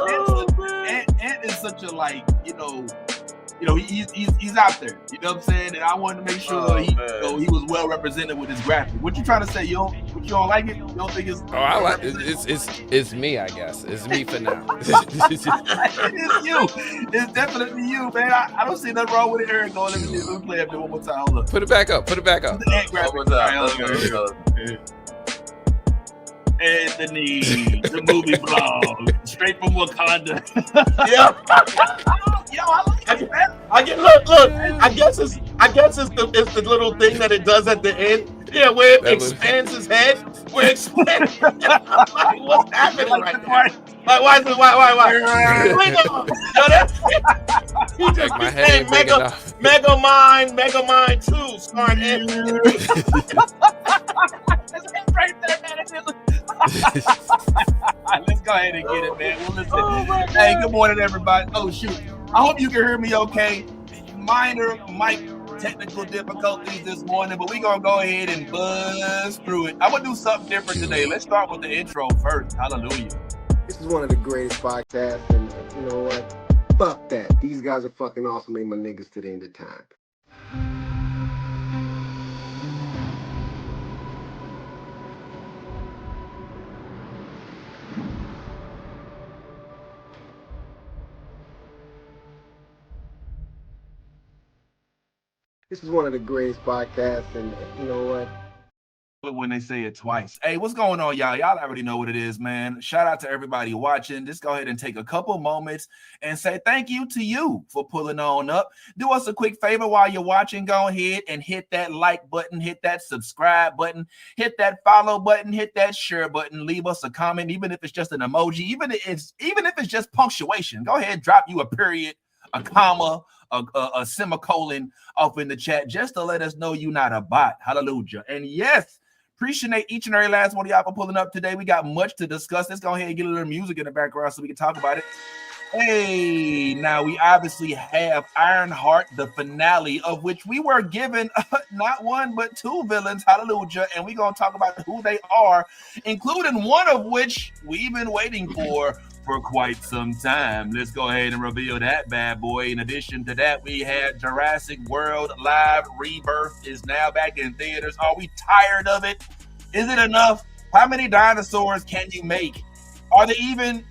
Ant is such a he's out there. You know what I'm saying? And I wanted to make sure he was well represented with his graphic. What you trying to say? You don't like it? You don't think it's? Oh, I like it. It's me, I guess. It's me for now. It is you. It's definitely you, man. I don't see nothing wrong with it. Eric, let me play it one more time. Hold up. Put it back up. The Ant graphic. Anthony, the movie blog, straight from Wakanda. Yeah. Yo, I like it, man. Look. I guess it's the little thing that it does at the end. Yeah, where it expands his head. Where it expands. Like, what's happening right now? Like, why? He just my head ain't big enough. Megamind 2, starring Anthony. Right there, man. Let's go ahead and get it, man. Well, listen. Hey, good morning, everybody. Oh, shoot. I hope you can hear me okay. Minor mic technical difficulties this morning, but we're going to go ahead and buzz through it. I'm going to do something different today. Let's start with the intro first. Hallelujah. This is one of the greatest podcasts, and you know what? Fuck that. These guys are fucking awesome. Ain't my niggas to the end of time. This is one of the greatest podcasts, and you know what? When they say it twice. Hey, what's going on, y'all? Y'all already know what it is, man. Shout out to everybody watching. Just go ahead and take a couple moments and say thank you to you for pulling on up. Do us a quick favor while you're watching. Go ahead and hit that like button, hit that subscribe button, hit that follow button, hit that share button. Leave us a comment, even if it's just an emoji, even if it's just punctuation. Go ahead, drop you a period, a comma, a semicolon off in the chat just to let us know you're not a bot. Hallelujah. And yes, appreciate each and every last one of y'all for pulling up today. We got much to discuss. Let's go ahead and get a little music in the background so we can talk about it. Hey, now we obviously have Ironheart, the finale, of which we were given not one but two villains. Hallelujah. And we're going to talk about who they are, including one of which we've been waiting for quite some time. Let's go ahead and reveal that bad boy. In addition to that, we had Jurassic World Live Rebirth is now back in theaters. Are we tired of it? Is it enough? How many dinosaurs can you make? Are they even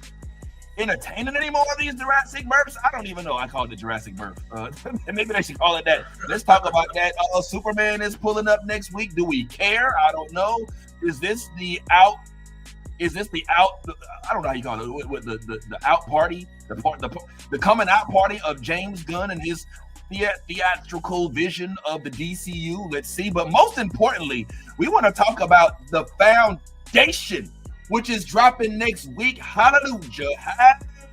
entertaining anymore, these Jurassic burps? I don't even know. I call it the Jurassic burp. Maybe they should call it that. Let's talk about that. Superman is pulling up next week. Do we care? I don't know. Is this the out? I don't know how you call it. With the out party, the coming out party of James Gunn and his theatrical vision of the DCU. Let's see. But most importantly, we want to talk about the Foundation, which is dropping next week. Hallelujah.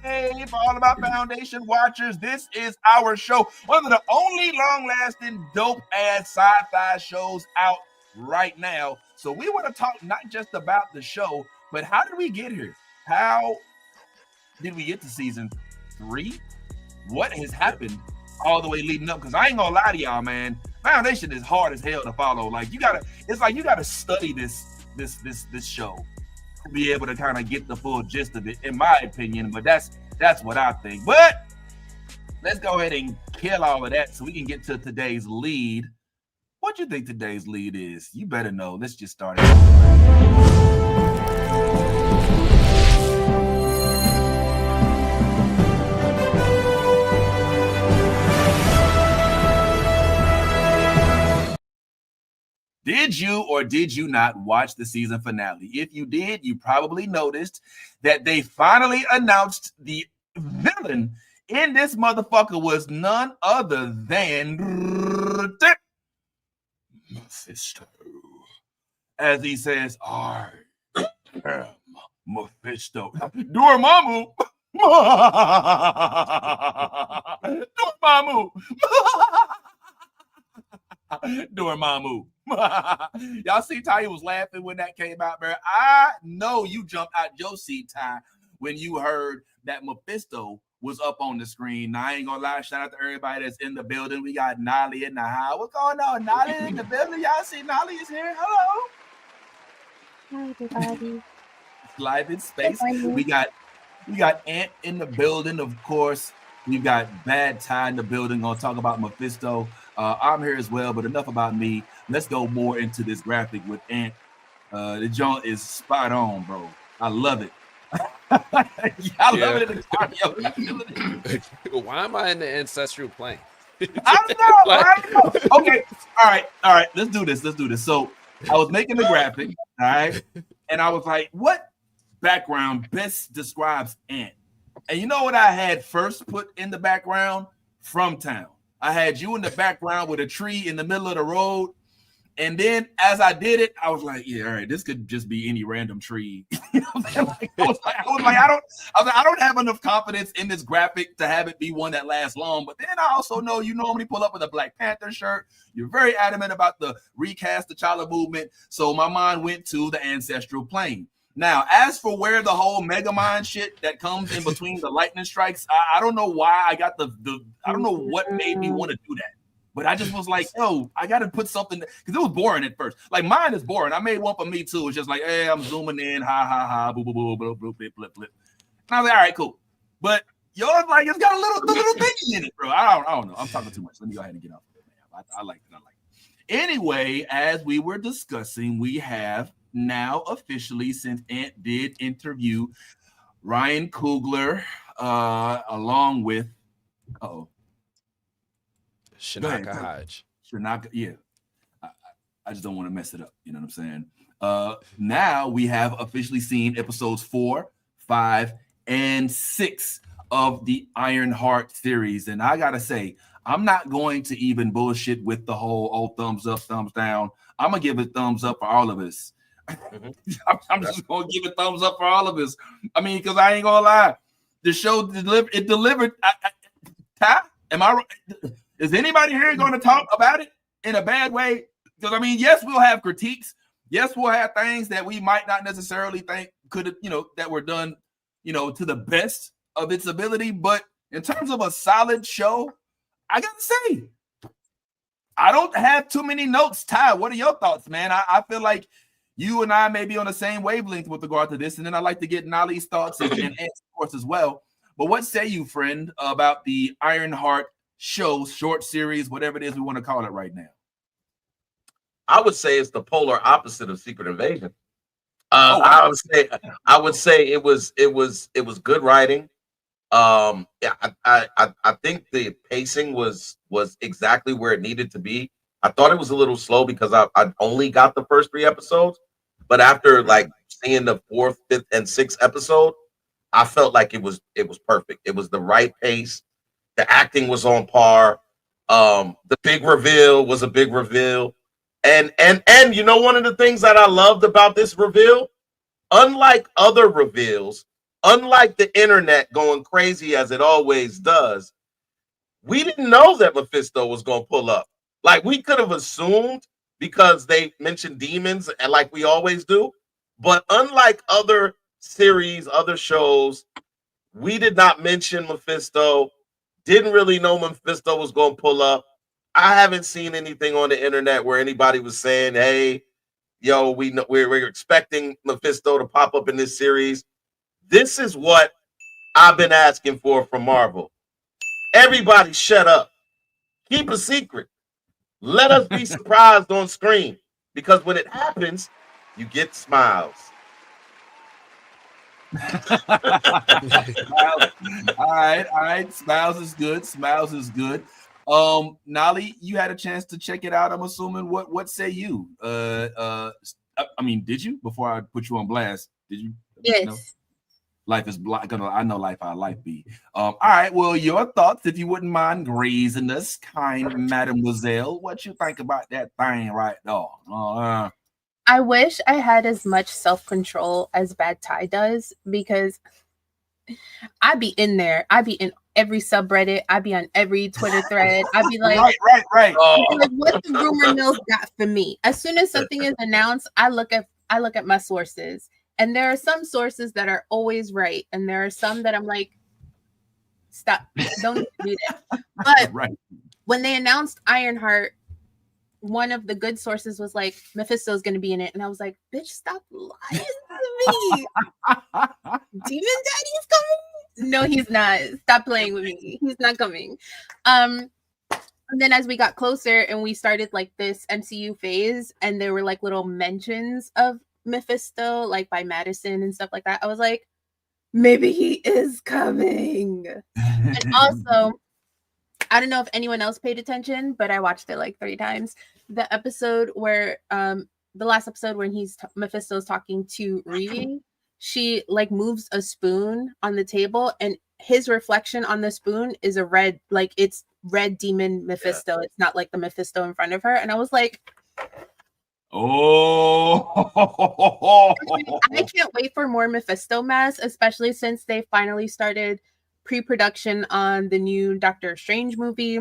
Hey, for all of our Foundation watchers, this is our show. One of the only long-lasting, dope-ass sci-fi shows out right now. So we want to talk not just about the show, but how did we get here? How did we get to season 3? What has happened all the way leading up? Because I ain't gonna lie to y'all, man. Foundation is hard as hell to follow. Like you gotta study this show to be able to kind of get the full gist of it, in my opinion. But that's what I think. But let's go ahead and kill all of that so we can get to today's lead. What you think today's lead is? You better know. Let's just start it. Did you or did you not watch the season finale? If you did, you probably noticed that they finally announced the villain in this motherfucker was none other than Mephisto. As he says, I am Mephisto. Dormammu. Dormammu. Dormammu. Y'all see Ty was laughing when that came out, bro. I know you jumped out your seat, Ty, when you heard that Mephisto was up on the screen. Now, I ain't gonna lie, shout out to everybody that's in the building. We got Nolly in the house. What's going on? Nolly in the building. Y'all see Nolly is here. Hello. Hi, everybody. Live in space. We got We got Ant in the building, of course. We've got Bad Ty in the building. Gonna talk about Mephisto. I'm here as well, but enough about me. Let's go more into this graphic with Ant. The joint is spot on, bro. I love it. I love it. Why am I in the ancestral plane? I don't know. Okay. All right. Let's do this. So I was making the graphic, all right, and I was like, what background best describes Ant? And you know what I had first put in the background? From Town. I had you in the background with a tree in the middle of the road. And then as I did it, I was like, yeah, all right, this could just be any random tree. You know what I'm saying? I don't have enough confidence in this graphic to have it be one that lasts long. But then I also know you normally pull up with a Black Panther shirt. You're very adamant about the recast T'Challa movement. So my mind went to the ancestral plane. Now, as for where the whole Megamind shit that comes in between the lightning strikes, I don't know why I got the I don't know what made me want to do that. But I just was like, yo, I got to put something, because it was boring at first. Like, mine is boring. I made one for me, too. It's just like, hey, I'm zooming in, ha, ha, ha, boo, boo, boo, boo, boo, blip, blip, blip. And I was like, all right, cool. But yours, like, it's got a little thingy in it, bro. I don't know. I'm talking too much. Let me go ahead and get off of it, man. I like it. Anyway, as we were discussing, we have now officially, since Ant did interview Ryan Coogler, along with, Shanaka Hodge. Shanaka, yeah. I just don't want to mess it up. You know what I'm saying? Now we have officially seen episodes 4, 5, and 6 of the Ironheart series. And I got to say, I'm not going to even bullshit with the whole, thumbs up, thumbs down. I'm going to give it thumbs up for all of us. I'm just going to give it thumbs up for all of us. I mean, because I ain't going to lie. The show delivered. Ty, am I right? Is anybody here going to talk about it in a bad way? Because, I mean, yes, we'll have critiques. Yes, we'll have things that we might not necessarily think could have, that were done, to the best of its ability. But in terms of a solid show, I got to say, I don't have too many notes. Ty, what are your thoughts, man? I feel like you and I may be on the same wavelength with regard to this. And then I'd like to get Nolly's thoughts and Ant's, of course, as well. But what say you, friend, about the Ironheart show, short series, whatever it is we want to call it right now? I would say it's the polar opposite of Secret Invasion. I would say it was good writing. I think the pacing was exactly where it needed to be. I thought it was a little slow because I only got the first 3 episodes, but after like seeing the 4th, 5th, and 6th episode, I felt like it was perfect. It was the right pace. The acting was on par. The big reveal was a big reveal. And one of the things that I loved about this reveal, unlike other reveals, unlike the internet going crazy as it always does, we didn't know that Mephisto was going to pull up. Like, we could have assumed because they mentioned demons, and like we always do. But unlike other series, other shows, we did not mention Mephisto. Didn't really know Mephisto was going to pull up. I haven't seen anything on the internet where anybody was saying, hey, yo, we're expecting Mephisto to pop up in this series. This is what I've been asking for from Marvel. Everybody shut up. Keep a secret. Let us be surprised on screen. Because when it happens, you get smiles. All right. Smiles is good. Nolly, you had a chance to check it out. I'm assuming. What say you? I mean, did you? Before I put you on blast, did you? Yes. No? Life is black. I know life how life be. All right. Well, your thoughts, if you wouldn't mind grazing us, kind mademoiselle. What you think about that thing right now? I wish I had as much self-control as Bad Ty does, because I'd be in there. I'd be in every subreddit. I'd be on every Twitter thread. I'd be like, right. Like, what the rumor mills got for me? As soon as something is announced, I look at my sources. And there are some sources that are always right. And there are some that I'm like, stop, don't do that. But when they announced Ironheart, one of the good sources was like, Mephisto's going to be in it. And I was like, bitch, stop lying to me. Demon Daddy's coming? No, he's not. Stop playing with me. He's not coming. And then as we got closer and we started like this MCU phase, and there were like little mentions of Mephisto, like by Madison and stuff like that, I was like, maybe he is coming. And also, I don't know if anyone else paid attention, but I watched it like 3 times. The episode where, the last episode when Mephisto's talking to Reeve, she like moves a spoon on the table, and his reflection on the spoon is a red, like it's red demon Mephisto. Yeah. It's not like the Mephisto in front of her. And I was like, oh, I can't wait for more Mephisto masks, especially since they finally started pre-production on the new Doctor Strange movie.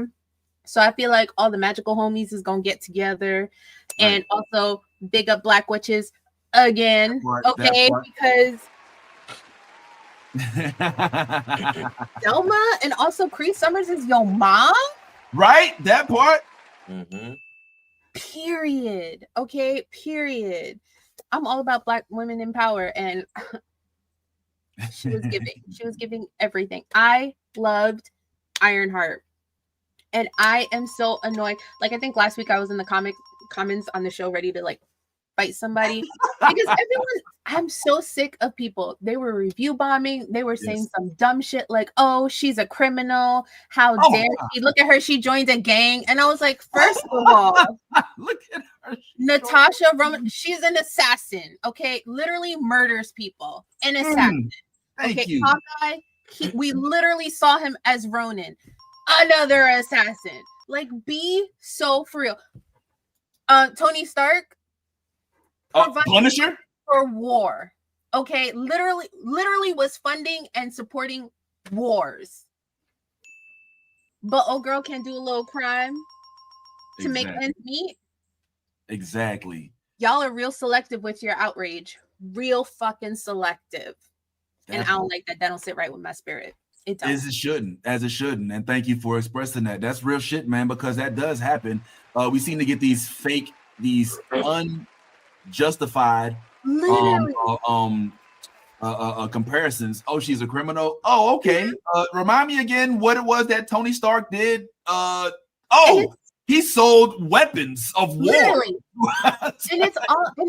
So I feel like all the magical homies is gonna get together. Right. And also big up Black Witches again. Okay, because Selma and also Cree Summers is your mom, right? That part. Mm-hmm. Period. Okay. Period. I'm all about Black women in power, and she was giving everything. I loved Ironheart, and I am so annoyed. Like I think last week I was in the comments on the show ready to like fight somebody because everyone, I'm so sick of people. They were review bombing. They were saying some dumb shit like, oh, she's a criminal. How dare she? Look at her. She joined a gang. And I was like, first of all, look at her. Natasha Roman, she's an assassin. Okay. Literally murders people. An assassin. Thank you. Hawkeye, we literally saw him as Ronin. Another assassin. Like, be so for real. Tony Stark. Punisher for war. Okay, literally was funding and supporting wars. But old girl can do a little crime to make ends meet. Exactly. Y'all are real selective with your outrage. Real fucking selective. Definitely. And I don't like that. That don't sit right with my spirit. It don't. As it shouldn't. And thank you for expressing that. That's real shit, man, because that does happen. We seem to get these fake, these unjustified comparisons. Oh, she's a criminal. Oh, okay. Remind me again what it was that Tony Stark did. He sold weapons of war. Literally. and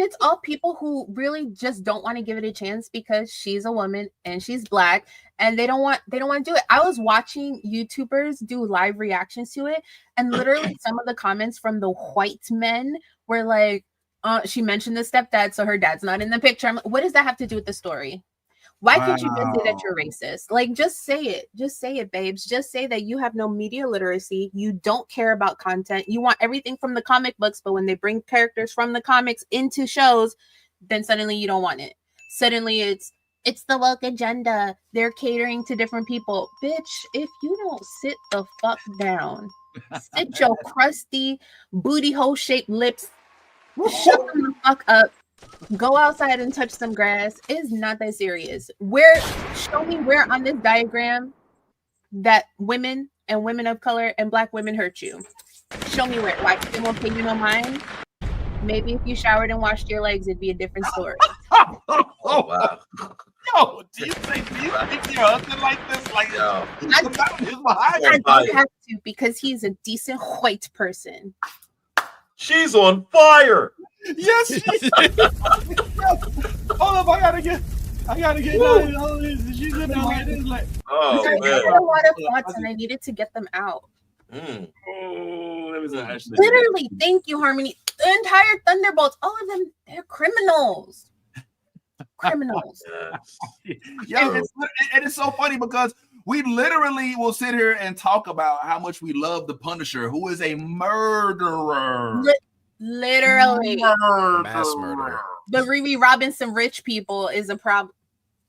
it's all people who really just don't want to give it a chance because she's a woman and she's Black and they don't want to do it. I was watching YouTubers do live reactions to it, and literally some of the comments from the white men were like, she mentioned the stepdad, so her dad's not in the picture. I'm like, what does that have to do with the story? Why can't you just say that you're racist? Like, just say it. Just say it, babes. Just say that you have no media literacy. You don't care about content. You want everything from the comic books, but when they bring characters from the comics into shows, then suddenly you don't want it. Suddenly it's the woke agenda. They're catering to different people. Bitch, if you don't sit the fuck down, sit your crusty booty hole shaped lips, shut them the fuck up. Go outside and touch some grass. It's not that serious. Show me where on this diagram that women and women of color and Black women hurt you. Show me where. Why they won't pay you no mind? Maybe if you showered and washed your legs, it'd be a different story. Oh wow. Yo, do you think your husband like this? Like, no. I don't have to because he's a decent white person. She's on fire. Yes, she is. Hold up, I gotta get she's in there like this, like, oh man. I had a lot of thoughts and I needed to get them out. Oh, that was actually literally, thank you, Harmony. The entire Thunderbolts, all of them, they're criminals. Criminals. Yeah, and it's so funny because we literally will sit here and talk about how much we love the Punisher, who is a murderer. Literally. Mass murderer. But Riri robbing some rich people is a problem.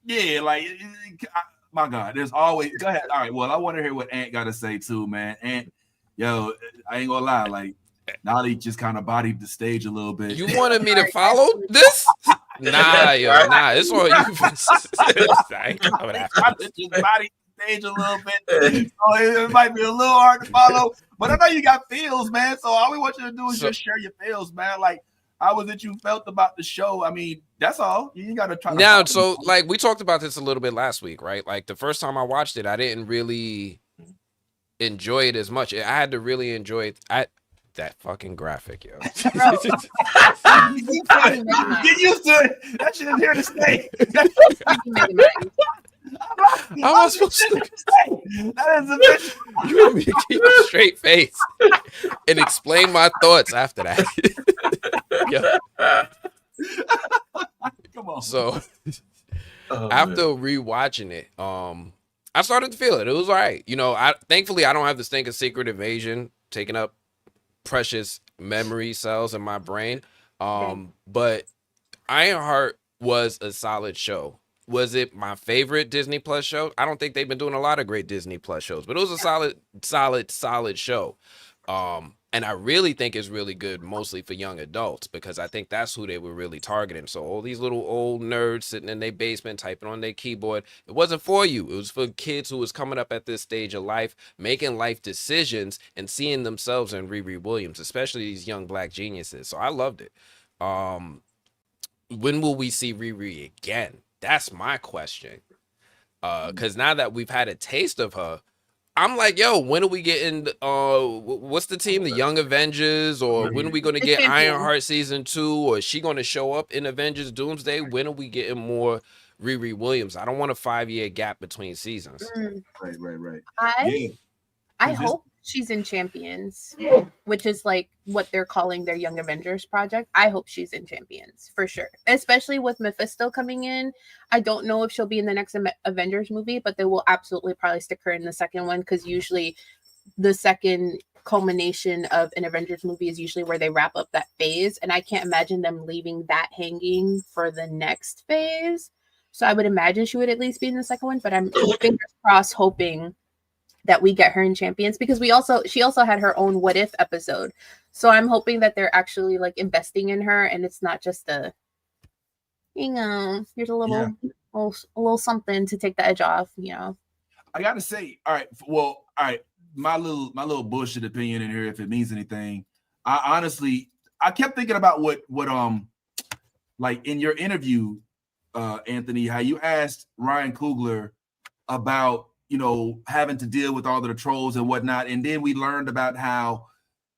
Yeah, like, my God, there's always... Go ahead. All right, well, I want to hear what Ant got to say too, man. Ant, yo, I ain't gonna lie, like, Nolly just kind of bodied the stage a little bit. You wanted me to follow this? Nah, yo, nah, it's all you. I ain't coming after this. Just bodied the stage a little bit. So it might be a little hard to follow. But I know you got feels, man. So all we want you to do is just share your feels, man. Like, how was it you felt about the show? I mean, that's all. You got to try. Now, so like we talked about this a little bit last week, right? Like the first time I watched it, I didn't really enjoy it as much. I had to really enjoy it. That fucking graphic, yo. Get used to it. That shit is here to stay. I was supposed to say that is a bitch. You want me to keep a straight face and explain my thoughts after that. Come on. So after rewatching it, I started to feel it. It was all right. You know, thankfully I don't have this thing of Secret Invasion taking up precious memory cells in my brain. But Ironheart was a solid show. Was it my favorite Disney Plus show? I don't think they've been doing a lot of great Disney Plus shows, but it was a solid show. And I really think it's really good, mostly for young adults, because I think that's who they were really targeting. So all these little old nerds sitting in their basement typing on their keyboard, it wasn't for you. It was for kids who was coming up at this stage of life, making life decisions and seeing themselves in Riri Williams, especially these young black geniuses. So I loved it. When will we see Riri again? That's my question. Because now that we've had a taste of her, I'm like, yo, when are we getting, what's the team, the Young Avengers? Or when are we going to get Ironheart Season 2? Or is she going to show up in Avengers Doomsday? When are we getting more Riri Williams? I don't want a 5-year gap between seasons. Right. I hope she's in Champions, which is like what they're calling their Young Avengers project. I hope she's in Champions for sure, especially with Mephisto coming in. I don't know if she'll be in the next Avengers movie, but they will absolutely probably stick her in the second one, because usually the second culmination of an Avengers movie is usually where they wrap up that phase, and I can't imagine them leaving that hanging for the next phase. So I would imagine she would at least be in the second one, but I'm fingers crossed hoping that we get her in Champions, because she also had her own What If episode. So I'm hoping that they're actually like investing in her, and it's not just a, here's a little something to take the edge off, I gotta say, all right, my little bullshit opinion in here, if it means anything. I kept thinking about what like in your interview, Anthony, how you asked Ryan Coogler about having to deal with all of the trolls and whatnot. And then we learned about how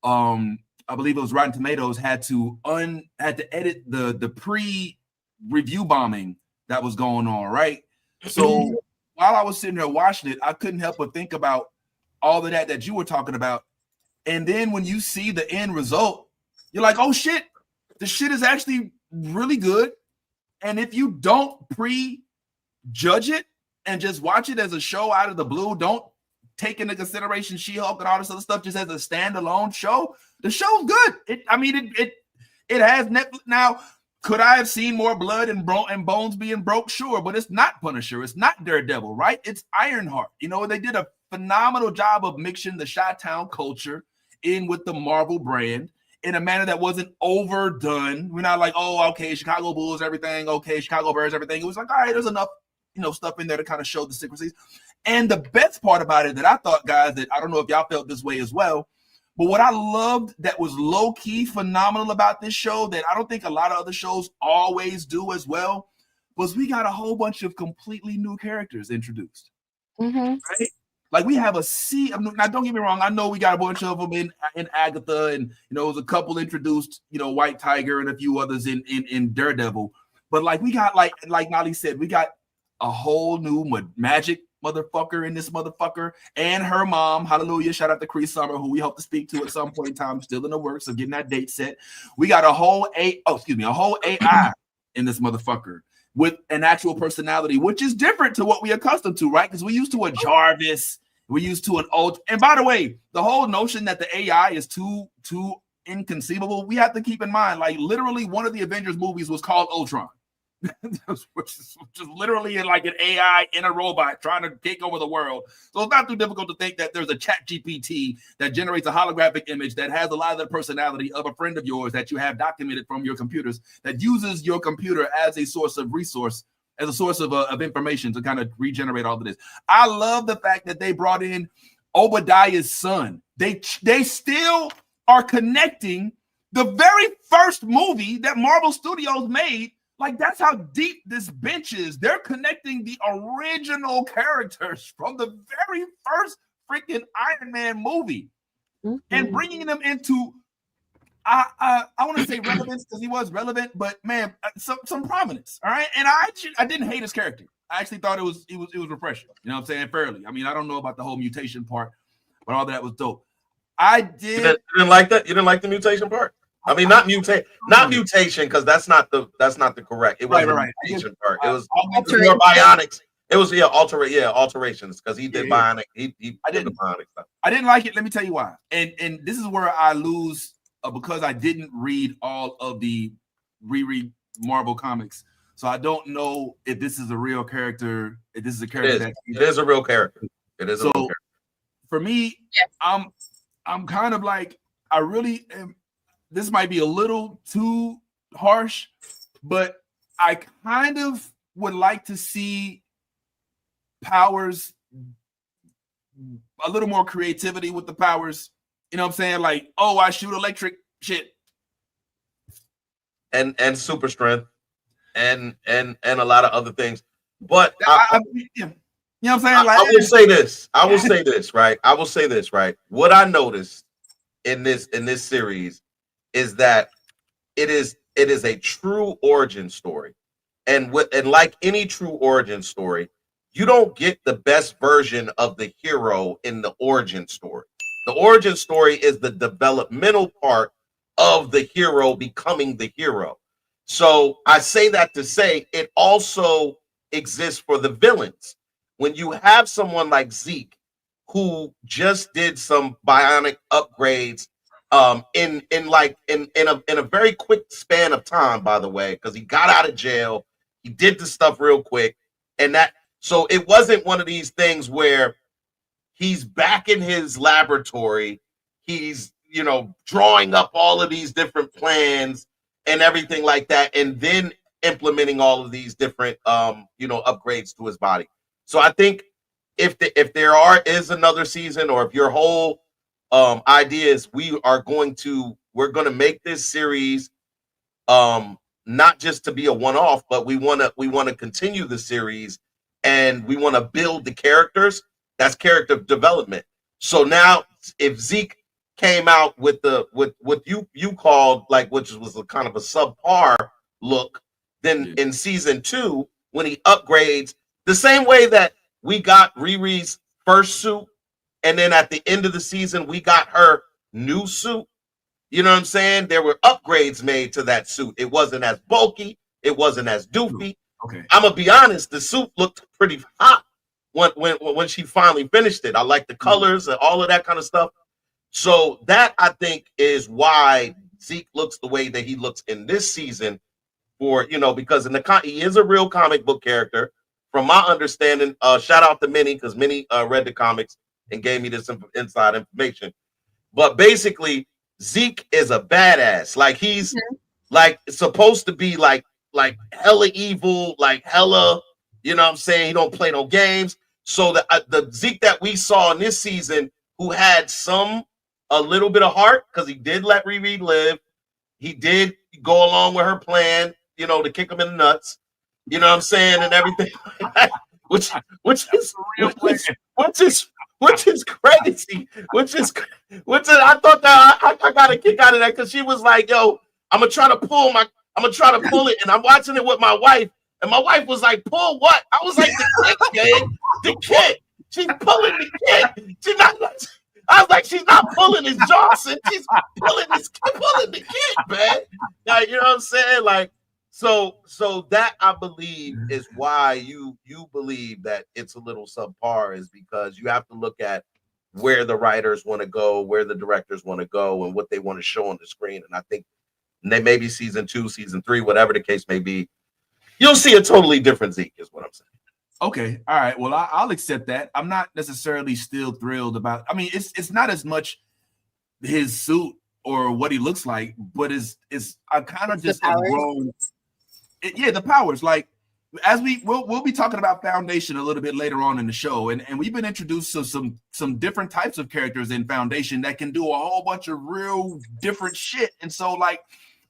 I believe it was Rotten Tomatoes had to edit the pre-review bombing that was going on, right? So while I was sitting there watching it, I couldn't help but think about all of that you were talking about. And then when you see the end result, you're like, oh shit, the shit is actually really good. And if you don't prejudge it and just watch it as a show out of the blue, don't take into consideration She-Hulk and all this other stuff just as a standalone show, the show's good. It has Netflix. Now, could I have seen more blood and bones being broke? Sure, but it's not Punisher. It's not Daredevil, right? It's Ironheart. They did a phenomenal job of mixing the Chi-Town culture in with the Marvel brand in a manner that wasn't overdone. We're not like, oh, okay, Chicago Bulls, everything. Okay, Chicago Bears, everything. It was like, all right, there's enough stuff in there to kind of show the secrecies. And the best part about it that I thought, guys, that I don't know if y'all felt this way as well, but what I loved that was low-key phenomenal about this show that I don't think a lot of other shows always do as well was we got a whole bunch of completely new characters introduced. Mm-hmm. Right? Like we have a sea. Now, don't get me wrong. I know we got a bunch of them in Agatha, and it was a couple introduced. White Tiger and a few others in Daredevil. But like we got like Nolly said, we got a whole new magic motherfucker in this motherfucker, and her mom. Hallelujah! Shout out to Cree Summer, who we hope to speak to at some point in time. Still in the works of getting that date set. We got a whole AI in this motherfucker with an actual personality, which is different to what we accustomed to, right? Because we used to a Jarvis. We used to an old, and by the way, the whole notion that the AI is too inconceivable, we have to keep in mind, like literally one of the Avengers movies was called Ultron, which is literally like an AI in a robot trying to take over the world. So it's not too difficult to think that there's a chat GPT that generates a holographic image that has a lot of the personality of a friend of yours that you have documented from your computers, that uses your computer as a source of resource, as a source of information to kind of regenerate all of this. I love the fact that they brought in Obadiah's son. They still are connecting The very first movie that Marvel Studios made, like that's how deep this bench is. They're connecting the original characters from the very first freaking Iron Man movie and bringing them into, I want to say relevance because he was relevant, but man, some prominence. All right, and I didn't hate his character. I actually thought it was refreshing. You know what I'm saying? Fairly. I mean, I don't know about the whole mutation part, but all that was dope. I did. You didn't like that? You didn't like the mutation part? I mean, not mutation, because that's not the correct. It was the mutation part. It was more bionics. It was alterations, because he did bionic. He did the bionic stuff. I didn't like it. Let me tell you why. And this is where I lose because I didn't read all of the reread Marvel comics. So I don't know if this is a real character. If this is a character it is a real character. It is a real character. For me, I'm kind of like, I really am. This might be a little too harsh, but I kind of would like to see powers, a little more creativity with the powers. You know what I'm saying? Like, oh, I shoot electric shit. And super strength and a lot of other things. But you know what I'm saying? Like, I will say this. I will say this, right? I will say this, right? What I noticed in this series is that it is a true origin story. And like any true origin story, you don't get the best version of the hero in the origin story. The origin story is the developmental part of the hero becoming the hero. So I say that to say it also exists for the villains. When you have someone like Zeke, who just did some bionic upgrades in a very quick span of time, by the way, because he got out of jail, he did the stuff real quick, and that, so it wasn't one of these things where he's back in his laboratory, he's, you know, drawing up all of these different plans and everything like that, and then implementing all of these different upgrades to his body. So I think if there is another season, or if your whole idea is we're going to make this series not just to be a one-off, but we want to continue the series, and we want to build the characters. That's character development. So now if Zeke came out with what you called, like, which was a kind of a subpar look, then in season 2, when he upgrades, the same way that we got Riri's first suit, and then at the end of the season we got her new suit. You know what I'm saying? There were upgrades made to that suit. It wasn't as bulky, it wasn't as doofy. Okay. I'm gonna be honest, the suit looked pretty hot when she finally finished it. I like the colors and all of that kind of stuff. So that, I think, is why Zeke looks the way that he looks in this season, because he is a real comic book character. From my understanding, shout out to Minnie, because Minnie read the comics and gave me this inside information. But basically, Zeke is a badass. Like, he's like supposed to be like hella evil, like hella, you know what I'm saying? He don't play no games. So the Zeke that we saw in this season, who had a little bit of heart, because he did let Riri live. He did go along with her plan, to kick him in the nuts. You know what I'm saying? And everything, which is crazy. I thought that I got a kick out of that, because she was like, "Yo, I'm gonna try to pull it," and I'm watching it with my wife, and my wife was like, "Pull what?" I was like, "The kid. She's pulling the kid. She's not." I was like, "She's not pulling his Johnson. She's pulling the kid, man." Like, you know what I'm saying? Like, so that, I believe, is why you believe that it's a little subpar, is because you have to look at where the writers want to go, where the directors want to go, and what they want to show on the screen. And I think maybe season 2, season 3, whatever the case may be, you'll see a totally different Zeke, is what I'm saying. Okay, all right. Well, I'll accept that. I'm not necessarily still thrilled about. I mean, it's not as much his suit or what he looks like, but I kind of just have grown. The powers. Like, as we'll be talking about Foundation a little bit later on in the show, and we've been introduced to some different types of characters in Foundation that can do a whole bunch of real different shit. And so, like,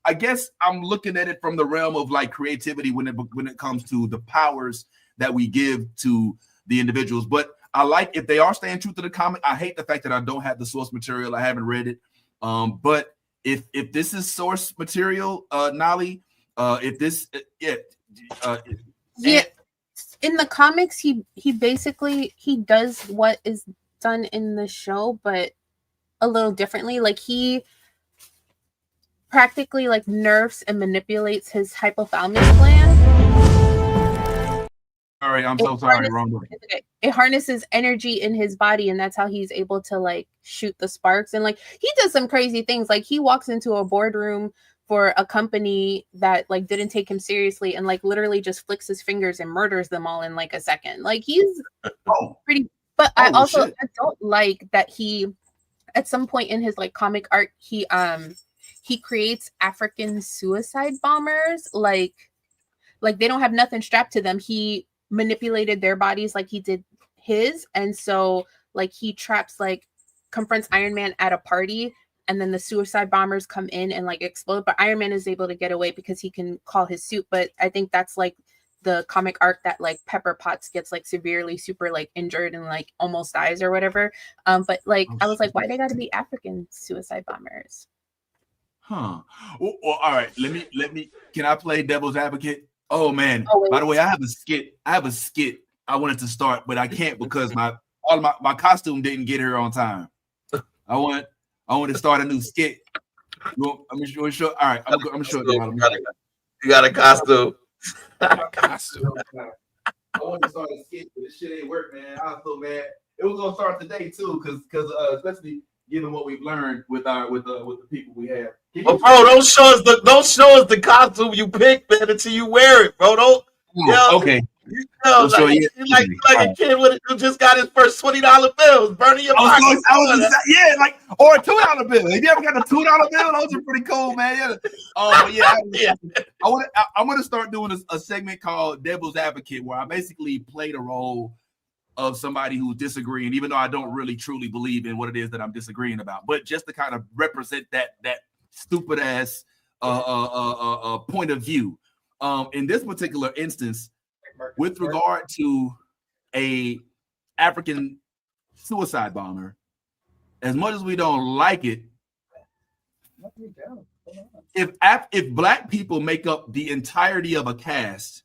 I guess I'm looking at it from the realm of like creativity when it comes to the powers that we give to the individuals. But I like if they are staying true to the comic. I hate the fact that I don't have the source material. I haven't read it. But if this is source material, Nolly, if this yeah, in the comics, he basically he does what is done in the show, but a little differently. Like he practically like nerfs and manipulates his hypothalamus gland. All right, I'm so sorry, wrong. It harnesses energy in his body, and that's how he's able to like shoot the sparks. And like he does some crazy things. Like he walks into a boardroom for a company that like didn't take him seriously, and like literally just flicks his fingers and murders them all in like a second. Like he's pretty. But I don't like that he, at some point in his like comic art, he creates African suicide bombers. Like they don't have nothing strapped to them. He manipulated their bodies like he did his, and so like he confronts Iron Man at a party, and then the suicide bombers come in and like explode, but Iron Man is able to get away because he can call his suit. But I think that's like the comic arc that like Pepper Potts gets like severely super like injured and like almost dies or whatever. But like I was like, why they gotta be African suicide bombers? Well, all right, let me can I play devil's advocate? Oh man, by the way, I have a skit I wanted to start, but I can't because my costume didn't get here on time. I want to start a new skit. I'm gonna show. All right, I'm gonna show you. You got a costume. I want to start a skit, but this shit ain't work, man. I was so mad. It was gonna start today too, because especially given what we've learned with the people we have. Well, bro, don't show us the costume you picked, man, until you wear it, bro. Don't. Okay. You know, like a kid who just got his first $20 bills, burning your pocket. Or a $2 bill. If you ever got a $2 bill, those are pretty cool, man. Yeah. I'm gonna start doing a segment called Devil's Advocate, where I basically play the role of somebody who's disagreeing, even though I don't really truly believe in what it is that I'm disagreeing about, but just to kind of represent that stupid ass point of view. In this particular instance, with regard to a African suicide bomber, as much as we don't like it, if black people make up the entirety of a cast,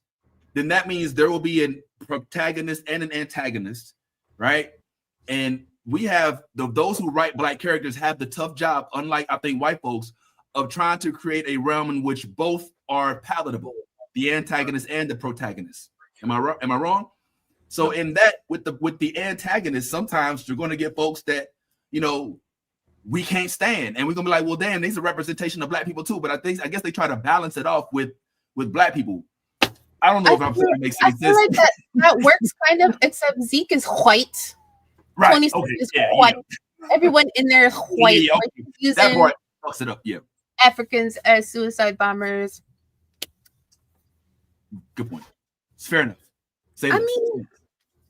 then that means there will be a protagonist and an antagonist, right? And we have those who write black characters have the tough job, unlike I think white folks, of trying to create a realm in which both are palatable, the antagonist and the protagonist. Am I wrong? So in that, with the antagonist, sometimes you're going to get folks that, you know, we can't stand, and we're gonna be like, well, damn, these are representation of black people too. But I guess they try to balance it off with black people. I don't know if I'm saying it makes any sense. I feel like that works kind of, except Zeke is white. Right. Tony is white. Yeah. Everyone in there is white. Yeah, okay. Like, that part fucks it up. Yeah. Africans as suicide bombers. Good point. It's fair enough.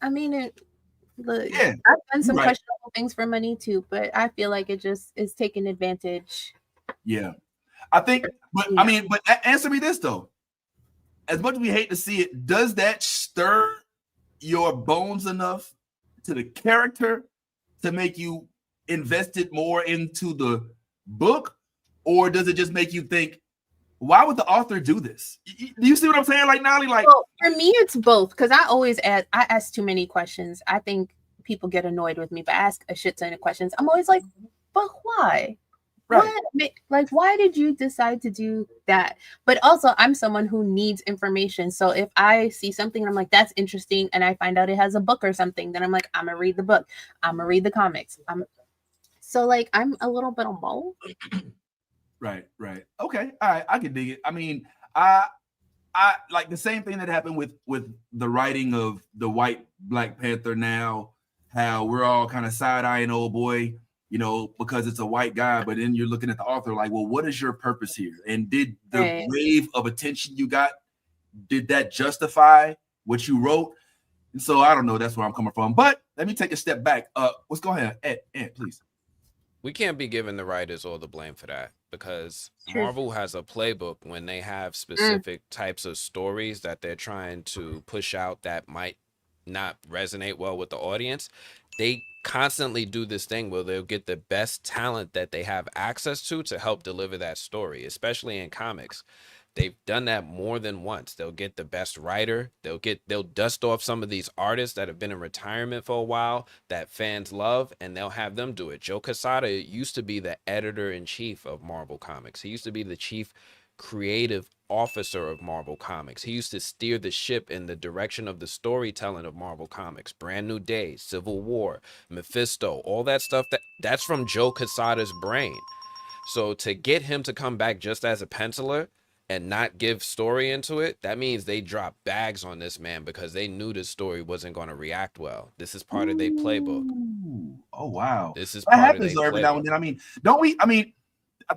I mean, look, yeah, I've done some questionable things for money too, but I feel like it just is taking advantage. Yeah, I think, but yeah. I mean, but answer me this though. As much as we hate to see it, does that stir your bones enough to the character to make you invested more into the book, or does it just make you think, why would the author do this? Do you see what I'm saying? Like, Nolly, like, well, for me, it's both, because I ask too many questions. I think people get annoyed with me, but I ask a shit ton of questions. I'm always like, but why? Right. Why did you decide to do that? But also, I'm someone who needs information. So if I see something and I'm like, that's interesting, and I find out it has a book or something, then I'm like, I'm gonna read the book. I'm gonna read the comics. So like, I'm a little bit of both. Right. Okay. All right. I can dig it. I mean, I like the same thing that happened with the writing of the white Black Panther now, how we're all kind of side-eyeing old boy, you know, because it's a white guy, but then you're looking at the author like, well, what is your purpose here? And did the wave of attention you got, did that justify what you wrote? And so I don't know. That's where I'm coming from. But let me take a step back. Let's go ahead, Ed, please. We can't be giving the writers all the blame for that, because True. Marvel has a playbook when they have specific types of stories that they're trying to push out that might not resonate well with the audience. They constantly do this thing where they'll get the best talent that they have access to help deliver that story, especially in comics. They've done that more than once. They'll get the best writer. They'll dust off some of these artists that have been in retirement for a while that fans love, and they'll have them do it. Joe Quesada used to be the editor-in-chief of Marvel Comics. He used to be the chief creative officer of Marvel Comics. He used to steer the ship in the direction of the storytelling of Marvel Comics. Brand New Day, Civil War, Mephisto, all that stuff, that's from Joe Quesada's brain. So to get him to come back just as a penciler and not give story into it, that means they dropped bags on this man because they knew this story wasn't going to react well. This is part of their playbook. Oh, wow. This is that part happens of their every now and then. I mean, don't we? I mean,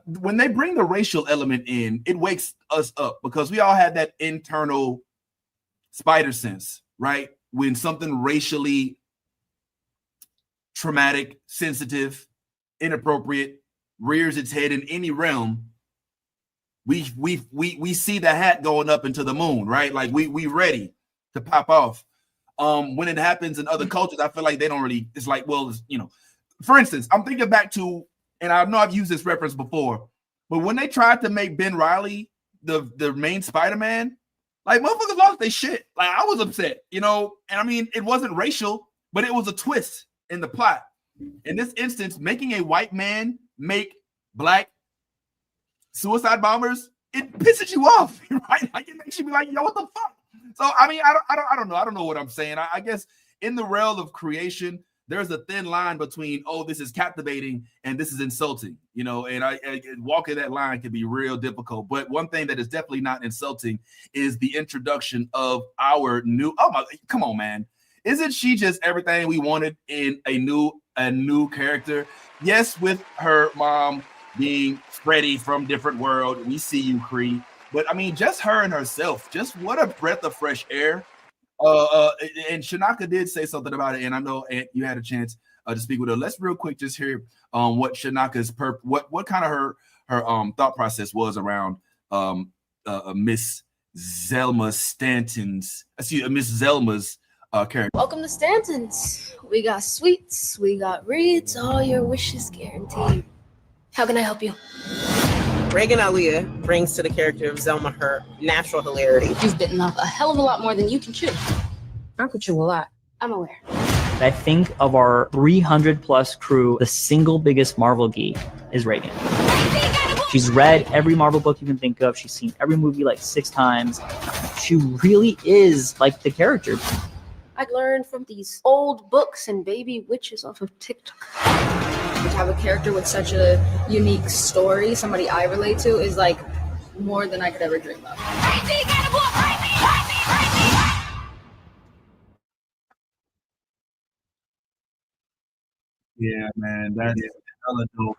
when they bring the racial element in, it wakes us up because we all have that internal spider sense, right? When something racially traumatic, sensitive, inappropriate rears its head in any realm, we see the hat going up into the moon, right? Like we ready to pop off. When it happens in other cultures, I feel like they don't really. It's like, well, you know, for instance, I'm thinking back to, and I know I've used this reference before, but when they tried to make Ben Reilly the main Spider-Man, like motherfuckers lost their shit. Like I was upset, you know. And I mean, it wasn't racial, but it was a twist in the plot. In this instance, making a white man make black suicide bombers, it pisses you off, right? Like it makes you be like, yo, what the fuck? So I mean, I don't know what I'm saying. I guess in the realm of creation, there's a thin line between, oh, this is captivating and this is insulting, you know. And I walking that line can be real difficult. But one thing that is definitely not insulting is the introduction of our new. Oh my, come on, man! Isn't she just everything we wanted in a new character? Yes, with her mom being Freddy from Different World. We see you, Kree. But I mean, just her and herself, just what a breath of fresh air. And Shanaka did say something about it, and I know Aunt, you had a chance to speak with her. Let's real quick just hear what Shanaka's what kind of her thought process was around Miss Zelma Stanton's, Miss Zelma's character. Welcome to Stanton's. We got sweets, we got reads, all your wishes guaranteed. How can I help you? Reagan Aaliyah brings to the character of Zelma her natural hilarity. You've bitten off a hell of a lot more than you can chew. I could chew a lot. I'm aware. I think of our 300 plus crew, the single biggest Marvel geek is Reagan. She's read every Marvel book you can think of. She's seen every movie like 6 times. She really is like the character. I'd learned from these old books and baby witches off of TikTok. To have a character with such a unique story, somebody I relate to, is like more than I could ever dream of. Yeah, man, that is hella dope.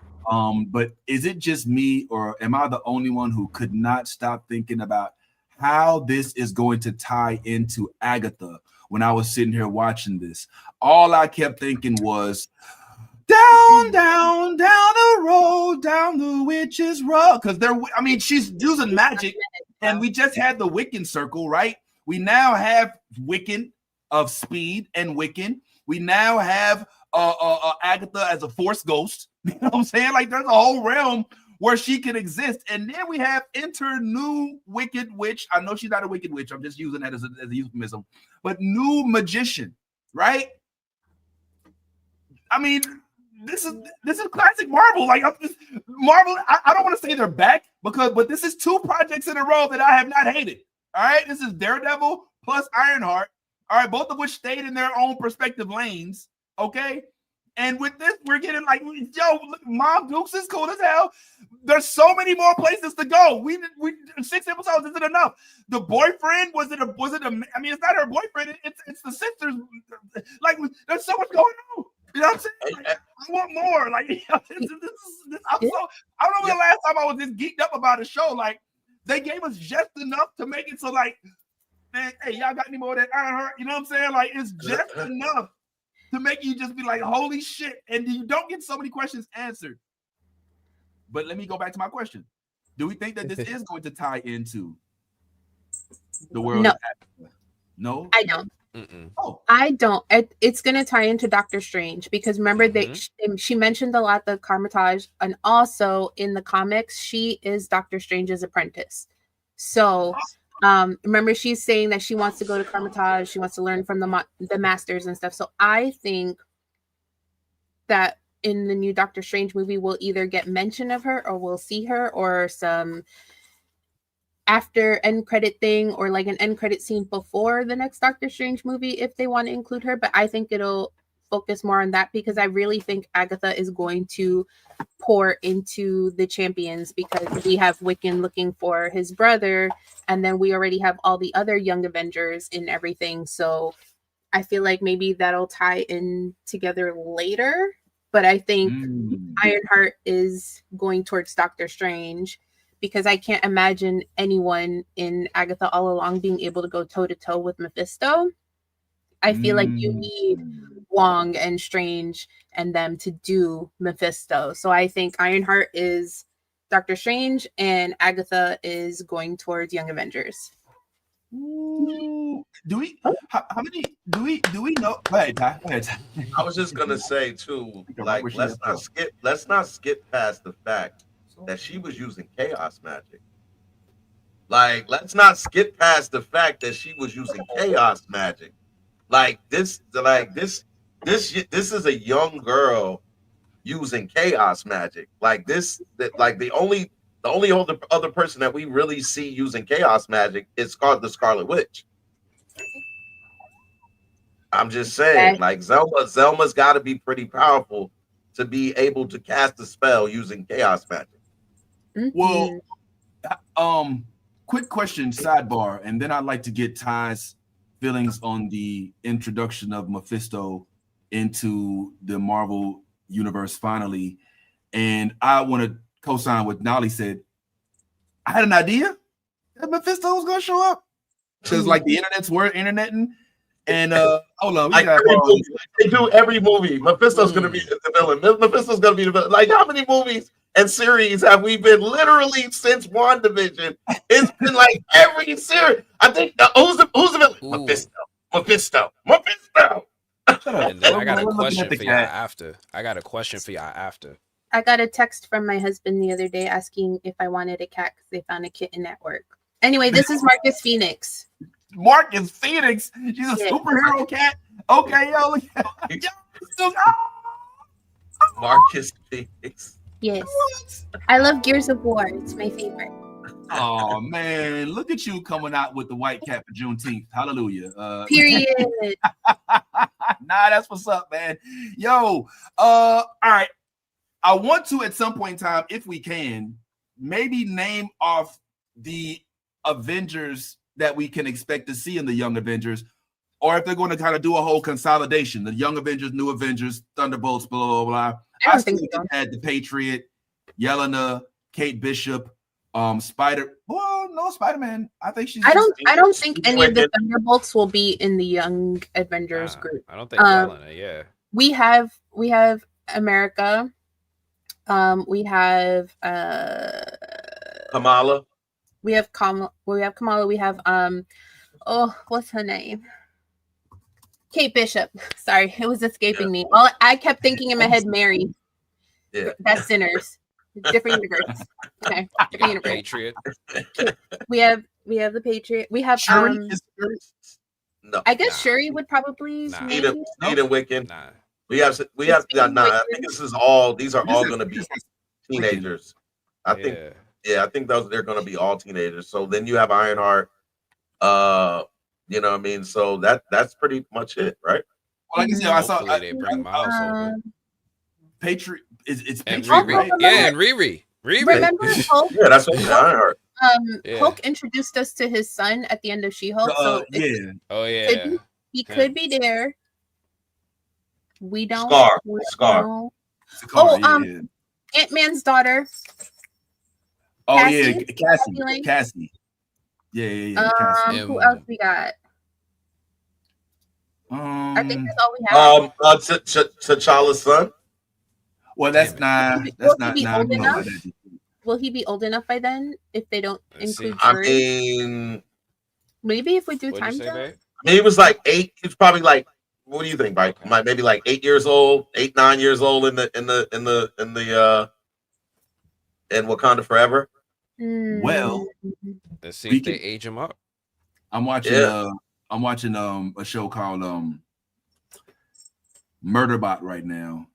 But is it just me, or am I the only one who could not stop thinking about how this is going to tie into Agatha when I was sitting here watching this? All I kept thinking was, down the road, down the witch's road. Because she's using magic, and we just had the Wiccan circle, right? We now have Wiccan of speed and Wiccan. We now have Agatha as a force ghost. You know what I'm saying? Like there's a whole realm where she can exist. And then we have new wicked witch. I know she's not a wicked witch. I'm just using that as a euphemism. But new magician, right? I mean, this is classic Marvel. Like Marvel, I don't want to say they're back but this is 2 projects in a row that I have not hated. All right, this is Daredevil plus Ironheart. All right, both of which stayed in their own respective lanes. Okay, and with this, we're getting like, yo, Mom Dukes is cool as hell. There's so many more places to go. We 6 episodes isn't enough. The boyfriend was it? I mean, it's not her boyfriend. It's the sisters. Like, there's so much going on. You know what I'm saying? Like, I want more. Like, I don't know the last time I was this geeked up about a show. Like, they gave us just enough to make it so, like, man, hey, y'all got any more of that Ironheart? You know what I'm saying? Like, it's just enough to make you just be like, holy shit. And you don't get so many questions answered. But let me go back to my question. Do we think that this is going to tie into the world? No. No? I don't. Oh, I don't. It's going to tie into Doctor Strange because remember she mentioned a lot the Carmitage, and also in the comics she is Doctor Strange's apprentice. So remember she's saying that she wants to go to Carmitage, she wants to learn from the masters and stuff. So I think that in the new Doctor Strange movie we'll either get mention of her or we'll see her or some after end credit thing or like an end credit scene before the next Doctor Strange movie if they want to include her. But I think it'll focus more on that because I really think Agatha is going to pour into the champions because we have Wiccan looking for his brother and then we already have all the other young Avengers in everything. So I feel like maybe that'll tie in together later. But I think Ironheart is going towards Doctor Strange because I can't imagine anyone in Agatha All Along being able to go toe-to-toe with Mephisto. I feel like you need Wong and Strange and them to do Mephisto. So I think Ironheart is Doctor Strange and Agatha is going towards Young Avengers. Do we? How many? Do we know? Go ahead, Ty. I was just gonna say too, like let's not skip past the fact that she was using chaos magic. Like, let's not skip past the fact that she was using chaos magic. This is a young girl using chaos magic. The only other person that we really see using chaos magic is called the Scarlet Witch. I'm just saying, like Zelma's got to be pretty powerful to be able to cast a spell using chaos magic. Well, quick question, sidebar, and then I'd like to get Ty's feelings on the introduction of Mephisto into the Marvel universe finally. And I want to co-sign what Nolly said. I had an idea that Mephisto was going to show up because, like, the internet's word interneting. And hold on, they do every movie. Mephisto's going to be the villain. Mephisto's going to be the villain. Like, how many movies and series have we been literally since WandaVision? It's been like every series. I think who's the villain? Mephisto. And then I got a question for y'all after. I got a text from my husband the other day asking if I wanted a cat because they found a kitten at work. Anyway, this is Marcus Phoenix. Marcus Phoenix? She's a superhero cat? Okay, yo, look at Marcus Phoenix. Yes. I love Gears of War. It's my favorite. Oh, man. Look at you coming out with the white cat for Juneteenth. Hallelujah. Period. Nah, that's what's up, man. Yo, all right. I want to, at some point in time, if we can, maybe name off the Avengers that we can expect to see in the Young Avengers, or if they're going to kind of do a whole consolidation, the Young Avengers, New Avengers, Thunderbolts, blah, blah, blah. I think we had the Patriot, Yelena, Kate Bishop, Spider-Man. I think she's. I don't think any of the Thunderbolts will be in the Young Avengers group. I don't think Yelena. Yeah. We have America. We have Kamala. We have Kamala. We have what's her name? Kate Bishop. Sorry, it was escaping me. Well, I kept thinking in my head, Mary. Yeah. That's Sinners. Different universe. Okay. Different universe. Patriot. We have the Patriot. We have Shuri. No. I guess Shuri would probably Need a Wiccan. Nah. We have I think these are all going to be teenagers. I think I think they're going to be all teenagers. So then you have Ironheart. You know what I mean? So that's pretty much it, right? Well, like I saw they bring Miles over. Patriot. It's and Patriot, Riri. right? Yeah, and Riri. Remember Hulk? Yeah, that's what Ironheart. Hulk introduced us to his son at the end of She-Hulk. So he could be there. We don't. Scar. Ant-Man's daughter. Oh, Cassie. Yeah. Cassian. Who else we got? I think that's all we have. T'Challa's son. Well, that's not. Will he be old enough? Will he be old enough by then? If they don't include Shuri? Maybe if we do time jump. I mean, he was like 8. He's probably like. What do you think, Mike? Maybe like 8 years old, 8, 9 years old in Wakanda Forever. Well, let's see if they age him up. I'm watching. I'm watching a show called Murderbot right now.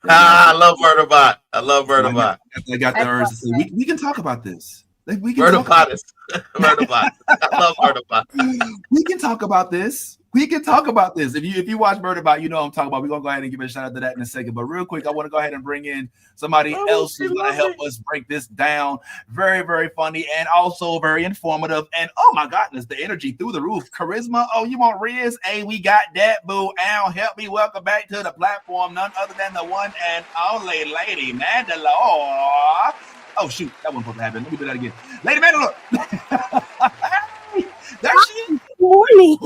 I love Murderbot. I got the urge to say we can talk about this. We can Murderbot is Murderbot. I love Murderbot. We can talk about this. If you watch Murderbot, you know what I'm talking about. We're gonna go ahead and give a shout out to that in a second. But real quick, I want to go ahead and bring in somebody else who's gonna help us break this down. Very, very funny and also very informative. And oh my goodness, the energy through the roof. Charisma. Oh, you want Riz? Hey, we got that, boo. Al, help me welcome back to the platform. None other than the one and only Lady Mandalore. Oh shoot, that wasn't supposed to happen. Let me do that again. Lady Mandalore. Hey, there she is. Good morning.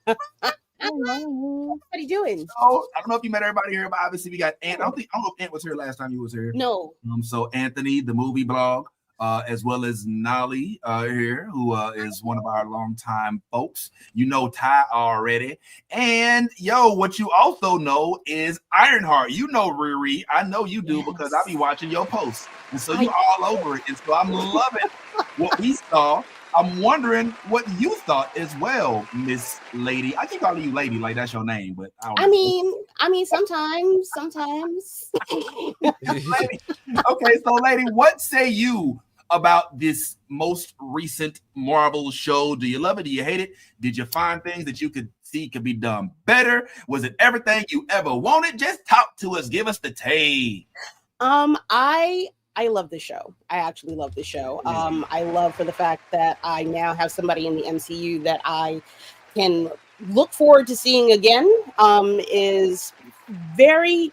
What are you doing? So, I don't know if you met everybody here, but obviously we got Ant. I don't know if Ant was here last time you was here. No. So Anthony, the movie blog, as well as Nolly here, who is one of our longtime folks. You know Ty already. And yo, what you also know is Ironheart. You know Riri. I know you do because I be watching your posts. And so you all over it. And so I'm loving what we saw. I'm wondering what you thought as well, Miss Lady. I keep calling you Lady, like that's your name, but I mean, sometimes. Lady. Okay, so Lady, what say you about this most recent Marvel show? Do you love it? Do you hate it? Did you find things that you could see could be done better? Was it everything you ever wanted? Just talk to us. Give us the tea. I love the show. I actually love the show. I love for the fact that I now have somebody in the MCU that I can look forward to seeing again. Is very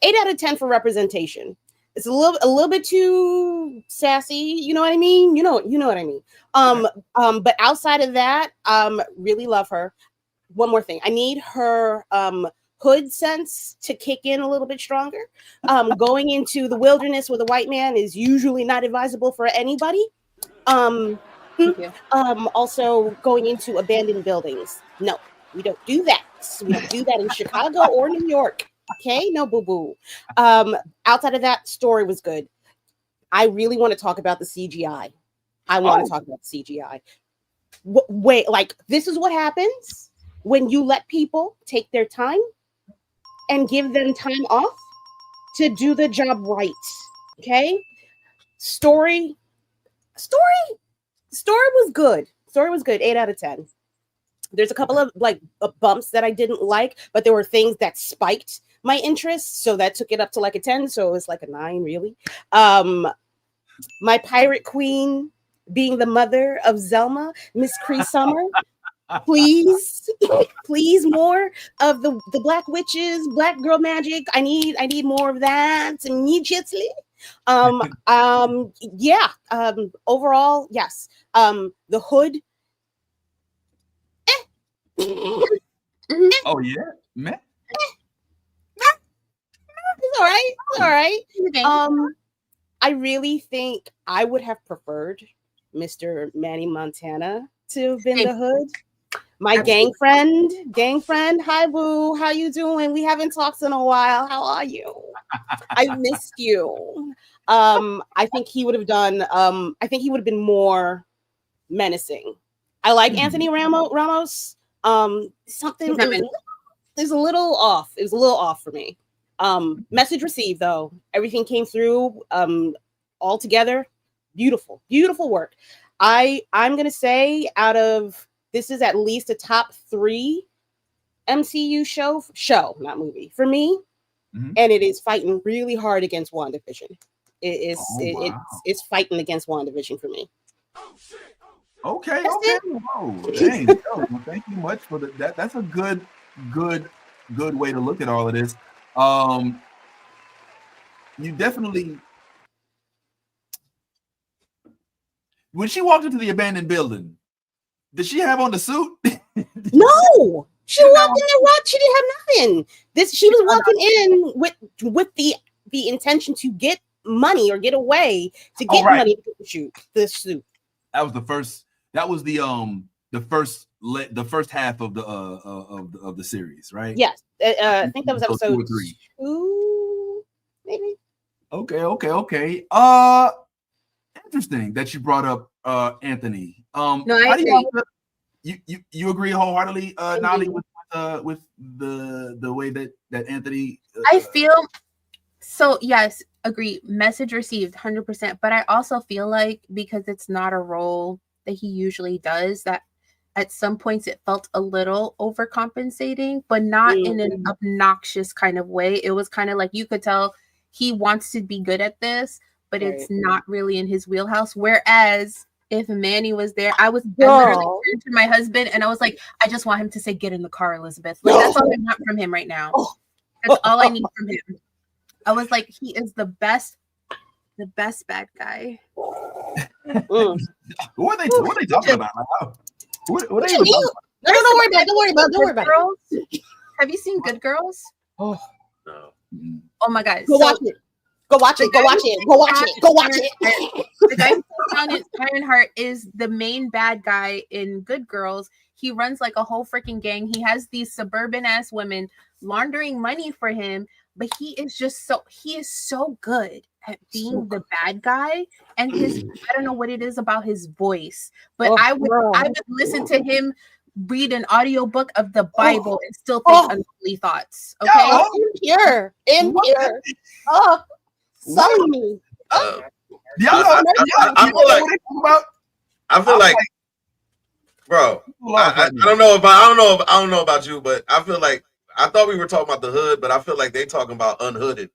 8 out of 10 for representation. It's a little bit too sassy. You know what I mean? You know what I mean. But outside of that, really love her. One more thing. I need her hood sense to kick in a little bit stronger. Going into the wilderness with a white man is usually not advisable for anybody. Also going into abandoned buildings. No, we don't do that. We don't do that in Chicago or New York. Okay, no boo-boo. Outside of that, story was good. I really want to talk about the CGI. Wait, like this is what happens when you let people take their time and give them time off to do the job right. Okay. Story was good. 8 out of 10. There's a couple of bumps that I didn't like, but there were things that spiked my interest. So that took it up to like a 10. So it was like a 9 really. My pirate queen being the mother of Zelma, Miss Cree Summer. Please more of the black witches, black girl magic. I need more of that immediately. Overall, yes. The hood. Oh yeah, man. It's all right. I really think I would have preferred Mr. Manny Montana to have been the hood. My gang friend, hi boo, how you doing? We haven't talked in a while. How are you? I missed you. I think he would have done. I think he would have been more menacing. I like Anthony Ramos. Something is a little off. It was a little off for me. Message received though. Everything came through. All together, beautiful work. I'm gonna say out of this is at least a top 3 MCU show, not movie for me, and it is fighting really hard against WandaVision. It's fighting against WandaVision for me. Okay. Whoa, dang. Well, thank you much for that. That's a good way to look at all of this. You definitely when she walked into the abandoned building, did she have on the suit? No, she walked in there. She didn't have nothing. She was walking in with the intention to get money or get away to get money to shoot the suit. That was the first. That was the first half of the series, right? Yes, I think that was episode 2 or 3. 2, maybe. Okay. Interesting that you brought up Anthony. No, I agree. You agree wholeheartedly, Nolly, with the way that Anthony. I feel so. Yes, agree. Message received, 100%. But I also feel like because it's not a role that he usually does, that at some points it felt a little overcompensating, but not in an obnoxious kind of way. It was kind of like you could tell he wants to be good at this, but it's not really in his wheelhouse. Whereas if Manny was there, I literally turned to my husband and I was like, I just want him to say, "Get in the car, Elizabeth." Like that's all I want from him right now. That's all I need from him. I was like, he is the best bad guy. What are they talking about? What are they? Don't worry about it. Girls? Have you seen Good Girls? No. Oh my God! Go watch it. Go watch it. The guy who found it, Ironheart, is the main bad guy in Good Girls. He runs like a whole freaking gang. He has these suburban ass women laundering money for him, but he is so good at being the bad guy. And I don't know what it is about his voice, but I would listen to him read an audiobook of the Bible and still think unholy thoughts. Okay. Impure. Sully me. I feel like, bro. I don't know about you, but I feel like I thought we were talking about the hood, but I feel like they talking about unhooded.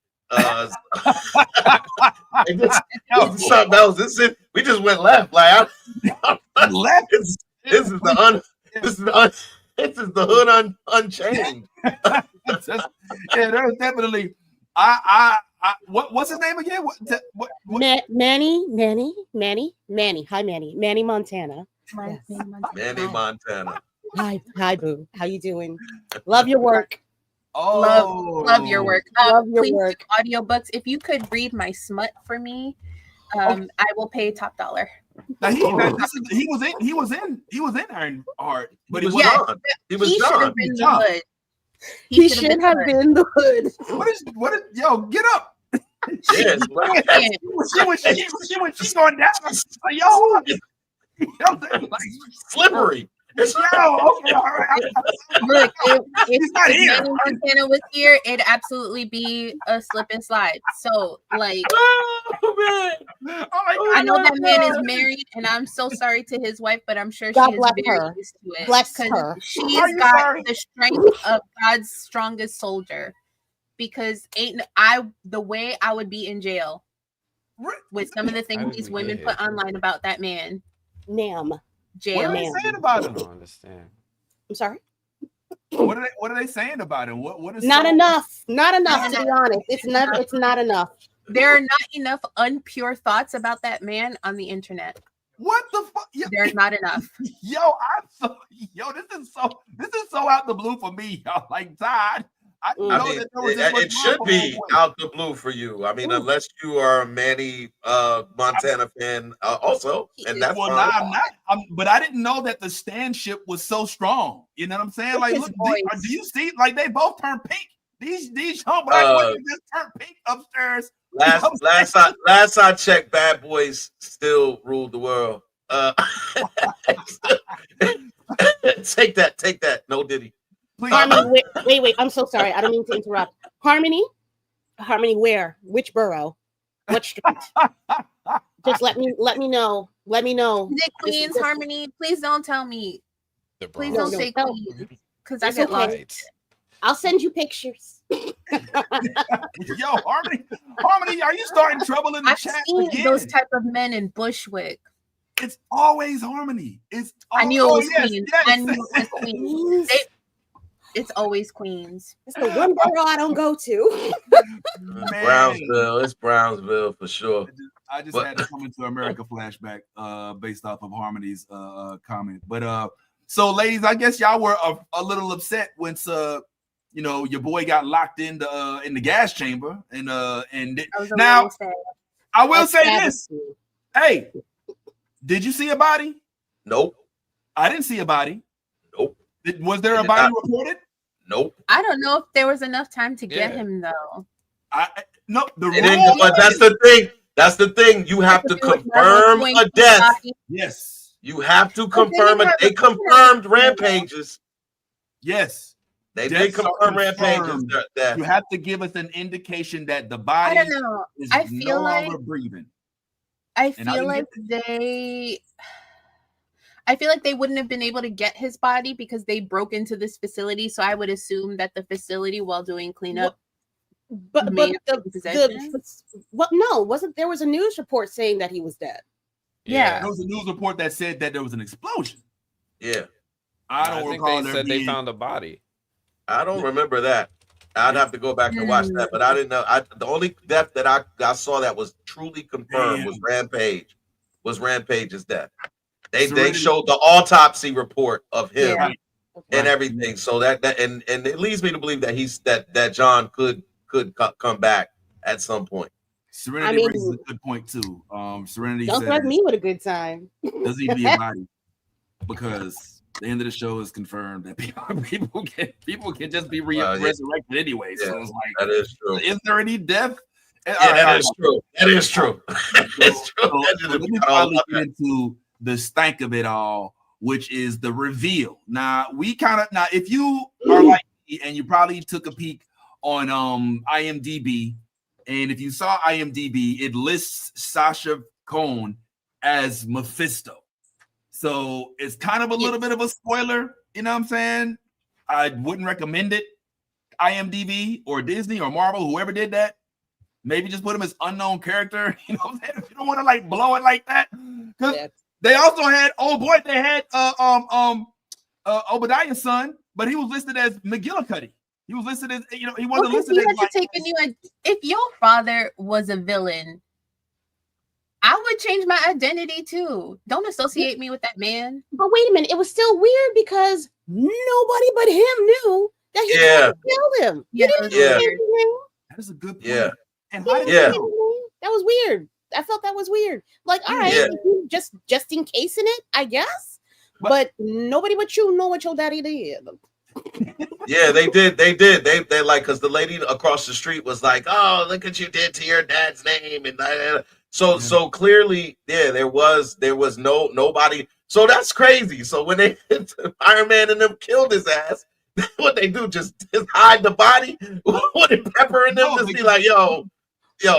Something else. We just went left. Like left. This is the hood unchained. There's definitely. What's his name again? Manny. Hi, Manny. Manny Montana. Manny Montana. Hi, boo. How you doing? Love your work. Love your work. Love your please work. Do audiobooks. If you could read my smut for me, I will pay top dollar. Now he was in Ironheart, but he was done. He was done. He should have been the hood. What is yo, get up. Yes. She's going down. Yo, slippery. Look, if Manny Montana was here, it'd absolutely be a slip and slide. So, like, I know that man is married, and I'm so sorry to his wife, but I'm sure she is very used to it. Bless her. She's got the strength of God's strongest soldier. Because the way I would be in jail with some of the things these women put online about that man. Jail. What are they saying about him? I don't understand. I'm sorry. What are they saying about him? What is not enough? Not enough, to be honest. It's not enough. There are not enough unpure thoughts about that man on the internet. What the fuck? There's not enough. This is so out the blue for me, y'all. Like, Todd, I know that there was it should be out the blue for you. I mean, unless you are a Manny Montana fan also, and that's fine. I'm not. But I didn't know that the standship was so strong. You know what I'm saying? Like, look, do you see? Like, they both turned pink. These young black women just turned pink upstairs. Last I checked, Bad Boys still ruled the world. Take that. No Diddy. Harmony, wait. I'm so sorry. I don't mean to interrupt. Harmony, where? Which borough? What street? Just let me know. Let me know. Is it Queens, Harmony? Please don't tell me. Please don't say Queens, because I get lost. I'll send you pictures. Yo, Harmony, are you starting trouble in the chat again? Those type of men in Bushwick. It's always Harmony. I knew it was Queens. I knew it was Queens. It's always Queens. It's the one borough I don't go to. Brownsville. It's Brownsville for sure. I just had to come into America flashback based off of Harmony's comment. But so ladies, I guess y'all were a little upset when your boy got locked in the gas chamber and now I will say this. Hey, did you see a body? Nope. I didn't see a body. Nope. Was there a body reported? Nope. I don't know if there was enough time to get him though. No, but that's the thing. That's the thing. You have to confirm a death. Yes. You have to confirm it. They confirmed rampages. Yes. They did confirm rampages. You have to give us an indication that the body I don't know. is I feel no like longer breathing. I feel like they wouldn't have been able to get his body because they broke into this facility. So I would assume that the facility, while doing cleanup, but wasn't there was a news report saying that he was dead? Yeah, there was a news report that said that there was an explosion. Yeah, I think they said they found a body. I don't remember that. I'd have to go back and watch that, but I didn't know. The only death that I saw that was truly confirmed was Rampage. Was Rampage's death? They showed the autopsy report of him and everything. So that and it leads me to believe that that John could come back at some point. Serenity raises a good point too. Serenity don't threaten me with a good time. Doesn't need to be a body because the end of the show is confirmed that people can just be resurrected anyway. So it's like that is true. Is there any death? That is true. That is true. That's true. So let me finally get into the stank of it all, which is the reveal. Now if you are like me and you probably took a peek on IMDb, and if you saw IMDb, it lists Sacha Cohen as Mephisto. So it's kind of a little bit of a spoiler, you know what I'm saying? I wouldn't recommend it. IMDb or Disney or Marvel, whoever did that, maybe just put him as unknown character. You know what I'm saying? If you don't want to like blow it like that. Because they also had Obadiah's son, but he was listed as McGillicuddy. He was listed as, he wasn't listed as if your father was a villain, I would change my identity too. Don't associate me with that man. But wait a minute, it was still weird because nobody but him knew that he killed him. That is a good point. Yeah. And that was weird. I felt that was weird. Like, all right, just in case in it, I guess. But nobody but you know what your daddy did. Yeah, they did. They like, because the lady across the street was like, "Oh, look what you did to your dad's name," and so clearly, there was nobody. So that's crazy. So when they Iron Man and them killed his ass, what they do just hide the body? Wouldn't Pepper and them just be like, yo,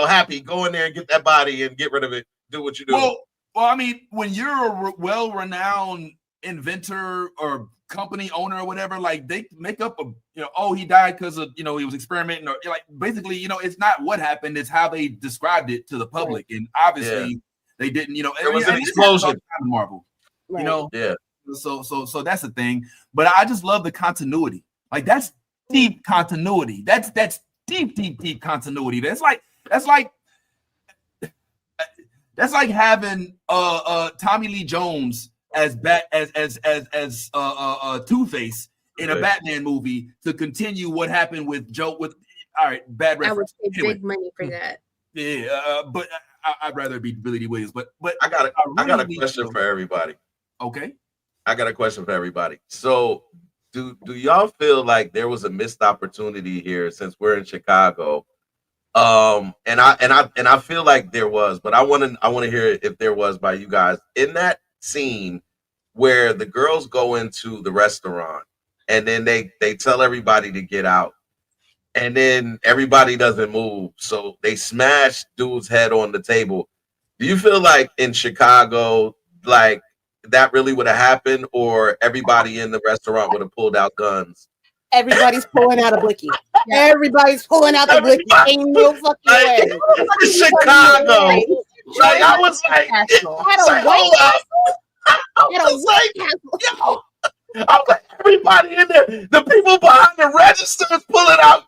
Happy, go in there and get that body and get rid of it. Do what you do. Well, I mean, when you're a well-renowned inventor or company owner or whatever, like they make up he died because of he was experimenting, or like basically it's not what happened, it's how they described it to the public, and obviously they didn't. There was an explosion. Marvel, Yeah. So that's the thing. But I just love the continuity. Like that's deep continuity. That's deep continuity. That's like having Tommy Lee Jones as Two-Face in a Batman movie to continue what happened with Joe. Bad reference. I would pay big money for that. Yeah, but I'd rather it be Billy D. Williams. But I got a question for everybody. Okay, I got a question for everybody. So, do y'all feel like there was a missed opportunity here since we're in Chicago? And I feel like there was, but I want to hear if there was by you guys in that scene where the girls go into the restaurant and then they tell everybody to get out, and then everybody doesn't move, so they smash dude's head on the table. Do you feel like in Chicago, like that really would have happened, or everybody in the restaurant would have pulled out guns? Everybody's pulling out a blicky. Everybody's pulling out the blicky. Ain't no fucking way. Chicago. Like I was like, I was like, everybody in there, the people behind the registers pulling out.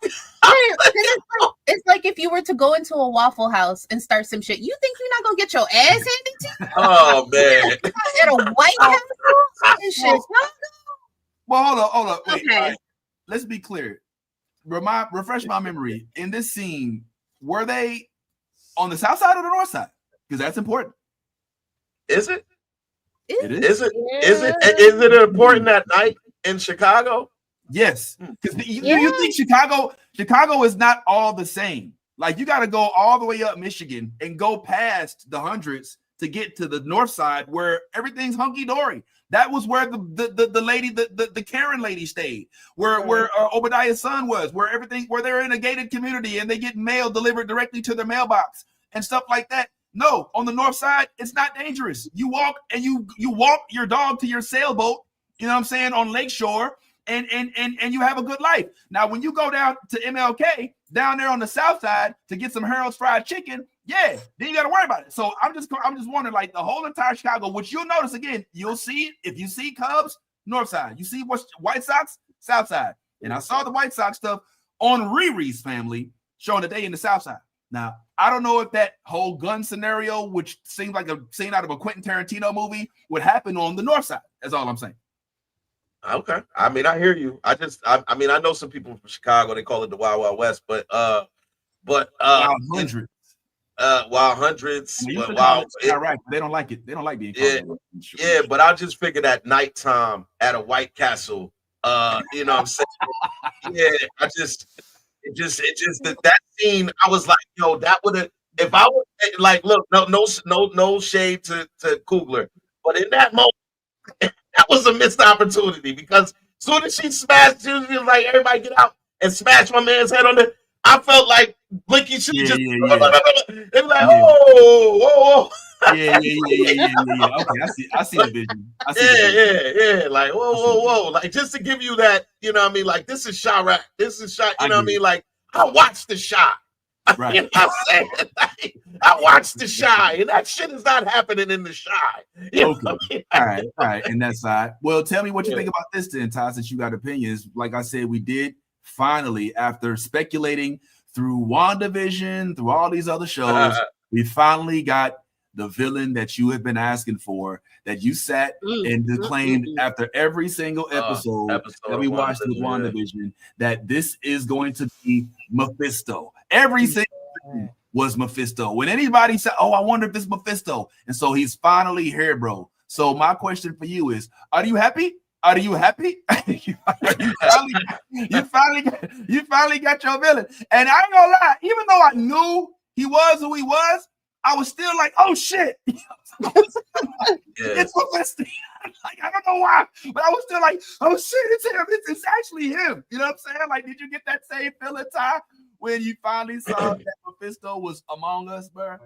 It's like if you were to go into a Waffle House and start some shit, you think you're not gonna get your ass handed to you? Oh man! At a White House and shit. Well, hold up. Wait, Okay. right. Let's be clear. Refresh my memory. In this scene, were they on the south side or the north side? Because that's important. Is it? It is. Is it important that night in Chicago? Yes, because you think Chicago is not all the same. Like you got to go all the way up Michigan and go past the hundreds to get to the north side where everything's hunky dory. That was where the lady, the Karen lady stayed, where Obadiah's son was, where they're in a gated community and they get mail delivered directly to their mailbox and stuff like that. No, on the north side, it's not dangerous. You walk and you walk your dog to your sailboat, you know what I'm saying, on Lakeshore, and you have a good life. Now, when you go down to MLK, down there on the south side to get some Harold's fried chicken, yeah, then you got to worry about it. So I'm just wondering, like the whole entire Chicago, which you'll notice again, you'll see if you see Cubs, north side. You see White Sox, south side. And I saw the White Sox stuff on Riri's family showing that they in the south side. Now, I don't know if that whole gun scenario, which seems like a scene out of a Quentin Tarantino movie, would happen on the north side. That's all I'm saying. Okay. I mean, I hear you. I know some people from Chicago, they call it the Wild Wild West, but Wild Hundreds. Wild Hundreds. Right. They don't like it. They don't like being called. Yeah, but I just figured at nighttime at a White Castle, you know what I'm saying? Yeah, it just that scene, I was like, yo, that would have, if I was like, look, no shade to Coogler, but in that moment, that was a missed opportunity because as soon as she smashed, she was like, everybody get out and smash my man's head on the, I felt like Blinky should just they were like, whoa. Yeah. Okay, I see the vision. Yeah. Like, whoa. Like, just to give you that, you know what I mean? Like, this is Chirac. This is shot, you know what I mean? Like, I watched the shot. Right. You know what I'm saying? Like, I watched the Shy, and that shit is not happening in the Shy. You know Okay. All right. And that side. Well, tell me what you think about this then, Ty, since you got opinions. Like I said, we did finally, after speculating through WandaVision, through all these other shows, we finally got the villain that you have been asking for, that you sat and declaimed after every single episode that we watched with WandaVision, that this is going to be Mephisto. Every single thing was Mephisto. When anybody said, oh, I wonder if it's Mephisto. And so he's finally here, bro. So my question for you is, are you happy? Are you happy? you finally got your villain. And I ain't gonna lie, even though I knew he was who he was, I was still like, oh shit. It's Mephisto. Like, I don't know why, but I was still like, oh shit, it's him. It's actually him. You know what I'm saying? Like, did you get that same feeling, Ty, when you finally saw that Mephisto was among us, bro?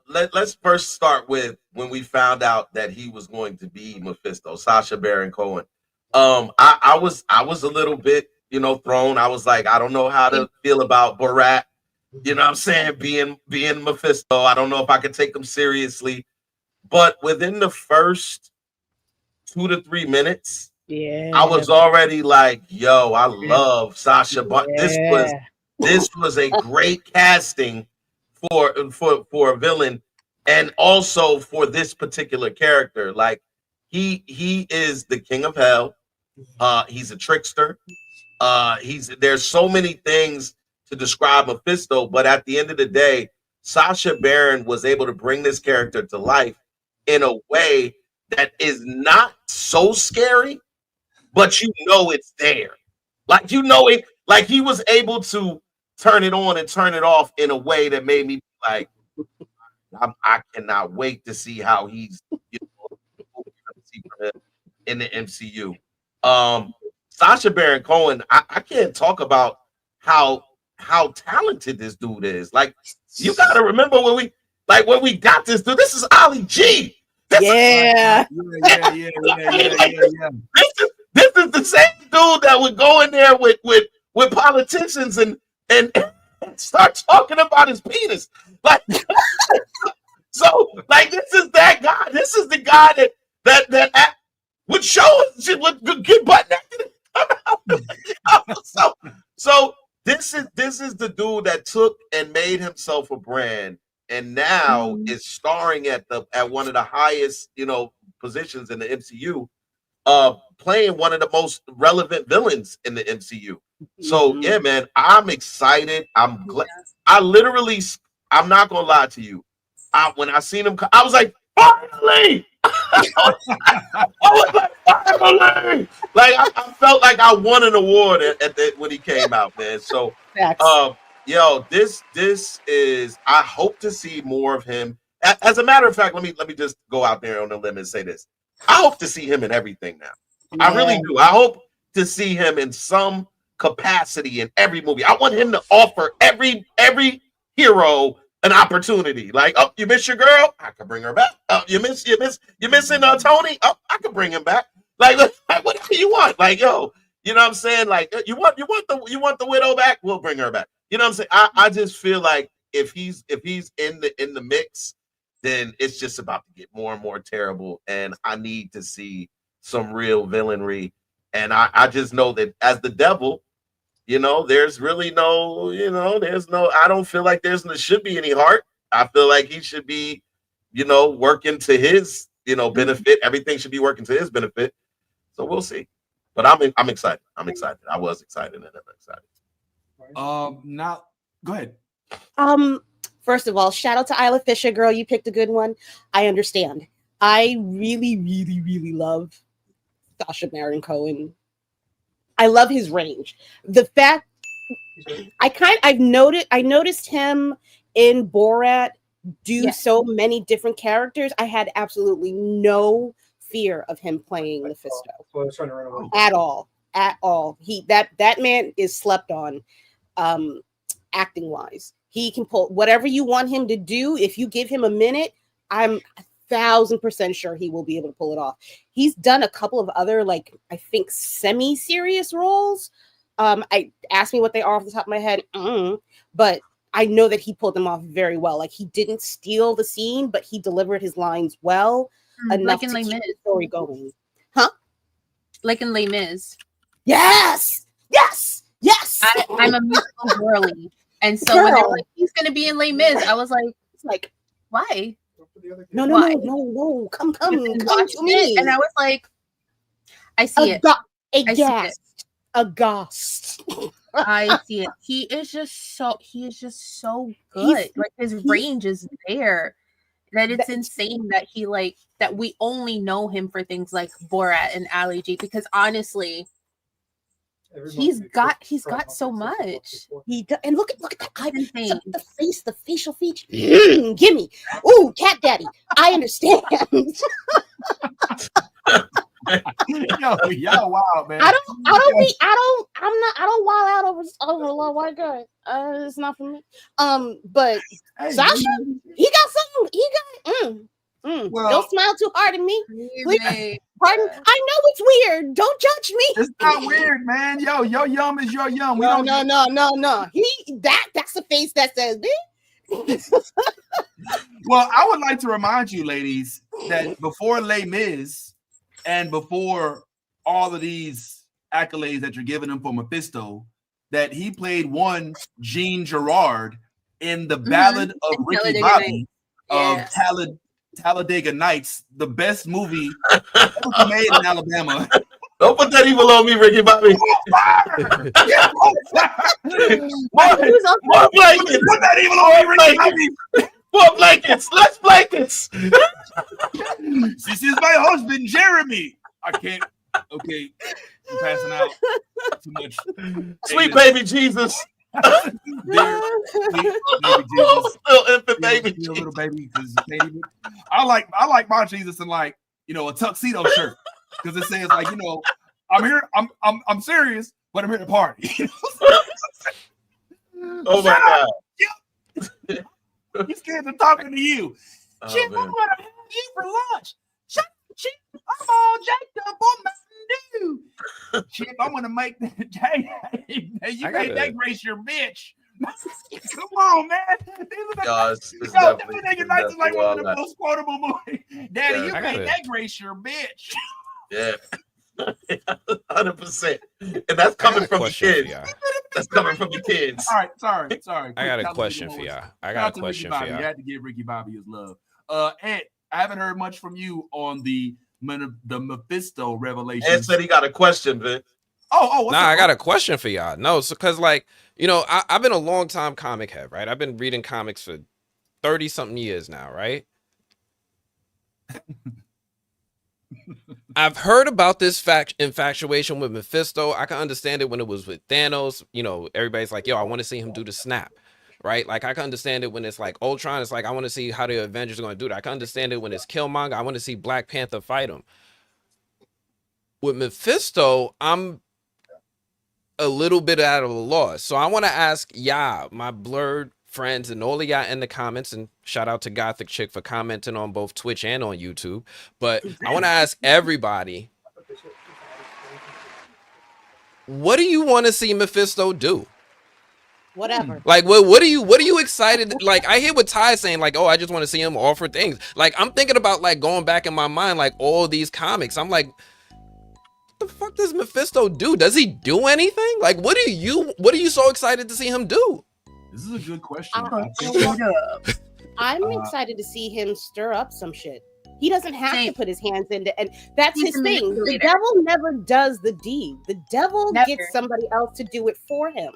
Let's first start with when we found out that he was going to be Mephisto, Sacha Baron Cohen. I was a little bit, thrown. I was like, I don't know how to feel about Borat. You know what I'm saying? Being Mephisto. I don't know if I could take him seriously. But within the first 2 to 3 minutes, I was already like, yo, I love Sacha. But this was a great casting for a villain, and also for this particular character. Like, he is the king of hell. He's a trickster. There's so many things to describe Mephisto, but at the end of the day, Sacha Baron was able to bring this character to life in a way that is not so scary, but it's there. Like, it, like he was able to turn it on and turn it off in a way that made me like, I cannot wait to see how he's in the MCU. Sacha Baron Cohen, I can't talk about how talented this dude is. Like, you gotta remember when we got this dude. This is Ali G. This is the same dude that would go in there with politicians and start talking about his penis. Like, so, like, this is that guy. This is the guy that would show us shit look good butt naked. so this is the dude that took and made himself a brand, and now is starring at one of the highest positions in the MCU, playing one of the most relevant villains in the MCU. So yeah, man, I'm excited. I'm glad. I'm not gonna lie to you. When I seen him, I was like, finally! I was like, finally! Like I felt like I won an award when he came out, man. So, this is. I hope to see more of him. As a matter of fact, let me just go out there on a limb and say this. I hope to see him in everything now. Yeah. I really do. I hope to see him in some capacity in every movie. I want him to offer every hero an opportunity. Like, oh, you miss your girl? I can bring her back. Oh, you're missing Tony? Oh, I can bring him back. Like whatever you want. Like, yo, you know what I'm saying? Like, you want the widow back? We'll bring her back. You know what I'm saying? I just feel like if he's in the mix, then it's just about to get more and more terrible. And I need to see some real villainry. And I just know that as the devil, there's really no, I don't feel like there should be any heart. I feel like he should be, working to his, benefit. Everything should be working to his benefit. So we'll see. But I'm excited. I'm excited. I was excited and I'm excited. Now go ahead. First of all, shout out to Isla Fisher, girl. You picked a good one. I understand. I really, really, really love Sacha Baron Cohen. I love his range. The fact I noticed him in Borat do so many different characters. I had absolutely no fear of him playing Mephisto at all. That man is slept on, acting wise. He can pull whatever you want him to do. If you give him a minute, I'm 1,000% sure he will be able to pull it off. He's done a couple of other, I think, semi-serious roles. I asked me what they are off the top of my head, but I know that he pulled them off very well. Like, he didn't steal the scene, but he delivered his lines well enough to keep the story going. Huh? Like in Les Mis. Yes. I'm a musical girly, and so when they were like, he's gonna be in Les Mis, I was like, why? No, come to me. And I was like, I see it. Aghast. I see it. He is just so good. His range is there. That it's insane that that we only know him for things like Borat and Ali G, because honestly, he's got so much. He does, and look at that eye, the face, the facial feature. Gimme, ooh, cat daddy. I understand. Y'all wild, man. I don't wild out over a little white guy. It's not for me. But hey, Sasha, he got something. He got. Don't smile too hard at me. Pardon. I know it's weird. Don't judge me. It's not weird, man. Yo, your yum is your yum. No. That's the face that says this. Well, I would like to remind you, ladies, that before Les Mis and before all of these accolades that you're giving him for Mephisto, that he played one Jean Girard in the Ballad of Ricky Bobby of Talladega Nights, the best movie ever made in Alabama. Don't put that evil on me, Ricky Bobby. More blankets. Put that evil on me, Ricky Bobby. More blankets. Less blankets. This is my husband, Jeremy. I can't. Okay, I'm passing out too much. Sweet baby Jesus. Dear, sweet baby Jesus. Still infant baby. Still little baby. I like my Jesus in a tuxedo shirt, because it says I'm here. I'm serious, but I'm here to party. Oh my God. These kids are talking to you. Chip, I'm gonna have you for lunch. Chip, I'm all jacked up on Mountain Dew. Chip, I'm gonna make that. You made that Grace your bitch. Come on, man. Gosh, Nigga Nights is like one of the most quotable movies. Daddy, you made that Grace your bitch. Yeah. 100%. And that's coming from the kids. That's coming from the kids. All right, sorry. I got a question for y'all. I got a question for y'all. You had to give Ricky Bobby his love. Ed, I haven't heard much from you on the Mephisto revelation. Ed said he got a question, Vince. I got a question for y'all. No, so because I've been a long time comic head, right? I've been reading comics for 30 something years now, right? I've heard about this infatuation with Mephisto. I can understand it when it was with Thanos. Everybody's like, yo, I want to see him do the snap, right? Like, I can understand it when it's like Ultron. It's like, I want to see how the Avengers are going to do that. I can understand it when it's Killmonger. I want to see Black Panther fight him. With Mephisto, I'm a little bit out of a loss. So I want to ask my blurred friends and all of y'all in the comments, and shout out to Gothic Chick for commenting on both Twitch and on YouTube. But I want to ask everybody, what do you want to see Mephisto do? Whatever. Like, what are you excited? Like, I hear what Ty's saying, like, oh, I just want to see him offer things. Like, I'm thinking about like going back in my mind, like all these comics. I'm like, what the fuck does Mephisto do? Does he do anything? Like, what are you so excited to see him do? This is a good question. I'm excited to see him stir up some shit. He doesn't have to put his hands into, and that's his thing. The devil never does the deed. The devil gets somebody else to do it for him.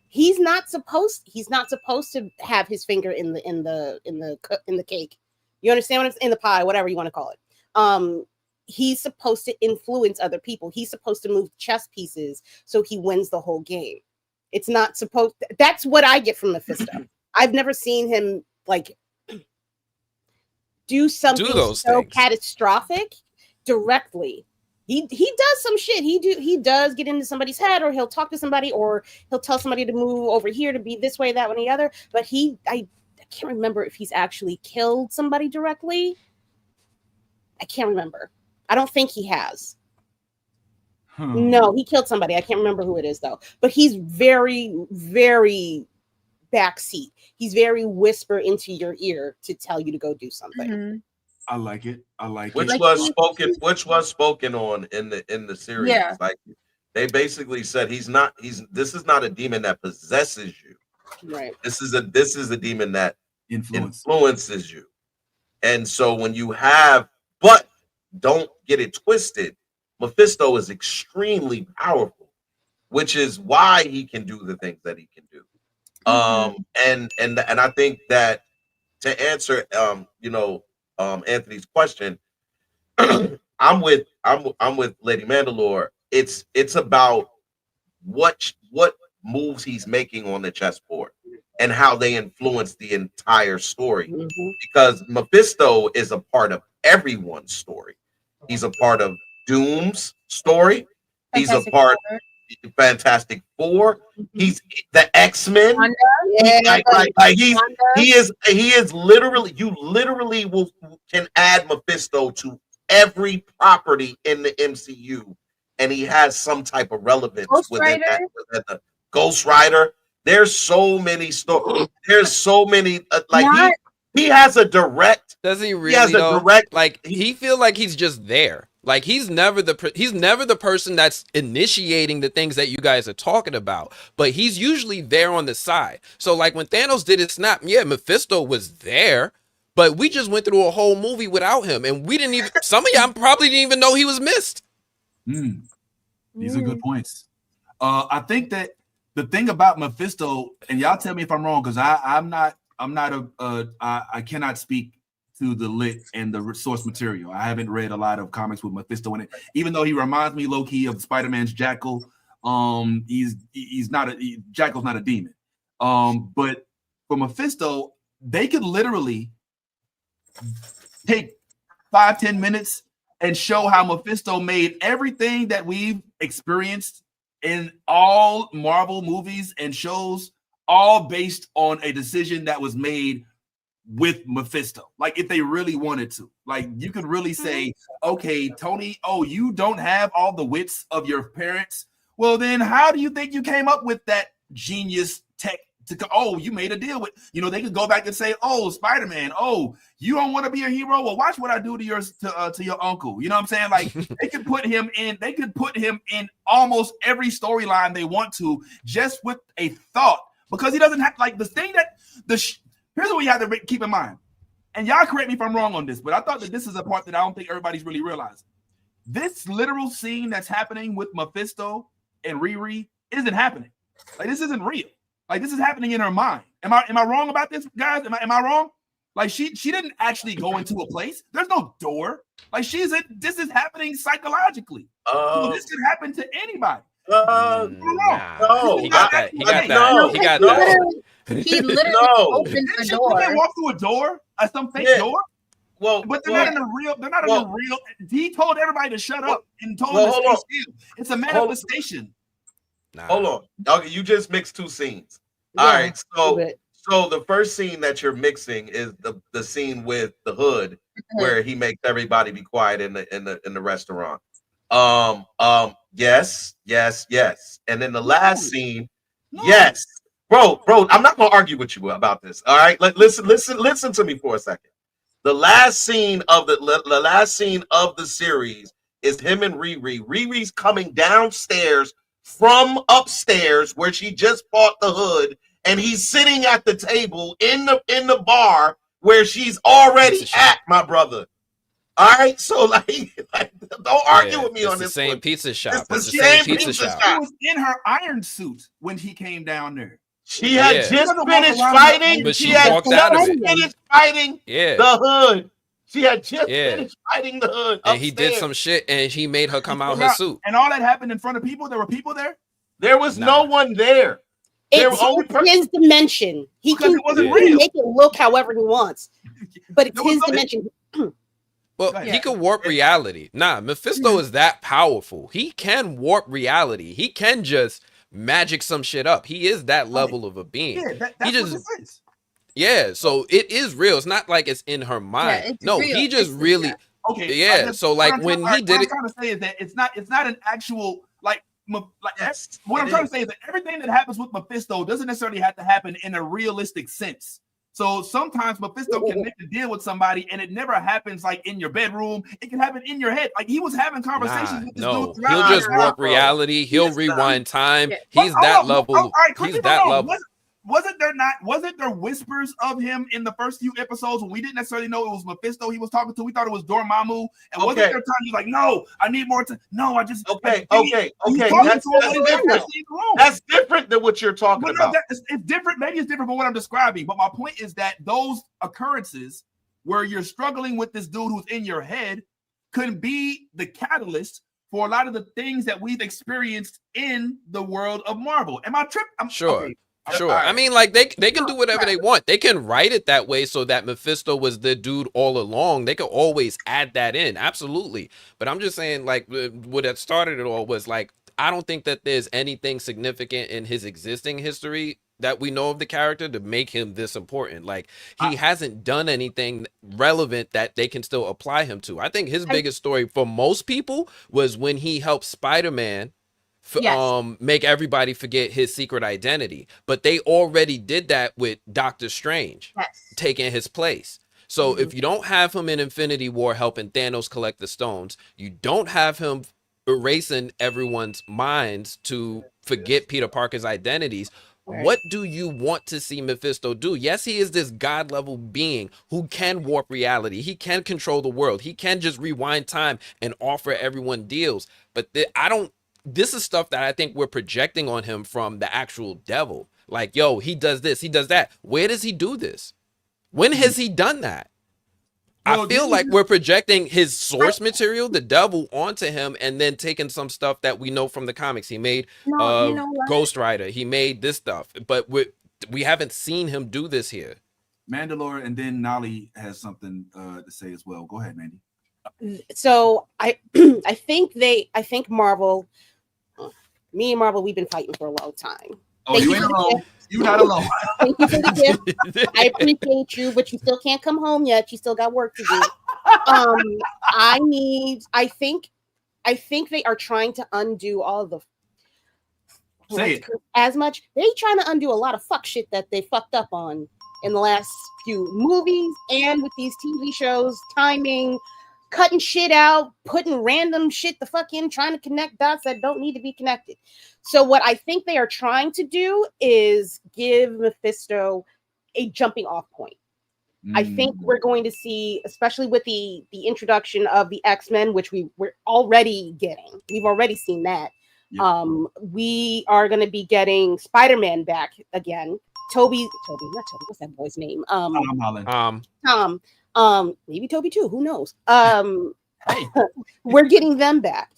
He's not supposed to have his finger in the cake. You understand what I'm saying? In the pie, whatever you want to call it. He's supposed to influence other people. He's supposed to move chess pieces so he wins the whole game. It's not supposed. That's what I get from Mephisto. I've never seen him like do something so catastrophic directly. He does some shit. He does get into somebody's head, or he'll talk to somebody, or he'll tell somebody to move over here to be this way, that one, the other. But I can't remember if he's actually killed somebody directly. I can't remember. I don't think he has. No, he killed somebody. I can't remember who it is though. But he's very, very backseat. He's very whisper into your ear to tell you to go do something. Mm-hmm. I like it. Which was spoken on in the series. Yeah. Like, they basically said this is not a demon that possesses you. Right. This is a demon that influences you. And so when you have, but don't get it twisted, Mephisto is extremely powerful, which is why he can do the things that he can do. And I think that to answer Anthony's question, I'm with Lady Mandalore. It's about what moves he's making on the chessboard and how they influence the entire story. Because Mephisto is a part of everyone's story. He's a part of Doom's story. He's a part of Fantastic Four. He's the X-Men. He is literally, you literally can add Mephisto to every property in the MCU, and he has some type of relevance within that. Ghost Rider. There's so many stories. There's so many he has a direct. Does he really? He has a direct. Like, he feel like he's just there. Like, he's never the person that's initiating the things that you guys are talking about, but he's usually there on the side. So like when Thanos did his snap, yeah, Mephisto was there, but we just went through a whole movie without him, and we didn't even. Some of y'all probably didn't even know he was missed. These are good points. I think that the thing about Mephisto, and y'all tell me if I'm wrong, because I cannot speak to the lit and the source material. I haven't read a lot of comics with Mephisto in it, even though he reminds me low key of Spider-Man's Jackal. He's not Jackal's not a demon. But for Mephisto, they could literally take 5-10 minutes and show how Mephisto made everything that we've experienced in all Marvel movies and shows, all based on a decision that was made with Mephisto. Like, if they really wanted to, like, you could really say, okay, Tony, you don't have all the wits of your parents. Well, then how do you think you came up with that genius tech oh, you made a deal with, they could go back and say, oh, Spider-Man, oh, you don't want to be a hero? Well, watch what I do to your uncle. You know what I'm saying? Like they could put him in almost every storyline they want to, just with a thought, because he doesn't have like the thing that here's what you have to keep in mind. And y'all correct me if I'm wrong on this, but I thought that this is a part that I don't think everybody's really realizing. This literal scene that's happening with Mephisto and Riri isn't happening. Like this isn't real. Like this is happening in her mind. Am I wrong about this, guys? Am I wrong? Like she didn't actually go into a place. There's no door. Like this is happening psychologically. So this could happen to anybody. No. He got that. He literally opened the door. They walk through a door, some fake door. Well, but they're not in the real. They're not in the real. He told everybody to shut up and told them to stay still. It's a manifestation. Hold on, dog. You just mixed two scenes. All right, so the first scene that you're mixing is the scene with the hood where he makes everybody be quiet in the restaurant. Yes. And then the last scene, yes, bro. I'm not gonna argue with you about this. All right, listen to me for a second. The last scene of the series is him and Riri. Riri's coming downstairs from upstairs where she just bought the hood, and he's sitting at the table in the bar where she's already at, my brother. All right, so like don't argue with me on this. It's the same pizza shop. It's the same pizza shop. She was in her iron suit when he came down there. She had just finished fighting. But she walked out of it. Finished fighting the hood. She had just finished fighting the hood. And he did some shit, and he made her come out her suit. And all that happened in front of people. There were people there. There was no one there. It's his dimension. He can make it look however he wants, but it's his dimension. Well, he could warp reality. Mephisto is that powerful. He can warp reality. He can just magic some shit up. He is that level of a being. Yeah, that's what this is. Yeah, so it is real. It's not like it's in her mind. No, real. He just really. Okay. Yeah. So like when he did it, what I'm trying to say is that it's not an actual what I'm trying to say is that everything that happens with Mephisto doesn't necessarily have to happen in a realistic sense. So sometimes Mephisto can make a deal with somebody and it never happens like in your bedroom. It can happen in your head. Like he was having conversations with this dude. He'll just warp reality. He'll rewind time. He's that level. He's that level. Wasn't there whispers of him in the first few episodes when we didn't necessarily know it was Mephisto he was talking to? We thought it was Dormammu. And wasn't there time he's like, no, I need more time. No, I just okay. That's different than what you're talking about. It's different. Maybe it's different from what I'm describing. But my point is that those occurrences where you're struggling with this dude who's in your head could be the catalyst for a lot of the things that we've experienced in the world of Marvel. Am I tripping? I'm sure. Okay. Sure. I mean, like they can do whatever they want. They can write it that way so that Mephisto was the dude all along. They could always add that in. Absolutely. But I'm just saying, like, what had started it all was like, I don't think that there's anything significant in his existing history that we know of the character to make him this important. Like he hasn't done anything relevant that they can still apply him to. I think his biggest story for most people was when he helped Spider-Man make everybody forget his secret identity. But they already did that with Doctor Strange taking his place. So if you don't have him in Infinity War helping Thanos collect the stones, you don't have him erasing everyone's minds to forget Peter Parker's identities. What do you want to see Mephisto do? Yes, he is this god level being who can warp reality. He can control the world. He can just rewind time and offer everyone deals. But this is stuff that I think we're projecting on him from the actual devil. Like, yo, he does this, he does that. Where does he do this? When has he done that? I feel like we're projecting his source material, the devil, onto him and then taking some stuff that we know from the comics. He made Ghost Rider. He made this stuff. But we haven't seen him do this here. Mandalore, and then Nolly has something to say as well. Go ahead, Mandy. So I think Marvel, me and Marvel, we've been fighting for a long time. Oh, you ain't alone. You're not alone. Thank you for the gift. I appreciate you, but you still can't come home yet. You still got work to do. I think they are trying to undo all the Say it. as much. They trying to undo a lot of fuck shit that they fucked up on in the last few movies and with these TV shows, timing, cutting shit out, putting random shit the fuck in, trying to connect dots that don't need to be connected. So what I think they are trying to do is give Mephisto a jumping off point. I think we're going to see, especially with the introduction of the X-Men, which we're already getting. We've already seen that. Yep. We are going to be getting Spider-Man back again. Toby, not Toby. What's that boy's name? Tom Holland. Tom. Maybe Toby too. Who knows? Hey. We're getting them back.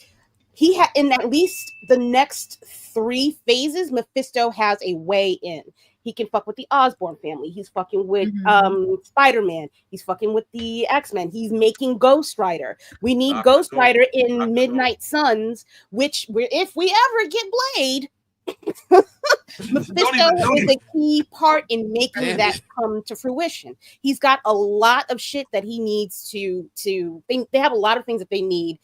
He in at least the next 3 phases, Mephisto has a way in. He can fuck with the Osborn family. He's fucking with Spider-Man. He's fucking with the X-Men. He's making Ghost Rider. We need Ghost Rider in Midnight Suns, which if we ever get Blade, Mephisto is a key part in making that come to fruition. He's got a lot of shit that he needs to they have a lot of things that they need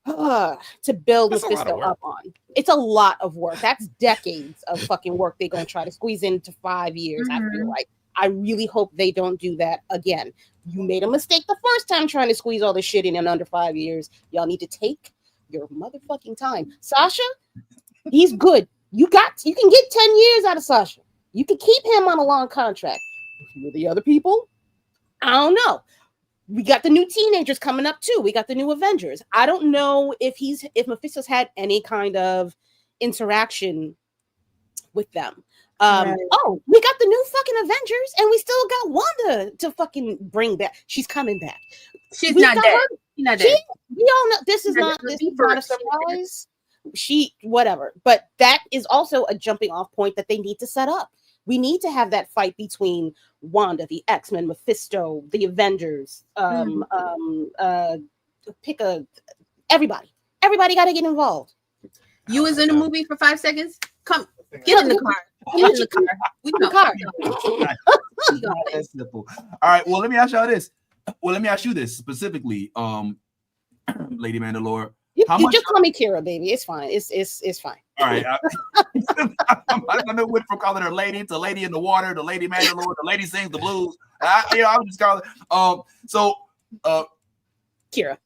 to build Mephisto up on. It's a lot of work. That's decades of fucking work they're going to try to squeeze into 5 years. I feel like. I really hope they don't do that again. You made a mistake the first time trying to squeeze all this shit in under 5 years. Y'all need to take your motherfucking time. Sasha, he's good. You can get 10 years out of Sasha. You can keep him on a long contract. With the other people, I don't know. We got the new teenagers coming up too. We got the new Avengers. I don't know if Mephisto's had any kind of interaction with them. Oh, we got the new fucking Avengers, and we still got Wanda to fucking bring back. She's coming back. She's not dead. She's not dead. We all know this is not a surprise. Whatever, but that is also a jumping off point that they need to set up. We need to have that fight between Wanda, the X-Men, Mephisto, the Avengers. Everybody. Everybody got to get involved. You was in a movie for 5 seconds. Come, get in the car. Get in the car. We in the car. That's simple. All right. Well, let me ask y'all this. Let me ask you this specifically, Lady Mandalore. You just call me Kira, baby. It's fine. It's fine. All right. I went from calling her lady to lady in the water, the Lady Mandalore, the lady sings the blues. I would just call it. Kira.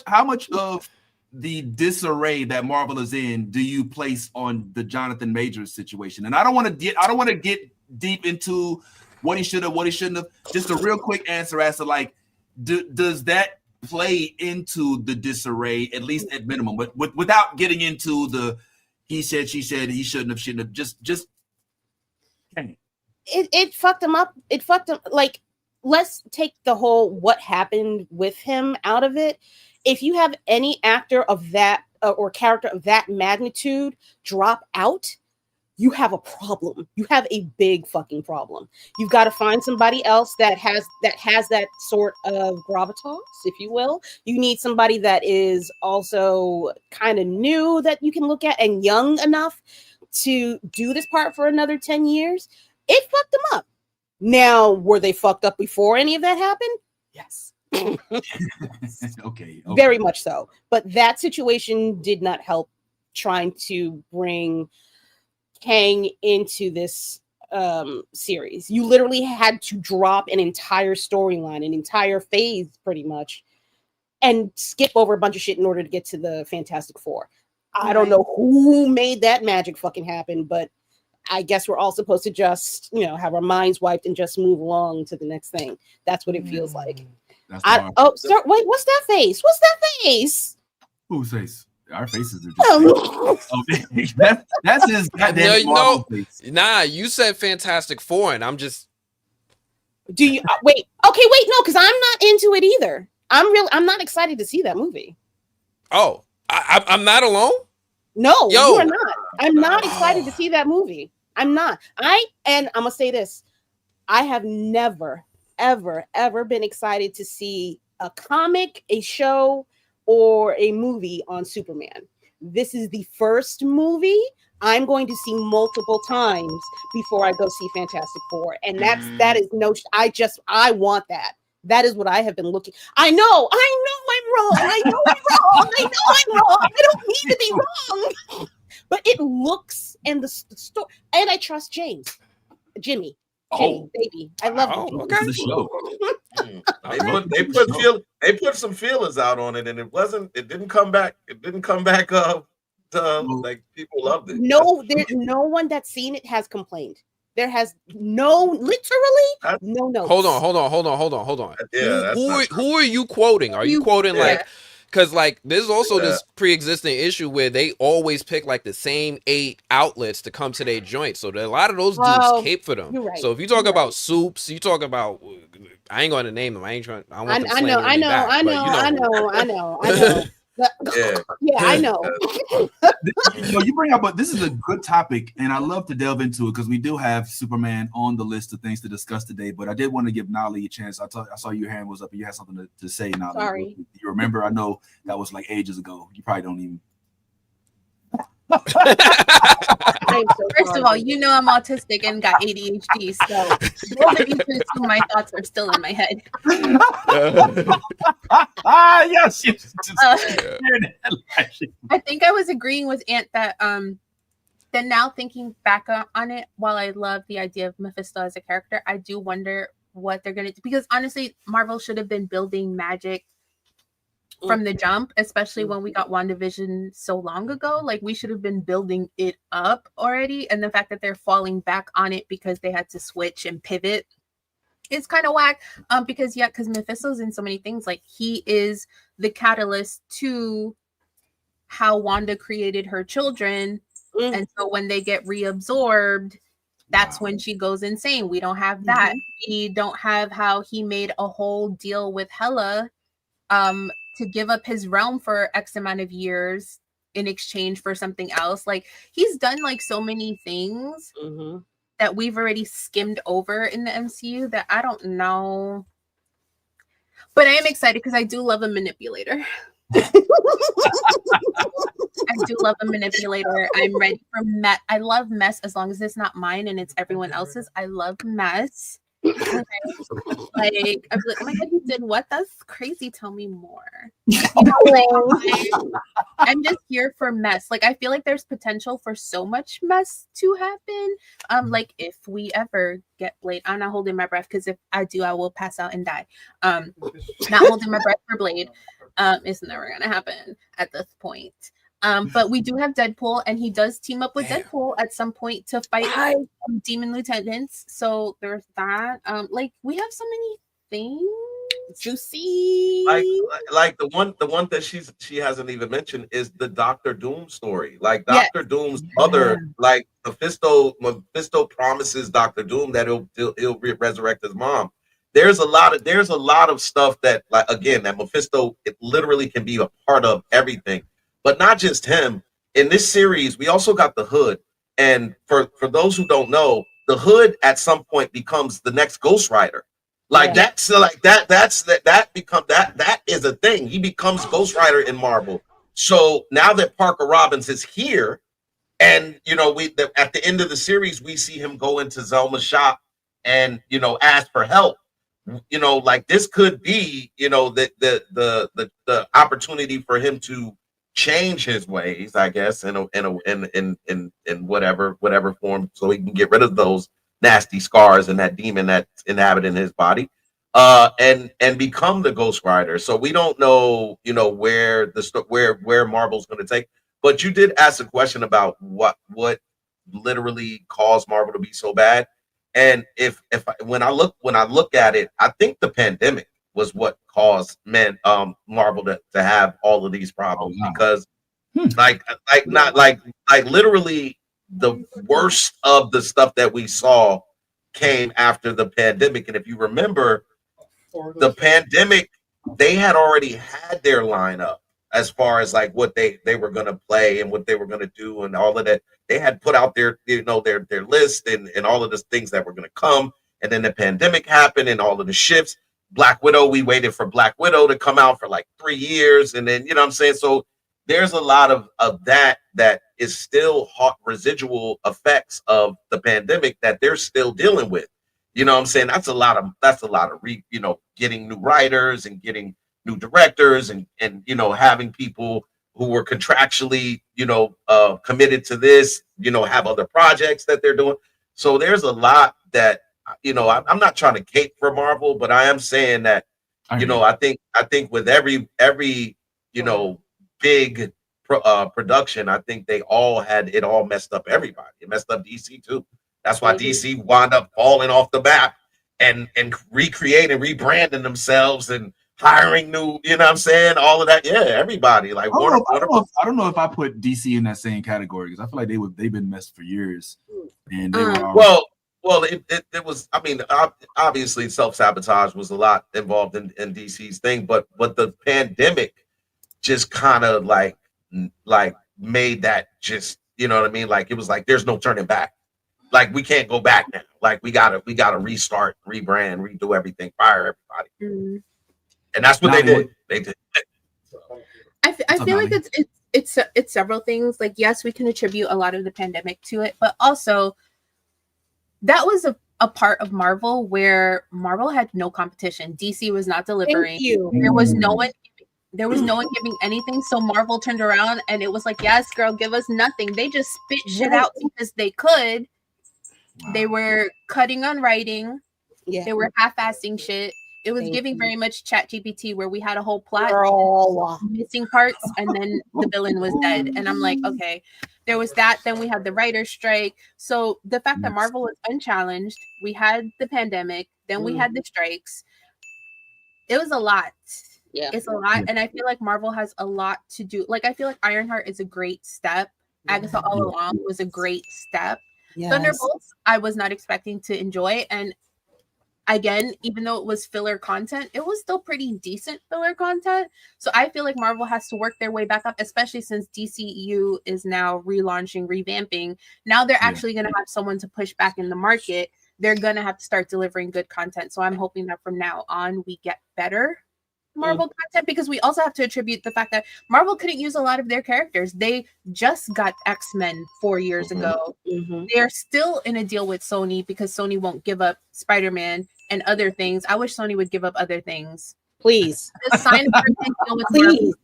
How much of the disarray that Marvel is in do you place on the Jonathan Majors situation? And I don't want to get deep into what he should have, what he shouldn't have. Just a real quick answer as to like, does that play into the disarray, at least at minimum, but without getting into the he said, she said, he shouldn't have, just it fucked him up. It fucked him. Like, let's take the whole what happened with him out of it. If you have any actor of that or character of that magnitude drop out, you have a problem. You have a big fucking problem. You've got to find somebody else that has that sort of gravitas, if you will. You need somebody that is also kind of new that you can look at and young enough to do this part for another 10 years. It fucked them up. Now, were they fucked up before any of that happened? Yes. Okay. Very much so. But that situation did not help trying to bring Kang into this series. You literally had to drop an entire storyline, an entire phase pretty much, and skip over a bunch of shit in order to get to the Fantastic Four. I don't know who made that magic fucking happen, but I guess we're all supposed to just, have our minds wiped and just move along to the next thing. That's what it feels like. Sir, wait, what's that face? What's that face? Whose face? Our faces are just that's his goddamn face. Nah, you said Fantastic Four, and I'm just. Do you wait? Okay, wait, no, because I'm not into it either. I'm not excited to see that movie. Oh, I'm not alone. No, you are not. I'm not excited to see that movie. I'm not. And I'm gonna say this: I have never, ever been excited to see a comic, a show, or a movie on Superman. This is the first movie I'm going to see multiple times before I go see Fantastic Four. And that is I want that. That is what I have been looking. I know I'm wrong. I know I'm wrong. I don't mean to be wrong. but it looks and the story, and I trust Jimmy, baby. I love him. Okay. The show. They put some feelers out on it, and it didn't come back. It didn't come back like people loved it. No, no one that's seen it has complained. There has no notes. Hold on. Yeah, who are you quoting? Are you quoting like, because like there's also this pre-existing issue where they always pick like the same 8 outlets to come to their joint, so a lot of those dudes cape for them. Right. So if you talk about Soups, you talk about, I ain't going to name them. I know. I know. You bring up, but this is a good topic, and I love to delve into it because we do have Superman on the list of things to discuss today. But I did want to give Nolly a chance. I saw your hand was up, and you had something to say, Nolly. Sorry. You remember? I know that was like ages ago. You probably don't even. First of all, you know I'm autistic and got ADHD, so both of you can assume my thoughts are still in my head. Yes. I think I was agreeing with Ant that then now thinking back on it, while I love the idea of Mephisto as a character, I do wonder what they're gonna do, because honestly, Marvel should have been building magic from the jump, especially when we got WandaVision so long ago. Like, we should have been building it up already, and the fact that they're falling back on it because they had to switch and pivot is kind of whack. Because Mephisto's in so many things. Like, he is the catalyst to how Wanda created her children, and so when they get reabsorbed, that's when she goes insane. We don't have that. We don't have how he made a whole deal with Hela to give up his realm for X amount of years in exchange for something else. Like, he's done like so many things that we've already skimmed over in the MCU that I don't know. But I am excited because I do love a manipulator. I do love a manipulator. I'm ready for mess. I love mess as long as it's not mine and it's everyone else's. I love mess. Like, I'd be like, oh my god, you did what? That's crazy. Tell me more. I'm just here for mess. Like, I feel like there's potential for so much mess to happen. Like, if we ever get Blade, I'm not holding my breath, because if I do, I will pass out and die. Not holding my breath for Blade. It's never gonna happen at this point. But we do have Deadpool, and he does team up with Deadpool at some point to fight demon lieutenants. So there's that. Like, we have so many things. Juicy. Like the one that she hasn't even mentioned is the Doctor Doom story. Like, Doctor Doom's mother, like Mephisto promises Doctor Doom that he'll resurrect his mom. There's a lot of stuff that, like, again, that Mephisto, it literally can be a part of everything. But not just him. In this series, we also got the Hood. And for those who don't know, the Hood at some point becomes the next Ghost Rider. Like, that is a thing. He becomes Ghost Rider in Marvel. So now that Parker Robbins is here, and at the end of the series, we see him go into Zelma's shop and ask for help. Like, this could be the opportunity for him to change his ways, I guess, in whatever form, so he can get rid of those nasty scars and that demon that's inhabiting his body, and become the Ghost Rider. So we don't know, where Marvel's going to take. But you did ask a question about what literally caused Marvel to be so bad, and when I look at it, I think the pandemic was what caused Marvel to have all of these problems. Because literally the worst of the stuff that we saw came after the pandemic. And if you remember, the pandemic, they had already had their lineup as far as like what they were going to play and what they were going to do and all of that. They had put out their list and all of the things that were going to come. And then the pandemic happened and all of the shifts. Black Widow, we waited for Black Widow to come out for like 3 years. And then, what I'm saying? So there's a lot of that is still hot residual effects of the pandemic that they're still dealing with. What I'm saying? That's a lot of getting new writers and getting new directors and having people who were contractually, committed to this, have other projects that they're doing. So there's a lot that, I'm not trying to cape for Marvel, but I am saying that, I think with every big production, I think they all had it all messed up everybody. It messed up DC too. That's why DC wound up falling off the map and recreating, rebranding themselves and hiring new, all of that. Yeah, everybody like I don't know if I put DC in that same category because I feel like they've been messed for years. And they were it was, I mean, obviously self-sabotage was a lot involved in DC's thing, but the pandemic just kind of like made that just, you know what I mean? Like it was like there's no turning back. Like we can't go back now. Like we gotta restart, rebrand, redo everything, fire everybody. And that's what they did. They did. I feel like it's several things. Like, yes, we can attribute a lot of the pandemic to it, but also that was a part of Marvel where Marvel had no competition. DC was not delivering. There was no one giving anything. So Marvel turned around and it was like, yes, girl, give us nothing. They just spit shit out because they could. Wow. They were cutting on writing. Yeah. They were half-assing shit. It was giving very much ChatGPT where we had a whole plot, missing parts, and then the villain was dead. And I'm like, okay, there was that. Then we had the writer's strike. So the fact that Marvel was unchallenged, we had the pandemic, then we had the strikes. It was a lot. Yeah, it's a lot. And I feel like Marvel has a lot to do. Like, I feel like Ironheart is a great step. Agatha All Along was a great step. Yes. Thunderbolts, I was not expecting to enjoy. And again, even though it was filler content, it was still pretty decent filler content. So I feel like Marvel has to work their way back up, especially since DCU is now relaunching, revamping. Now they're actually going to have someone to push back in the market. They're going to have to start delivering good content. So I'm hoping that from now on, we get better Marvel content, because we also have to attribute the fact that Marvel couldn't use a lot of their characters. They just got X-Men 4 years ago. They're still in a deal with Sony because Sony won't give up Spider-Man and other things. I wish Sony would give up other things. Please. Just sign a deal with Marvel.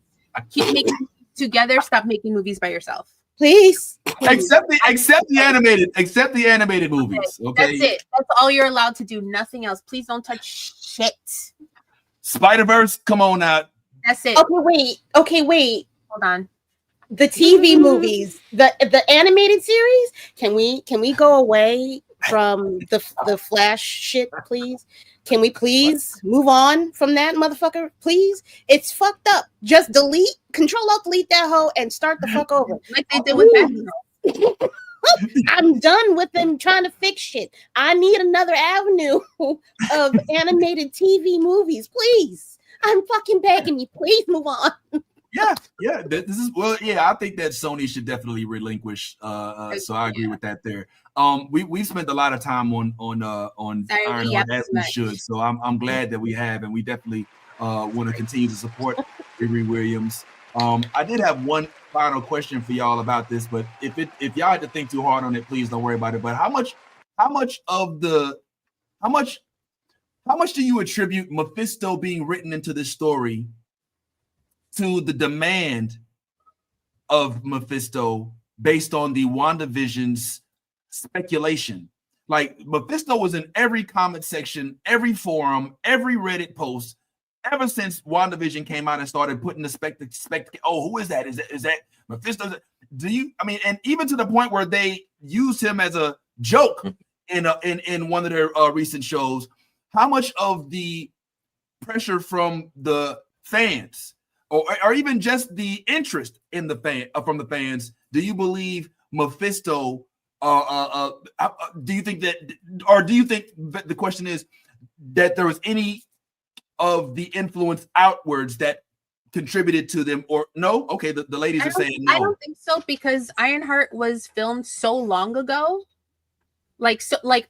Keep making together. Stop making movies by yourself. Please. Accept the animated movies. Okay. That's it. That's all you're allowed to do. Nothing else. Please don't touch shit. Spider-Verse, come on out. That's it. Okay, wait. Hold on. The TV movies, the animated series. Can we go away from the Flash shit, please? Can we please move on from that, motherfucker? Please, it's fucked up. Just Control-Alt-Delete that hoe and start the fuck over, like they did with that. I'm done with them trying to fix shit. I need another avenue of animated TV movies, please. I'm fucking begging you. Please move on. Yeah. I think that Sony should definitely relinquish. So I agree with that there. We spent a lot of time on Ironheart as we should. So I'm glad that we have, and we definitely want to continue to support Riri Williams. I did have one final question for y'all about this, but if y'all had to think too hard on it, please don't worry about it. But how much do you attribute Mephisto being written into this story to the demand of Mephisto based on the WandaVision's speculation? Like, Mephisto was in every comment section, every forum, every Reddit post ever since WandaVision came out and started putting the who is that? Is that Mephisto? And even to the point where they used him as a joke in one of their recent shows. How much of the pressure from the fans, or even just the interest in from the fans, do you believe Mephisto? Do you think that, or do you think that the question is that there was any of the influence outwards that contributed to them, or no? Okay, the ladies are saying no. I don't think so, because Ironheart was filmed so long ago. Like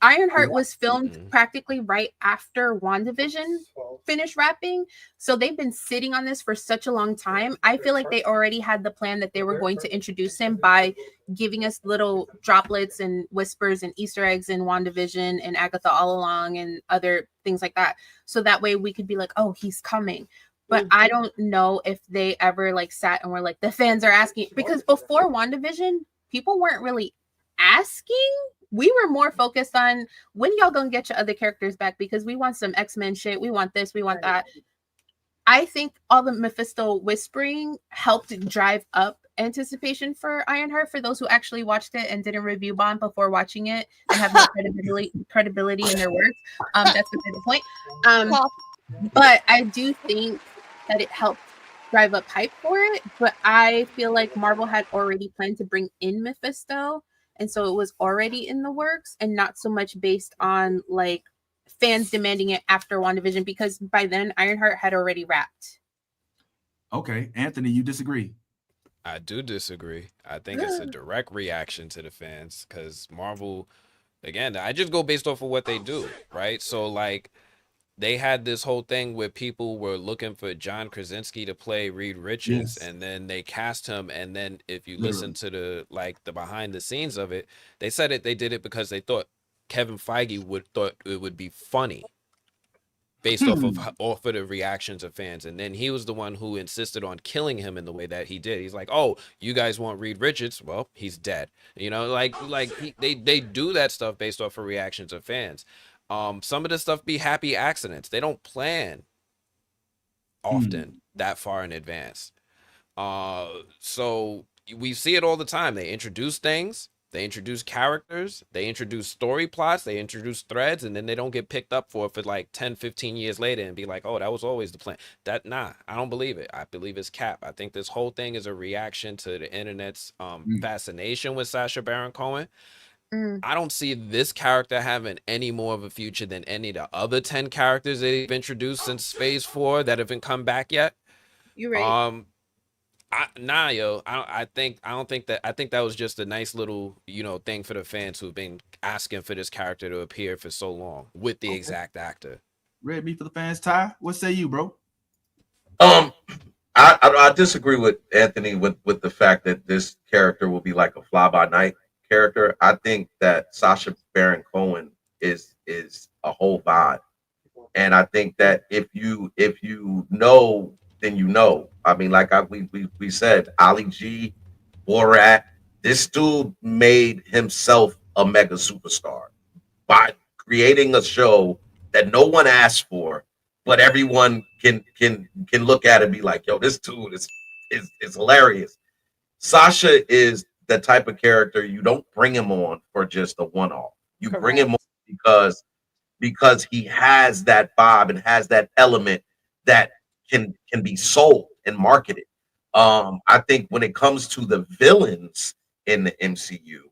Ironheart was filmed practically right after WandaVision finished wrapping. So they've been sitting on this for such a long time. I feel like they already had the plan that they were going to introduce him by giving us little droplets and whispers and Easter eggs in WandaVision and Agatha All Along and other things like that. So that way we could be like, oh, he's coming. but I don't know if they ever like sat and were like, the fans are asking, because before WandaVision, people weren't really asking. We were more focused on when y'all gonna get your other characters back, because we want some X-Men shit. We want this, we want that. I think all the Mephisto whispering helped drive up anticipation for Ironheart for those who actually watched it and didn't review bomb before watching it and have no credibility in their work. That's beside the point. But I do think that it helped drive up hype for it. But I feel like Marvel had already planned to bring in Mephisto, and so it was already in the works, and not so much based on like fans demanding it after WandaVision, because by then Ironheart had already wrapped. Okay, Anthony, you disagree? I do disagree. I think it's a direct reaction to the fans, because Marvel, again, I just go based off of what they do, right? So like, they had this whole thing where people were looking for John Krasinski to play Reed Richards, and then they cast him. And then if you listen to the behind the scenes of it, they said they did it because they thought Kevin Feige thought it would be funny based off of the reactions of fans. And then he was the one who insisted on killing him in the way that he did. He's like, oh, you guys want Reed Richards? Well, he's dead. You know, they do that stuff based off of reactions of fans. Some of this stuff be happy accidents. They don't plan often that far in advance. So we see it all the time. They introduce things, they introduce characters, they introduce story plots, they introduce threads, and then they don't get picked up for like 10, 15 years later and be like, oh, that was always the plan. I don't believe it. I believe it's cap. I think this whole thing is a reaction to the internet's fascination with Sacha Baron Cohen. I don't see this character having any more of a future than any of the other 10 characters they've introduced since Phase 4 that haven't come back yet. You're right. I think that was just a nice little, thing for the fans who've been asking for this character to appear for so long with the exact actor. Red meat for the fans. Ty, what say you, bro? I disagree with Anthony with the fact that this character will be like a fly by night character. I think that Sacha Baron Cohen is a whole vibe, and I think that if you know, then you know. I mean, like we said, Ali G, Borat, this dude made himself a mega superstar by creating a show that no one asked for, but everyone can look at it and be like, yo, this dude is hilarious. Sasha is the type of character you don't bring him on for just a one-off. You bring him on because he has that vibe and has that element that can be sold and marketed. I think when it comes to the villains in the MCU,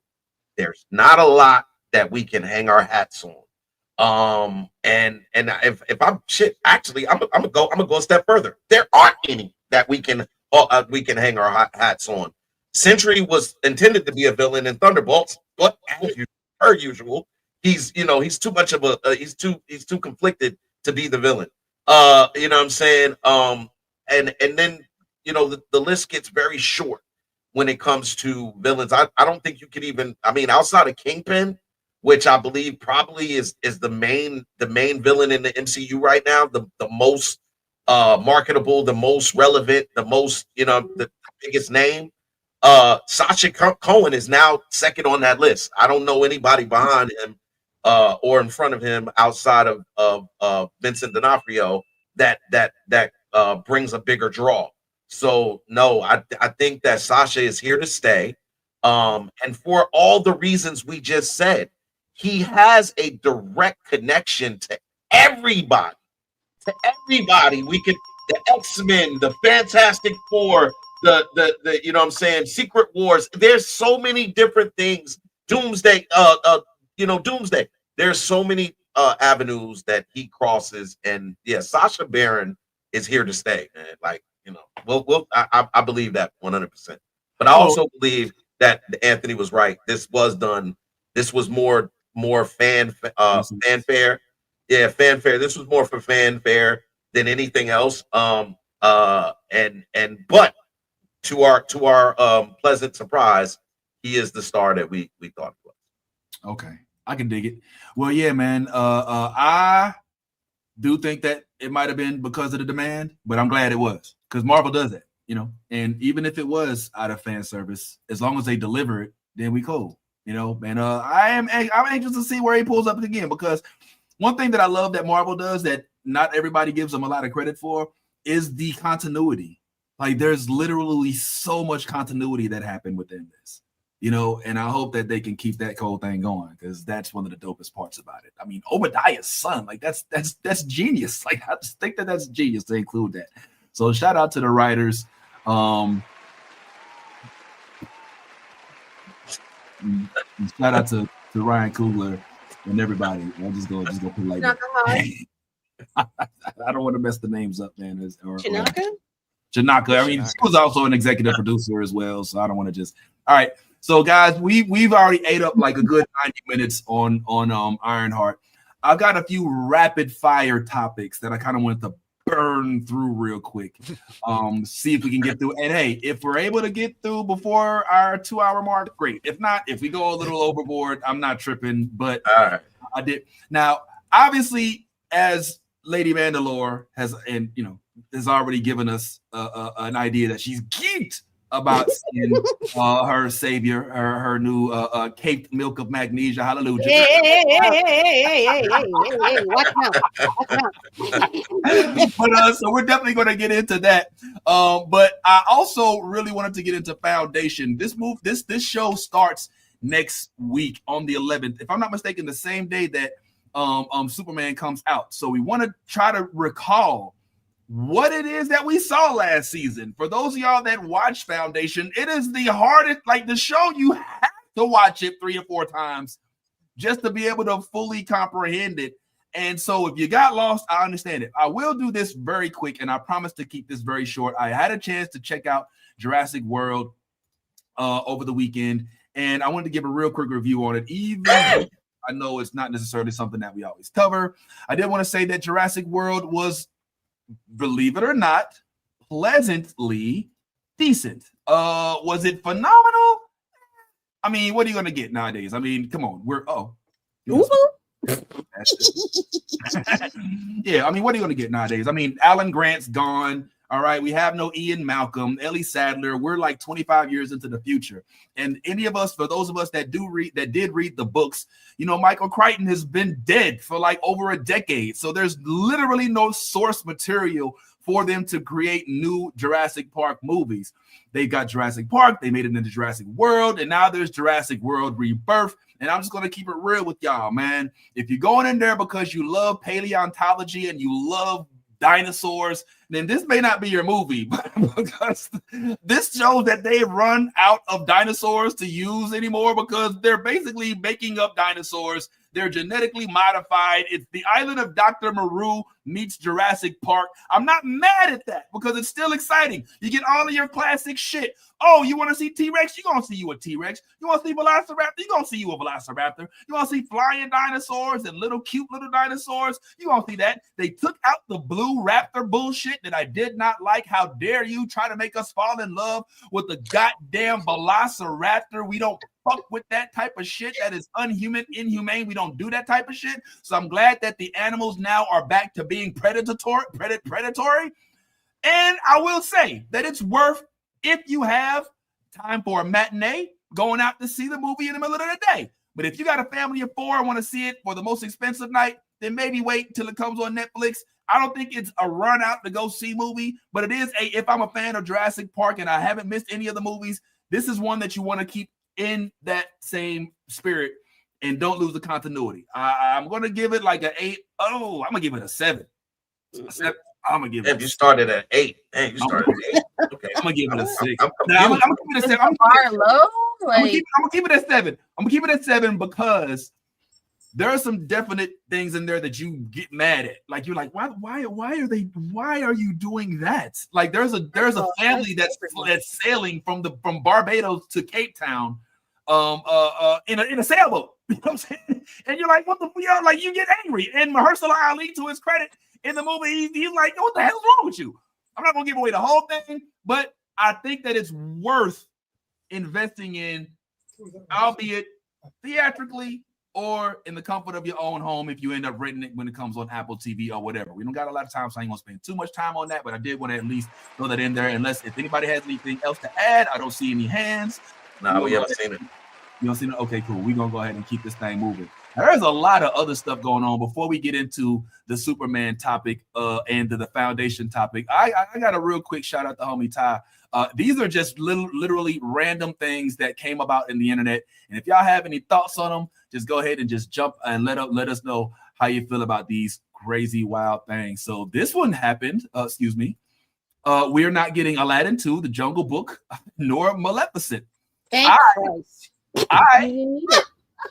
there's not a lot that we can hang our hats on. And if I'm actually, I'm gonna go a step further. There aren't any that we can hang our hats on. Sentry was intended to be a villain in Thunderbolts, but as per usual, he's too much of he's too conflicted to be the villain. You know what I'm saying? And then the list gets very short when it comes to villains. I don't think you could even, outside of Kingpin, which I believe probably is the main villain in the MCU right now, the most marketable, the most relevant, the most the biggest name. Sacha Cohen is now second on that list. I don't know anybody behind him or in front of him outside of Vincent D'Onofrio that brings a bigger draw. So no, I think that Sacha is here to stay. And for all the reasons we just said, he has a direct connection to everybody. The X-Men, the Fantastic Four, the Secret Wars. There's so many different things. Doomsday, Doomsday. There's so many avenues that he crosses, and yeah, Sacha Baron is here to stay, man. Like, I believe that 100%. But I also believe that Anthony was right. This was more fanfare. Yeah, fanfare. This was more for fanfare than anything else. But to our pleasant surprise, he is the star that we thought he was. Okay, I can dig it. Well, yeah, man. I do think that it might have been because of the demand, but I'm glad it was, because Marvel does that, you know. And even if it was out of fan service, as long as they deliver it, then we cool, you know. And I'm anxious to see where he pulls up again, because one thing that I love that Marvel does that not everybody gives them a lot of credit for is the continuity. Like, there's literally so much continuity that happened within this, you know, and I hope that they can keep that whole thing going, because that's one of the dopest parts about it. I mean, Obadiah's son, like that's genius. Like, I just think that that's genius to include that. So shout out to the writers. Shout out to Ryan Coogler and everybody. I'll just go put it like that. I don't want to mess the names up, man. Janaka. I mean, she was also an executive producer as well, so I don't want to just. All right, so guys, we've already ate up like a good 90 minutes on Ironheart. I've got a few rapid fire topics that I kind of wanted to burn through real quick. See if we can get through. And hey, if we're able to get through before our 2-hour mark, great. If not, if we go a little overboard, I'm not tripping. But I did. Now, obviously, as Lady Mandalore has already given us an idea that she's geeked about seeing her savior, her new caked milk of magnesia. Hallelujah. Hey, watch out. But so we're definitely going to get into that. But I also really wanted to get into Foundation. This show starts next week on the 11th, if I'm not mistaken, the same day that Superman comes out. So we want to try to recall what it is that we saw last season. For those of y'all that watch Foundation, it is the hardest, like the show, you have to watch it 3 or 4 times just to be able to fully comprehend it. And so if you got lost, I understand it. I will do this very quick, and I promise to keep this very short. I had a chance to check out Jurassic World over the weekend, and I wanted to give a real quick review on it, even though I know it's not necessarily something that we always cover. I did want to say that Jurassic World was, believe it or not, pleasantly decent. Was it phenomenal? I mean, what are you going to get nowadays? I mean, come on. Yeah, I mean, what are you going to get nowadays? I mean, Alan Grant's gone. All right, we have no Ian Malcolm, Ellie Sadler. We're like 25 years into the future. And any of us, for those of us that did read the books, you know, Michael Crichton has been dead for like over a decade. So there's literally no source material for them to create new Jurassic Park movies. They got Jurassic Park, they made it into Jurassic World, and now there's Jurassic World Rebirth. And I'm just going to keep it real with y'all, man. If you're going in there because you love paleontology and you love dinosaurs, then this may not be your movie, because this shows that they've run out of dinosaurs to use anymore, because they're basically making up dinosaurs. They're genetically modified. It's the island of Dr. Moreau meets Jurassic Park. I'm not mad at that, because it's still exciting. You get all of your classic shit. Oh, you want to see T-Rex? You're going to see you a T-Rex. You want to see Velociraptor? You're going to see you a Velociraptor. You want to see flying dinosaurs and cute little dinosaurs? You're going to see that. They took out the blue raptor bullshit that I did not like. How dare you try to make us fall in love with the goddamn Velociraptor? We don't fuck with that type of shit. That is inhumane. We don't do that type of shit. So I'm glad that the animals now are back to being predatory. And I will say that it's worth, if you have time for a matinee, going out to see the movie in the middle of the day. But if you got a family of 4 and want to see it for the most expensive night, then maybe wait until it comes on Netflix. I don't think it's a run out to go see movie, but it is if I'm a fan of Jurassic Park and I haven't missed any of the movies, this is one that you want to keep in that same spirit and don't lose the continuity. I'm going to give it like an 8. Oh, I'm going to give it a 7. I'm gonna give it. If you started at 8, man, you started at 8. Okay, I'm gonna give it a 6. I'm gonna give it a 7. I'm gonna keep it at 7. I'm gonna keep it at 7 because there are some definite things in there that you get mad at. Like, you're like, why are you doing that? Like, there's a family that's sailing from Barbados to Cape Town in a sailboat. You know what I'm saying? And you're like, what the, like, you get angry. And Mahershala Ali, to his credit, in the movie, he's like, what the hell's wrong with you? I'm not gonna give away the whole thing, but I think that it's worth investing in, albeit theatrically or in the comfort of your own home if you end up renting it when it comes on Apple TV or whatever. We don't got a lot of time, so I ain't gonna spend too much time on that, but I did want to at least throw that in there. Unless if anybody has anything else to add, I don't see any hands. Nah, we haven't seen it. You don't see it? Okay, cool. We're gonna go ahead and keep this thing moving. Now, there's a lot of other stuff going on before we get into the Superman topic and the Foundation topic. I got a real quick shout out to homie Ty. These are just literally random things that came about in the internet. And if y'all have any thoughts on them, just go ahead and just jump and let us know how you feel about these crazy, wild things. So this one happened. We're not getting Aladdin 2, The Jungle Book, nor Maleficent. Thank Christ.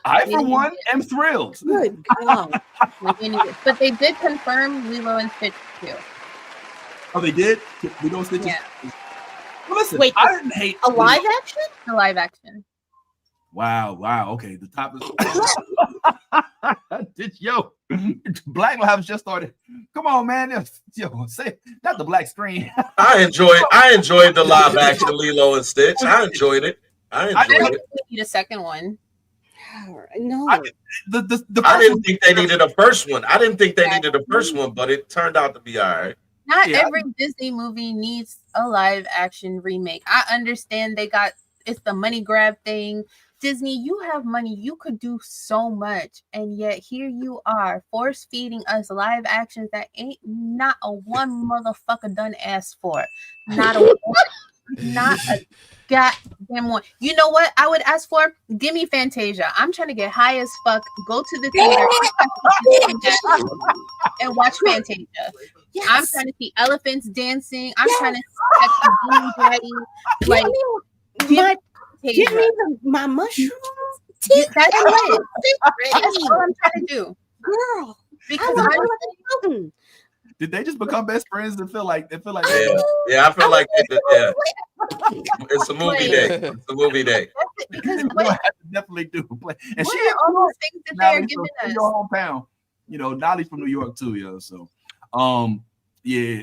I for one, am thrilled. Good God. But they did confirm Lilo and Stitch too. Oh, they did? Lilo and Stitch? Yeah. Well, listen, Wait, I didn't hate a live action? The live action. Wow. Okay, the top is yo. Black Lives just started. Come on, man. Yo, say not the black screen. I enjoyed the live action Lilo and Stitch. I enjoyed it. I need a second one. No, I didn't think they needed a first one. I didn't think they needed a first one, but it turned out to be all right. Not every Disney movie needs a live action remake. I understand it's the money grab thing. Disney, you have money. You could do so much. And yet here you are force feeding us live actions that ain't not a one motherfucker done asked for. Not a goddamn one. You know what I would ask for? Give me Fantasia. I'm trying to get high as fuck. Go to the theater and watch Fantasia. Yes. I'm trying to see elephants dancing. I'm trying to see give me my mushrooms. That's it. That's all I'm trying to do, girl. Because did they just become best friends and feel like yeah, I feel like it's a movie day. It's a movie day. Because definitely do play. And what she are all those things that they are giving us? Your hometown, Nolly's from New York too, so yeah.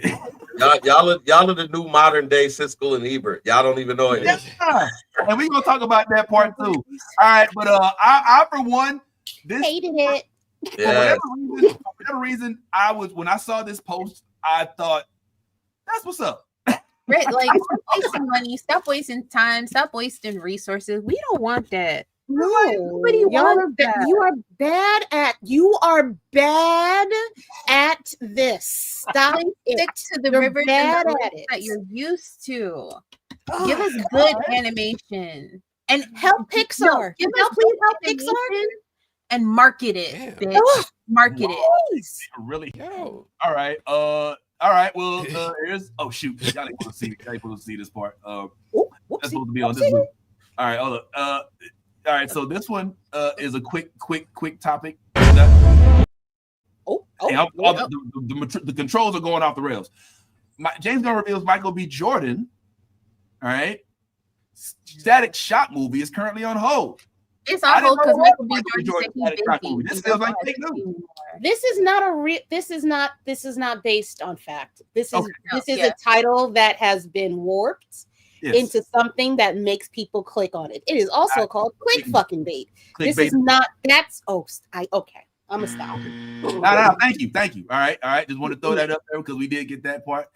Y'all are the new modern day Siskel and Ebert. Y'all don't even know it. Yeah. And we're gonna talk about that part too. All right, but I for one hated it. Yeah. For whatever reason, when I saw this post, I thought that's what's up. Right, like stop wasting money, stop wasting time, stop wasting resources. We don't want that. No, nobody wants that. You are bad at this. Stop stick to the rivers and the roads that you're used to. Give us good animation and help Pixar. Help Pixar and market it, bitch. Market it. Really? All right. All right. Well, here's. Oh shoot! Y'all ain't supposed to see this part. That's supposed to be on this one. All right. Hold up. All right. So this one is a quick topic. The controls are going off the rails. James Gunn reveals Michael B. Jordan. All right. Static Shock movie is currently on hold. It's on hold because Michael B. Jordan This feels like fake news. This is not based on fact. This is a title that has been warped into something that makes people click on it. It is also called click fucking bait. This is not. That's okay. I'm gonna stop. No, thank you. All right. Just want to throw that up there because we did get that part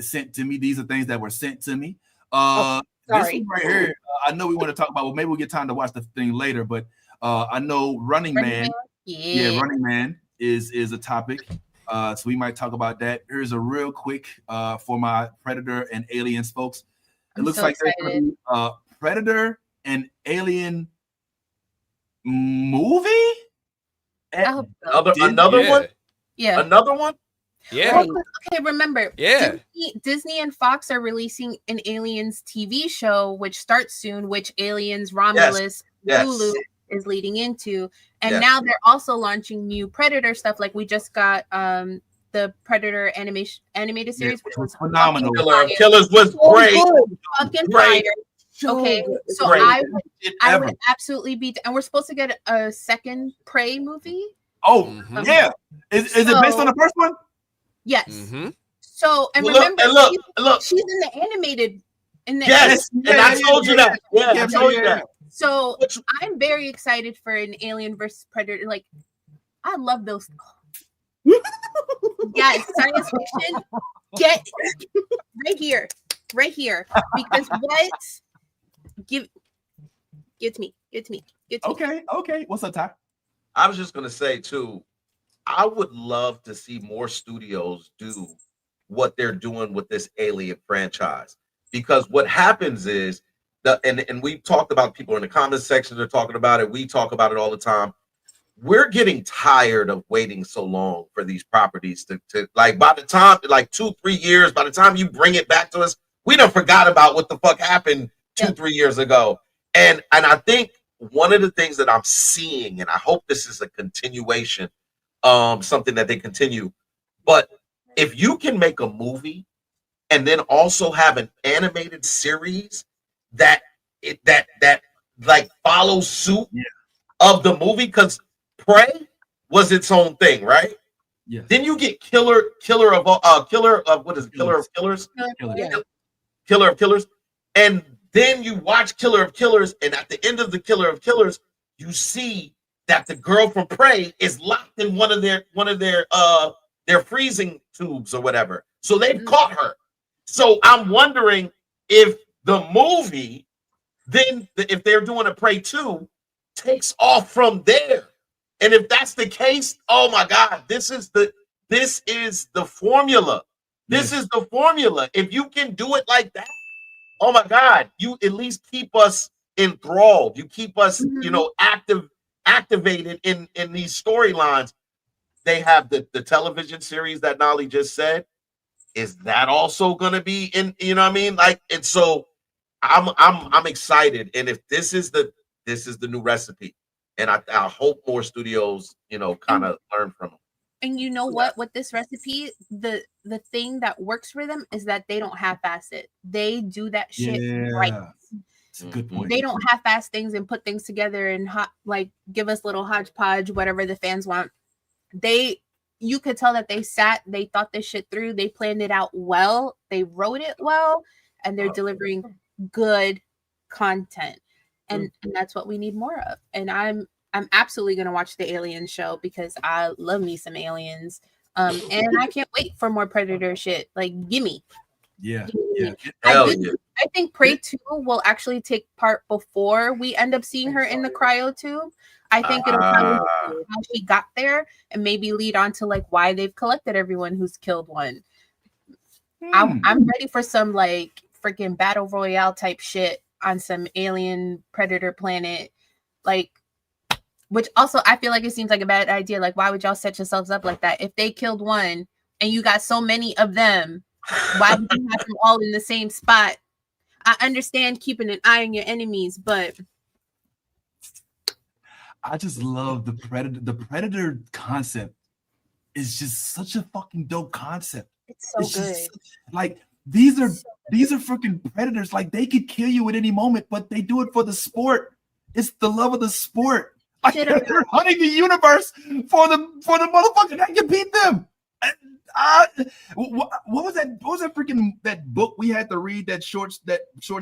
sent to me. These are things that were sent to me. This one right here, I know we want to talk about. Well, maybe we'll get time to watch the thing later. But I know Running Man. Yeah, Running Man is a topic. So we might talk about that. Here's a real quick for my Predator and Aliens folks. It looks like there's going to be Predator and Alien movie. Another one. Yeah. Another one. Yeah. Well, okay, remember. Yeah. Disney and Fox are releasing an Aliens TV show, which starts soon, which Aliens Romulus Lulu is leading into. And now they're also launching new Predator stuff. Like we just got the Predator animated series, which was phenomenal. Killers was great. Fucking fire. Okay, so I would absolutely be, and we're supposed to get a second Prey movie. Oh, yeah. Is it based on the first one? Yes. Mm-hmm. So, and look, remember, look, she's in the animated. And I told you that. Yeah, I told you that. So I'm very excited for an Alien versus Predator. Like, I love those. Yes, science fiction. Get right here, because what? Give to me. Okay. What's up, Ty? I was just gonna say too, I would love to see more studios do what they're doing with this Alien franchise, because what happens is and we've talked about, people in the comment section are talking about it. We talk about it all the time. We're getting tired of waiting so long for these properties to like, by the time, like 2-3 years, by the time you bring it back to us, we done forgot about what the fuck happened 2-3 years ago. And I think one of the things that I'm seeing, and I hope this is a continuation, something that they continue, but if you can make a movie and then also have an animated series that like follows suit of the movie, because Prey was its own thing, right? Yeah. Then you get Killer of Killers, and then you watch Killer of Killers, and at the end of the Killer of Killers, you see that the girl from Prey is locked in one of their freezing tubes or whatever. So they've caught her. So I'm wondering if the movie, then if they're doing a Prey 2, takes off from there. And if that's the case, oh my God, this is the formula. This is the formula. If you can do it like that, oh my God, you at least keep us enthralled. You keep us, activated in these storylines. They have the television series that Nolly just said. Is that also going to be in? You know what I mean? Like, and so I'm excited. And if this is the new recipe, and I hope more studios, kind of learn from them. And you know what? With this recipe, the thing that works for them is that they don't half-ass it. They do that shit right. It's a good point. They don't half-ass things and put things together and give us little hodgepodge, whatever the fans want. You could tell that they thought this shit through. They planned it out well. They wrote it well, and they're delivering good content. And that's what we need more of. And I'm absolutely gonna watch the Alien show because I love me some aliens. And I can't wait for more Predator shit. Like, gimme. Yeah. I think Prey 2 will actually take part before we end up seeing her in the cryo tube. I think it'll probably be how she got there and maybe lead on to like why they've collected everyone who's killed one. I'm ready for some like freaking battle royale type shit on some alien predator planet, like, which also I feel like it seems like a bad idea. Like, why would y'all set yourselves up like that? If they killed one and you got so many of them, why would you have them all in the same spot? I understand keeping an eye on your enemies, but I just love the Predator. The Predator concept is just such a fucking dope concept. It's so good. Like, these are freaking predators. Like, they could kill you at any moment, but they do it for the sport. It's the love of the sport. Like, they're hunting the universe for the motherfucker that can beat them. What was that? What was that freaking that book we had to read? That short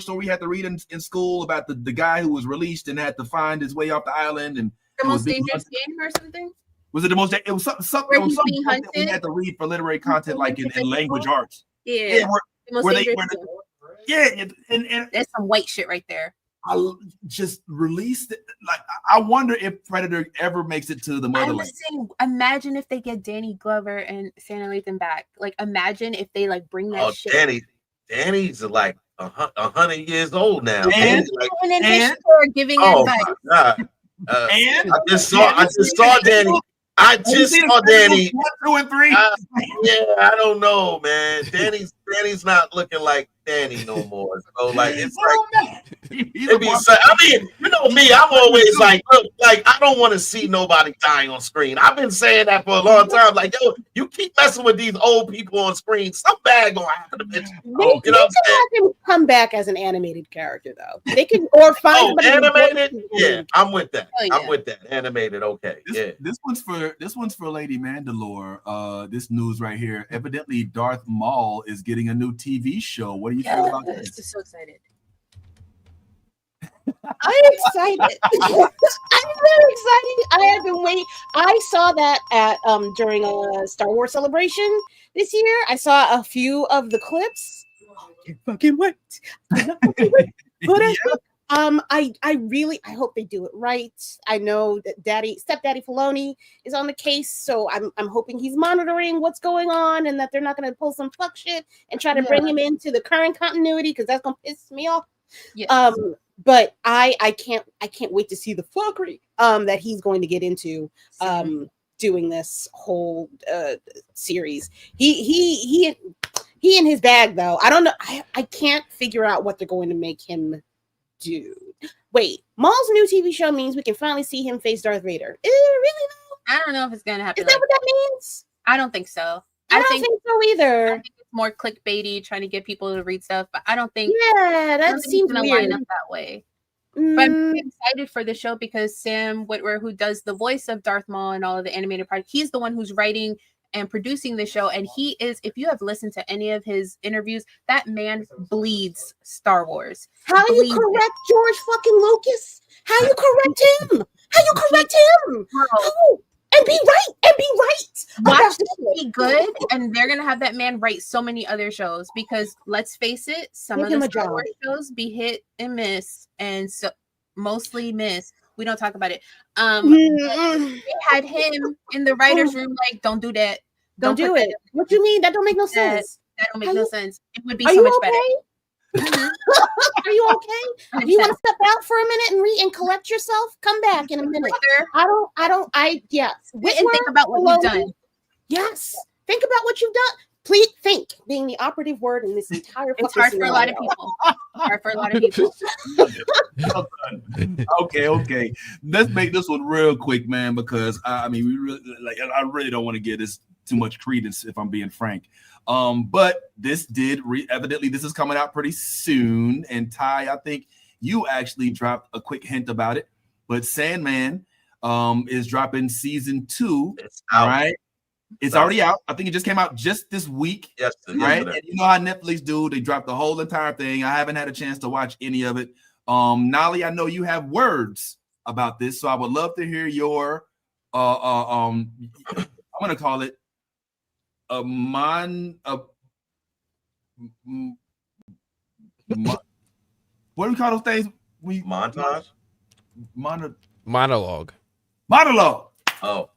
story we had to read in school about the guy who was released and had to find his way off the island, and the most dangerous game or something. Was it the most? It was something that we had to read for literary content, like in language arts. Yeah. And there's some white shit right there. I just released it. Like, I wonder if Predator ever makes it to the motherland. I was saying, imagine if they get Danny Glover and Santa Lathan back. Like, imagine if they like bring that shit. Danny's like 100 years old now. And giving advice. My God. I just saw Danny. I just saw Danny. 1, 2, and 3. I don't know, man. Danny's not looking like Danny no more. So like, it's like, I mean, you know me, I'm always like, look, like, I don't want to see nobody dying on screen. I've been saying that for a long time. Like, yo, you keep messing with these old people on screen, something bad gonna happen to bitch. They can have him come back as an animated character, though. They can, or find animated. Yeah, I'm with that. I'm with that. Animated, okay. This one's for Lady Mandalore. This news right here. Evidently, Darth Maul is getting a new TV show. What do you feel about this? I'm so excited. I'm excited. I'm very excited. I have been waiting. I saw that at during a Star Wars celebration this year. I saw a few of the clips. Can't fucking wait. But I really hope they do it right. I know that stepdaddy Filoni is on the case, so I'm hoping he's monitoring what's going on and that they're not going to pull some fuck shit and try to bring him into the current continuity because that's gonna piss me off. Yes. But I can't wait to see the fuckery that he's going to get into doing this whole series. He in his bag though. I don't know. I can't figure out what they're going to make him do. Wait, Maul's new TV show means we can finally see him face Darth Vader. Is it really though? I don't know if it's gonna happen. Is that what that means? I don't think so. I don't think so either. I think it's more clickbaity, trying to get people to read stuff, but I don't think. Yeah, that seems gonna weird. line up that way. But I'm excited for the show because Sam Witwer, who does the voice of Darth Maul and all of the animated parts, he's the one who's writing and producing the show. And he is, if you have listened to any of his interviews, that man bleeds Star Wars. How you correct George fucking Lucas? How you correct him? How you correct him? How? And be right. Watch this be good, and they're gonna have that man write so many other shows because let's face it, some of the Star Wars shows be hit and miss, and so mostly miss. We don't talk about it. They had him in the writers' room, like, don't do that. Don't do it. What do you mean? That don't make no sense. That don't make no sense. It would be so much better. Are you okay? You want to step out for a minute and collect yourself? Come back in a minute. Yes. And think about what you've done. Yes. Think about what you've done. Please think, being the operative word in this entire. It's hard for a lot of people. Okay. Let's make this one real quick, man, because I mean, I really don't want to give this too much credence, if I'm being frank. But this evidently this is coming out pretty soon. And Ty, I think you actually dropped a quick hint about it. But Sandman is dropping season 2. It's out. Right? It's already out. I think it just came out just this week. Yes, right? And you know how Netflix do, they drop the whole entire thing. I haven't had a chance to watch any of it. Nolly, I know you have words about this, so I would love to hear your I'm gonna call it what do we call those things? Montage? Monologue. Oh.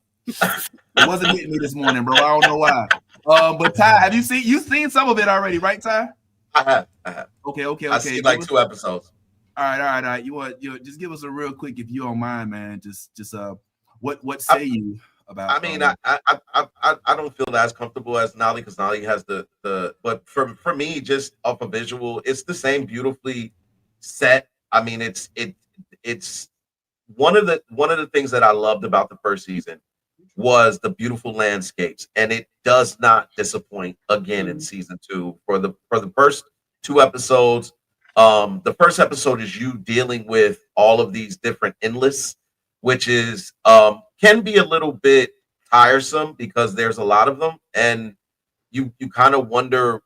It wasn't hitting me this morning, bro. I don't know why. But Ty, have you seen some of it already, right, Ty? I have. Okay. I see like 2 episodes. All right. You just give us a real quick, if you don't mind, man. Just what say you about? I mean, I don't feel as comfortable as Nolly because Nolly has the but for me, just off a visual, it's the same beautifully set. I mean, it's one of the things that I loved about the first season was the beautiful landscapes, and it does not disappoint again in season 2. For the first 2 episodes, the first episode is you dealing with all of these different endless, which is can be a little bit tiresome because there's a lot of them, and you kind of wonder,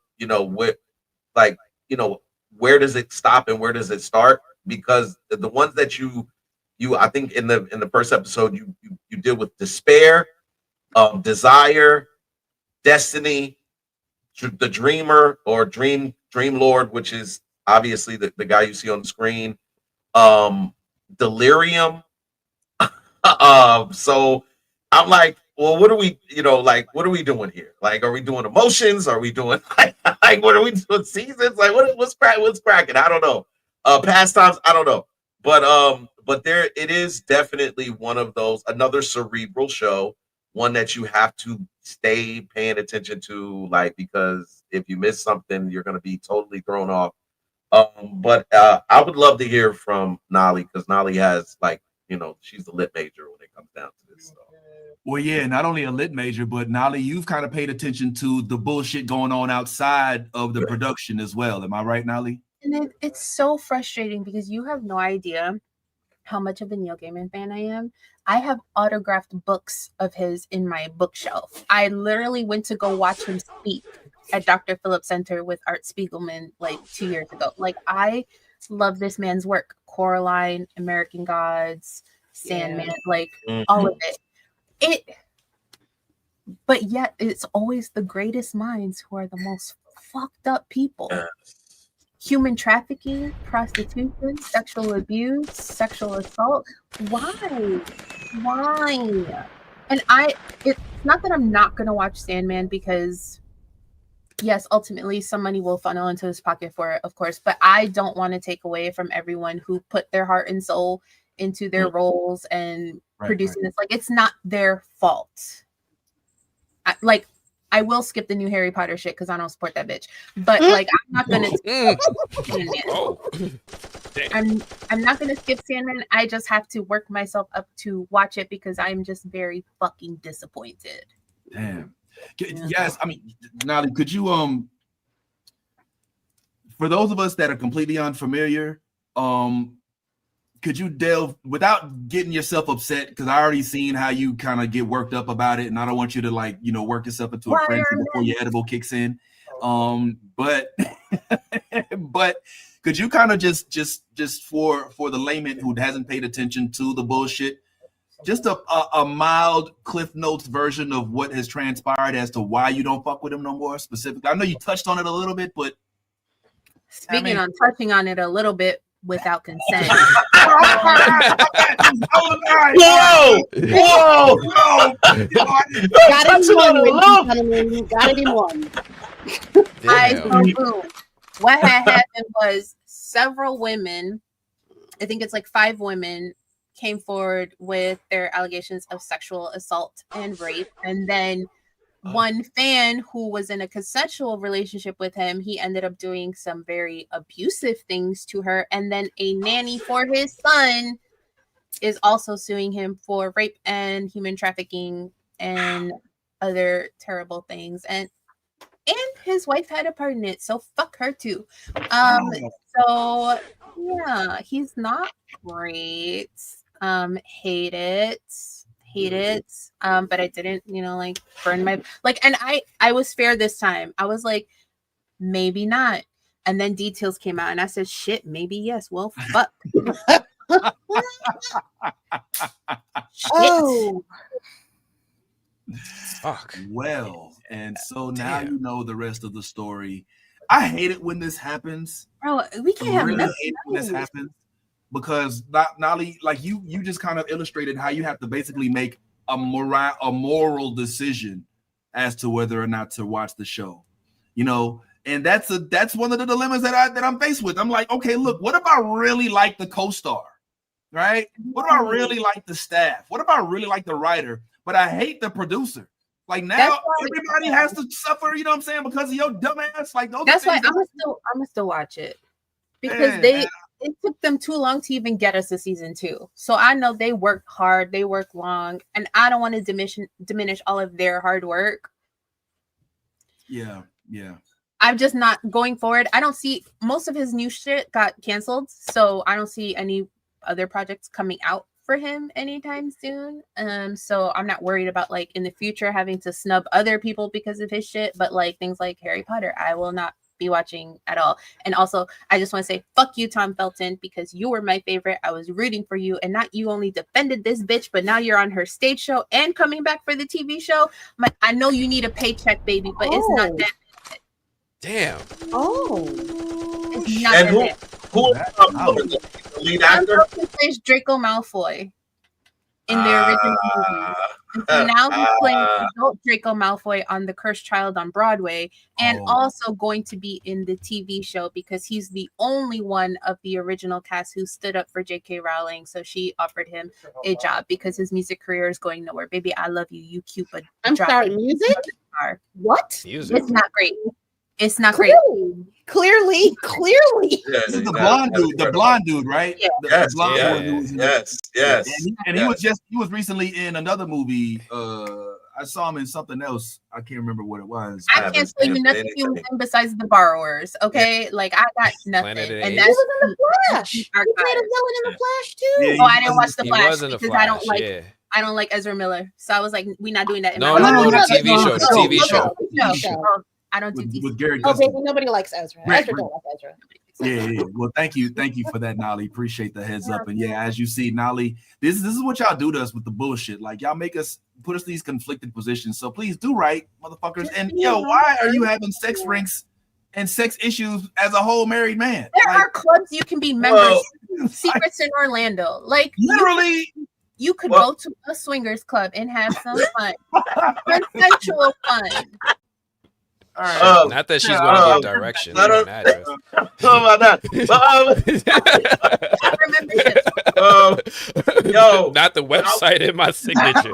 where does it stop and where does it start? Because the ones that you I think in the first episode you deal with despair, desire, destiny, the dreamer or dream lord, which is obviously the guy you see on the screen, delirium. So I'm like, well, what are we doing here? Like, are we doing emotions? Are we doing like what are we doing? Seasons? Like, what's cracking? I don't know. Pastimes, I don't know. But there it is, definitely one of those, another cerebral show, one that you have to stay paying attention to, like, because if you miss something, you're going to be totally thrown off. But I would love to hear from Nolly, because Nolly has, like, she's the lit major when it comes down to this. So. Well, yeah, not only a lit major, but Nolly, you've kind of paid attention to the bullshit going on outside of the production as well. Am I right, Nolly? And it's so frustrating because you have no idea how much of a Neil Gaiman fan I am. I have autographed books of his in my bookshelf. I literally went to go watch him speak at Dr. Phillips Center with Art Spiegelman like 2 years ago. Like, I love this man's work. Coraline, American Gods, Sandman, like all of it. But yet it's always the greatest minds who are the most fucked up people. Human trafficking, prostitution, sexual abuse, sexual assault. Why? And it's not that I'm not gonna watch Sandman, because yes, ultimately some money will funnel into his pocket for it, of course, but I don't want to take away from everyone who put their heart and soul into their roles and producing this. Like, it's not their fault. I will skip the new Harry Potter shit because I don't support that bitch. But like, I'm not gonna I'm not gonna skip Sandman. I just have to work myself up to watch it because I'm just very fucking disappointed. Damn. Yes, I mean, Nolly, could you for those of us that are completely unfamiliar, could you delve without getting yourself upset? Because I already seen how you kind of get worked up about it, and I don't want you to, like, you know, work yourself into a frenzy before your edible kicks in. But could you kind of just for the layman who hasn't paid attention to the bullshit, just a mild Cliff Notes version of what has transpired as to why you don't fuck with him no more specifically? I know you touched on it a little bit, but speaking on touching on it a little bit without consent. Whoa! Gotta be one. What had happened was several women, I think it's like 5 women, came forward with their allegations of sexual assault and rape, and then one fan who was in a consensual relationship with him, he ended up doing some very abusive things to her, and then a nanny for his son is also suing him for rape and human trafficking and other terrible things, and his wife had a part in it, so fuck her too. So yeah, he's not great. Hate it. But I didn't, you know, like, burn my, like, and I was fair this time. I was like, maybe not. And then details came out and I said, shit, maybe yes. Well, fuck. Oh. Fuck. Well, and so now you know the rest of the story. I hate it when this happens. Bro, we can't have really hate it when this happens, because Nolly, like, you just kind of illustrated how you have to basically make a moral decision as to whether or not to watch the show, you know. And that's one of the dilemmas that I'm faced with. I'm like, okay, look, what if I really like the co-star, right? What if I really like the staff? What if I really like the writer, but I hate the producer? Like, now everybody has to suffer, you know what I'm saying, because of your dumbass. Like, that's why I'm gonna still watch it, because it took them too long to even get us to season 2. So I know they worked hard, they worked long, and I don't want to diminish all of their hard work. Yeah. I'm just not going forward. I don't see, most of his new shit got canceled, so I don't see any other projects coming out for him anytime soon. So I'm not worried about, like, in the future having to snub other people because of his shit, but like things like Harry Potter, I will not be watching at all. And also, I just want to say fuck you, Tom Felton, because you were my favorite. I was rooting for you, and not you only defended this bitch, but now you're on her stage show and coming back for the TV show. I know you need a paycheck, baby, but it's not that. Damn. It's not and that. who the lead actor? Plays Draco Malfoy in the original movie. And so now he's playing adult Draco Malfoy on The Cursed Child on Broadway, and also going to be in the TV show because he's the only one of the original cast who stood up for J.K. Rowling. So she offered him a job because his music career is going nowhere. Baby, I love you, you cute, but I'm sorry, music? What? Music. It's not great. It's not great. Clearly. This is the blonde dude, right? Yeah. Yes. He was recently in another movie. I saw him in something else. I can't remember what it was. I can't tell you nothing he was in besides The Borrowers. Okay, like, I got nothing. And that's in the Flash. He played a villain in the Flash too. I didn't watch the Flash because Flash, I don't like Ezra Miller. So I was like, we're not doing that. No, the TV show. I don't do DC. with Gary. Oh, baby, nobody likes Ezra. Ezra don't like Ezra. Yeah. Well, thank you for that, Nolly. Appreciate the heads up. And yeah, as you see, Nolly, this is what y'all do to us with the bullshit. Like y'all make us put us in these conflicted positions. So please do right, motherfuckers. And yo, why are you having sex rinks and sex issues as a whole married man? There are clubs you can be members. Secrets in Orlando, like literally. You could go to a swingers club and have some fun, consensual fun. Not that she's going to give directions or an address. About that. Yo, not the website in my signature.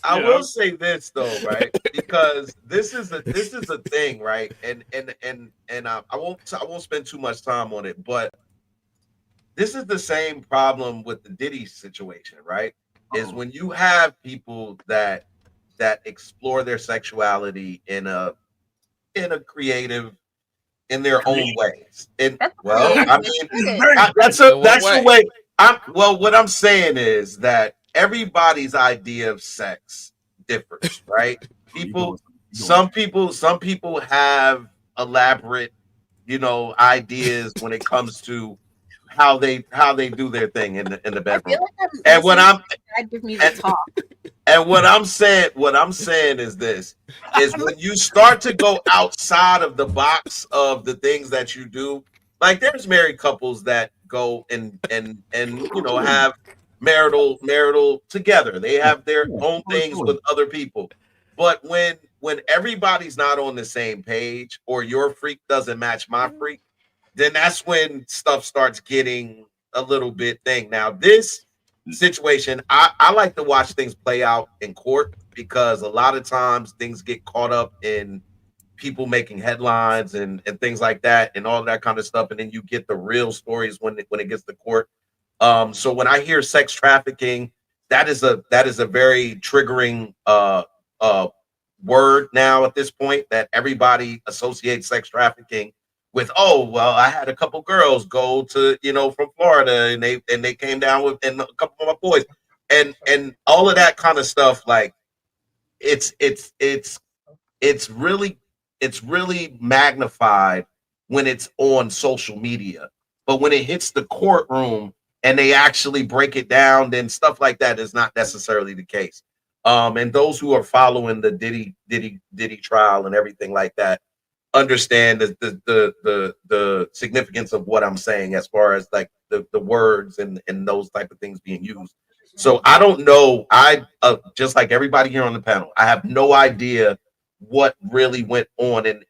I will say this though, right? Because this is a thing, right? And I won't spend too much time on it, but this is the same problem with the Diddy situation, right? Is when you have people that explore their sexuality in a creative, in their own ways. And that's the way. What I'm saying is that everybody's idea of sex differs, right? Some people have elaborate, ideas when it comes to how they do their thing in the bedroom. And what I'm saying is this is when you start to go outside of the box of the things that you do, like there's married couples that go and have marital together. They have their own things with other people. But when everybody's not on the same page or your freak doesn't match my freak, then that's when stuff starts getting a little bit thing. Now, this situation, I like to watch things play out in court because a lot of times things get caught up in people making headlines and things like that and all that kind of stuff. And then you get the real stories when it gets to court. So when I hear sex trafficking, that is a very triggering word now at this point that everybody associates sex trafficking with, I had a couple girls go to, from Florida and they came down with and a couple of my boys and all of that kind of stuff. Like it's really magnified when it's on social media, but when it hits the courtroom and they actually break it down, then stuff like that is not necessarily the case. And those who are following the Diddy trial and everything like that understand the significance of what I'm saying as far as like the words and those type of things being used. So I don't know. I just like everybody here on the panel, I have no idea what really went on in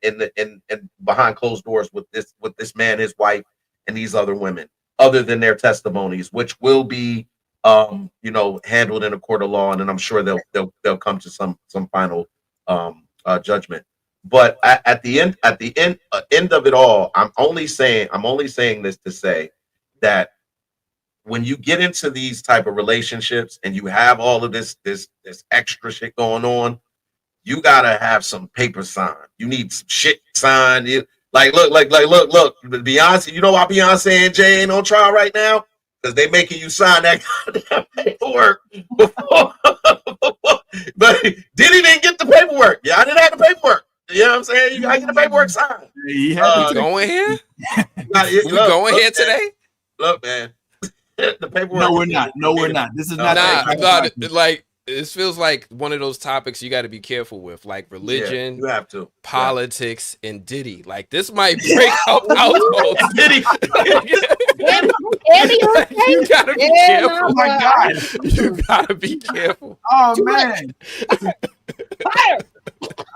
behind closed doors with this man, his wife, and these other women, other than their testimonies, which will be handled in a court of law, and then I'm sure they'll come to some final judgment. But at the end of it all, I'm only saying this to say that when you get into these type of relationships and you have all of this extra shit going on, you gotta have some paper signed. You need some shit signed. Look. Beyonce, you know why Beyonce and Jay ain't on trial right now? Because they making you sign that goddamn paperwork before. But Diddy didn't get the paperwork. Yeah, I didn't have the paperwork. You know what I'm saying? You gotta get the paperwork signed. You going here? You going here today? Look, man. The paperwork. No, we're not. This is not. Like this feels like one of those topics you got to be careful with, like religion, you have to, politics, and Diddy. Like this might break up households. Diddy. You gotta be careful. Oh my God. You gotta be careful. Oh man.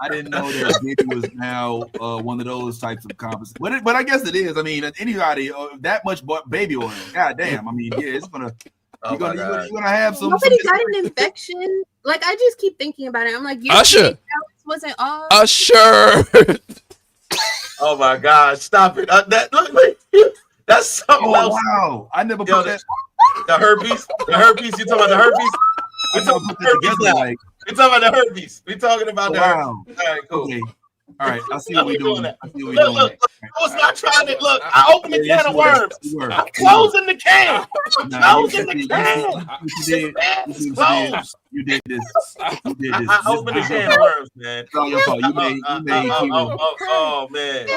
I didn't know that Diddy was now one of those types of conversations. But I guess it is. I mean, anybody that much baby oil. God damn. I mean, yeah, it's gonna. You're gonna have some. Nobody got an infection. Like I just keep thinking about it. I'm like, Usher wasn't off. Usher. Oh my God! Stop it. That's something else. Wow, I never put that. The herpes. You talking about the herpes? We're talking about the herpes. We're talking about the herpes. All right, cool. Okay. All right, I see what we're doing. Look, I was not trying to look. I opened the can of worms. I'm closing the can. Closing the can. You did this. I opened the can of worms, man. It's all your fault. You made. Oh man.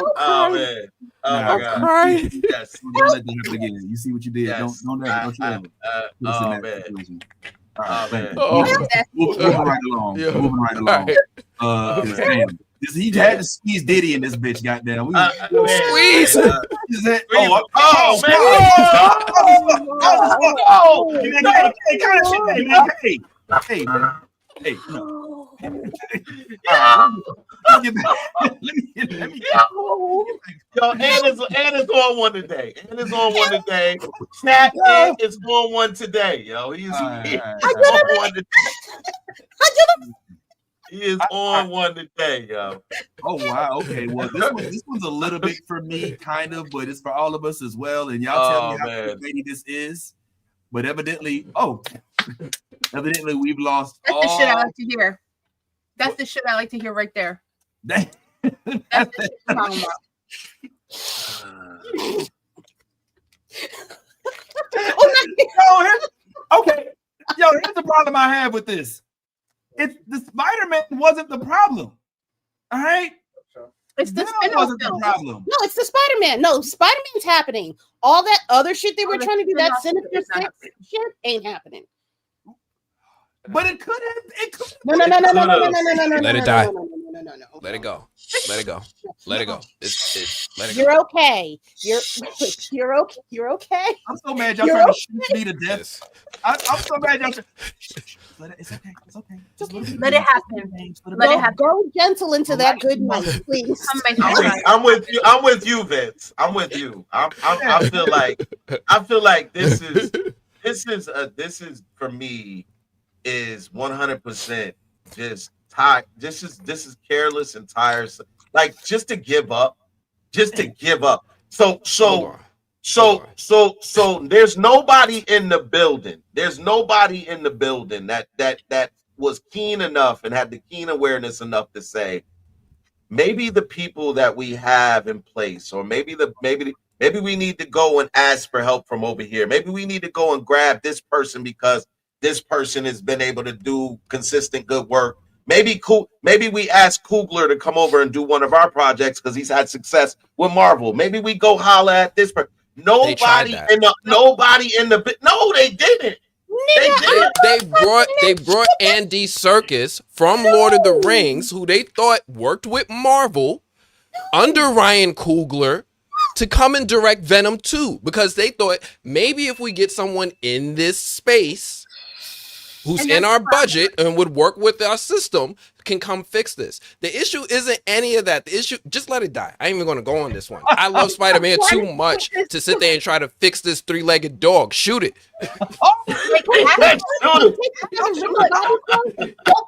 my God. Crying. Yes. Don't let that happen again. You see what you did. Yes. Don't ever. Don't you ever. Put us in that Man. situation. Oh, Thank man. you. Moving right along. Yeah. Moving right along. Damn. He had to squeeze Diddy in this bitch. Goddamn. Squeeze. Man, man. Hey, man. Hey, no. Let me Yo, and is on one today. And is on one today. Snap is on one today. Yo, he's on one today. He is on one today, yo. Oh wow, okay. Well, this one's a little bit for me, kind of, but it's for all of us as well. And y'all tell me how lady this is. But evidently, we've lost. That's the shit I like to hear. That's the shit I like to hear right there. That's the shit I'm talking about. Okay. Yo, here's the problem I have with this. It's the Spider-Man wasn't the problem. All right. It's the wasn't the problem. No, it's the Spider-Man. No, Spider-Man's happening. All that other shit they were trying to do, that Sinister Six shit, ain't happening. But it could have. It could. No. Let it die. No. Let it go. Let it go. Let it go. Let it go. You're okay. You're okay. You're okay. I'm so mad y'all trying to shoot me to death. I'm so mad y'all. It's okay. It's okay. Just let it happen. Let it happen. Go gentle into that good night, please. I'm with you. I'm with you, Vince. I'm with you. I feel like this is for me is 100% just tired. This is careless and tiresome. Like just to give up. So there's nobody in the building. There's nobody in the building that was keen enough and had the keen awareness enough to say, maybe the people that we have in place, or maybe we need to go and ask for help from over here. Maybe we need to go and grab this person because this person has been able to do consistent good work. Maybe we ask Coogler to come over and do one of our projects because he's had success with Marvel. Maybe we go holler at this person. Nobody in the no, they didn't. They brought Andy Serkis from Lord of the Rings, who they thought worked with Marvel under Ryan Coogler, to come and direct Venom 2, because they thought maybe if we get someone in this space who's in our budget and would work with our system, can come fix this. The issue isn't any of that. The issue, just let it die. I ain't even going to go on this one. I love Spider-Man too much to sit there and try to fix this three-legged dog. Shoot it. Don't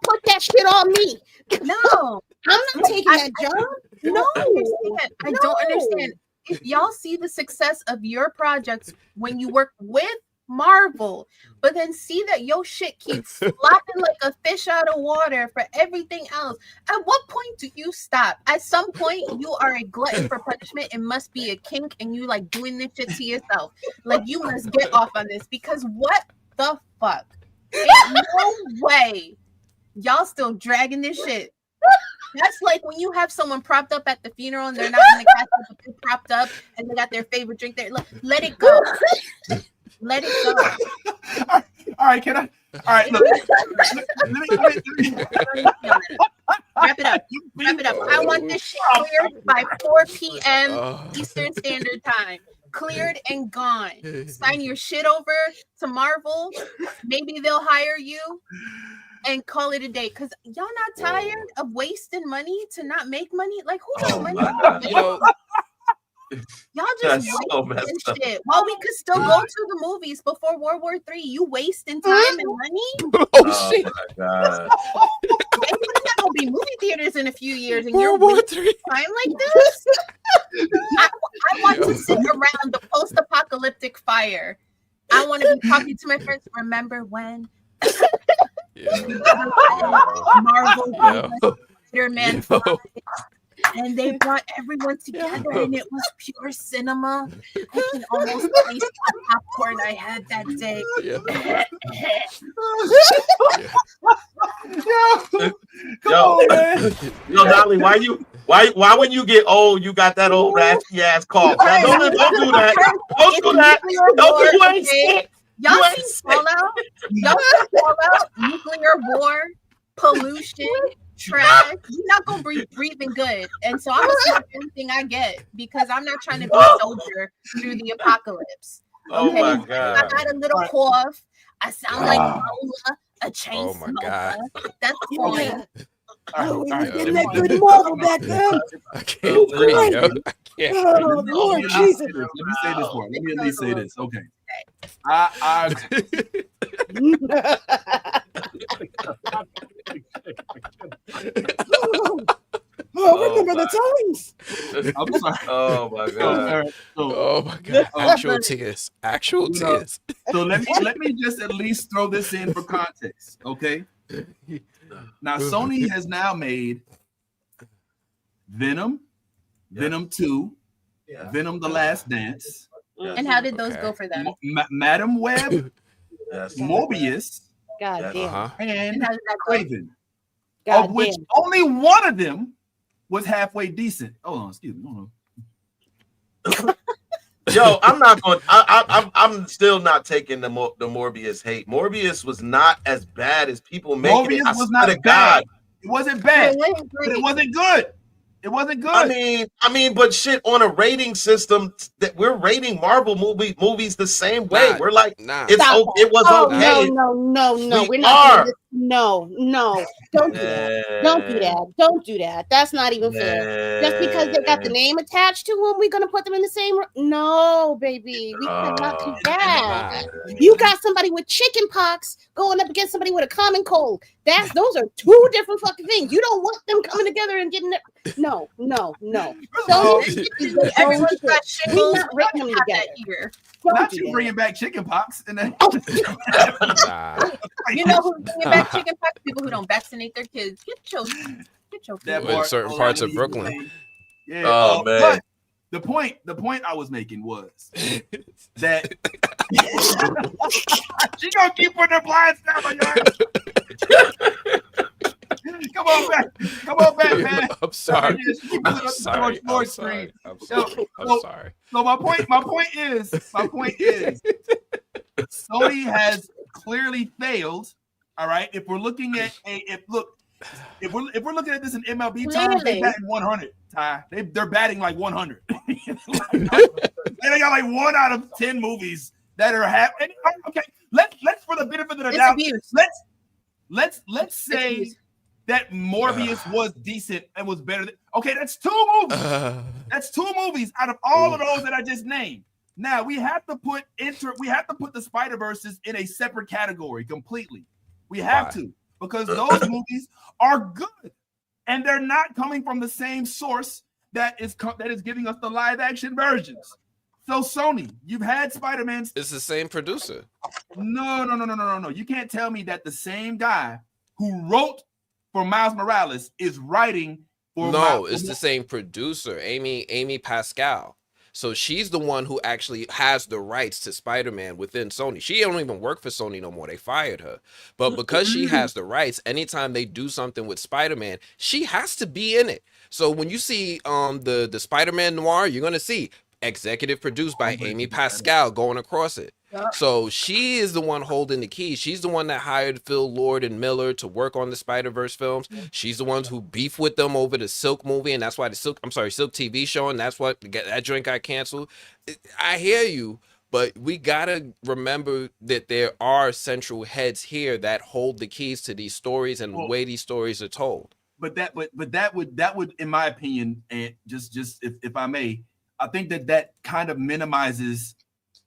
put that shit on me. No, I'm not taking that job. No, I don't understand. If y'all see the success of your projects when you work with Marvel, but then see that your shit keeps flopping like a fish out of water for everything else, at what point do you stop? At some point, you are a glutton for punishment. It must be a kink, and you like doing this shit to yourself. Like, you must get off on this, because what the fuck? Ain't no way y'all still dragging this shit. That's like when you have someone propped up at the funeral and they're not in the casket, but they're propped up and they got their favorite drink there. Let it go. Let it go. All right, can I? All right, look. Let me. Wrap it up. Wrap it up. I want this shit cleared by 4 p.m. Eastern Standard Time. Cleared and gone. Sign your shit over to Marvel. Maybe they'll hire you. And call it a day, because y'all not tired of wasting money to not make money. Like, who does money? Y'all just wasting shit while we could still go to the movies before World War III. You wasting time and money. Oh shit! My God. Maybe there's not gonna be movie theaters in a few years, and you're wasting time like this. I want to sit around the post-apocalyptic fire. I want to be talking to my friends. Remember when? Marvel, Spider-Man, and they brought everyone together, and it was pure cinema. I can almost taste the popcorn I had that day. Yo, Dolly, why Why when you get old, you got that old raspy ass cough? Now, don't do that. Don't do that. Don't do that. Y'all see Fallout? Y'all see Fallout? Nuclear war, pollution, trash. You're not gonna be breathing good, and so I'm gonna smoke everything I get because I'm not trying to be a soldier through the apocalypse. Okay, Oh my God. I got a little cough. I sound like Lola, a chain smoker. That's fine. Oh, we were getting that good Marvel back then. I can't breathe, yo. I can't. Oh, Lord Jesus. Let me say this part. Let me at least say this. Okay. I remember the times. I'm sorry. Oh my God. Oh my God. Actual tears. Actual tears. So let me just at least throw this in for context. Okay. Now Sony has now made Venom, Venom 2, Venom: The Last Dance. And how did those go for them? Madam Web, Morbius, God damn. and how did that go? Craven. God Of which damn. only one of them was halfway decent. Hold on, excuse me. Hold on. Yo, I'm not going. I'm still not taking the Morbius hate. Morbius was not as bad as people make it. Morbius I was swear not to God. bad. It wasn't bad, It wasn't but it great. wasn't good. It wasn't good. I mean, but shit, on a rating system that we're rating Marvel movies the same way. We're like, it's it was okay. No. We We're not are. doing this. No. Don't do that. Don't do that. Don't do that. That's not even fair. Just because they got the name attached to them, we're gonna put them in the same. No, baby, we cannot do that. You got somebody with chicken pox going up against somebody with a common cold. Those are two different fucking things. You don't want them coming together and getting it. No. So Everyone's got shingles. we're not rating them together. Here. Not you bringing back chicken pox and then You know who's bringing back chicken pox? People who don't vaccinate their kids. Get your that In part, certain parts of Brooklyn. Yeah. Oh, man. But the point I was making was that she gonna keep putting her blinds down on your ass. Come on back, man. I'm sorry. I'm sorry. So my point is, Sony has clearly failed. All right. If we're looking at if we're looking at this in MLB terms, they batting 100. Ty, they're batting like 100. They got like 1 out of 10 movies that are happening. Okay, let's for the benefit of the doubt, let's say that Morbius was decent and was better than. Okay, that's 2 movies. That's 2 movies out of all of those that I just named. Now we have to put the Spider-Verses in a separate category completely. We have to, because those movies are good and they're not coming from the same source that is giving us the live action versions. So Sony, you've had Spider-Man. It's the same producer. No. You can't tell me that the same guy who wrote for Miles Morales is writing for it's the same producer, Amy Pascal. So she's the one who actually has the rights to Spider-Man within Sony. She don't even work for Sony no more. They fired her. But because she has the rights, anytime they do something with Spider-Man, she has to be in it. So when you see the Spider-Man Noir, you're gonna see executive produced by Amy Pascal going across it. So she is the one holding the keys. She's the one that hired Phil Lord and Miller to work on the Spider-Verse films. She's the ones who beef with them over the Silk movie, and that's why Silk TV show, and that's what that joint got canceled. I hear you, but we gotta remember that there are central heads here that hold the keys to these stories and the way these stories are told. But that would, in my opinion, and just if I may, I think that kind of minimizes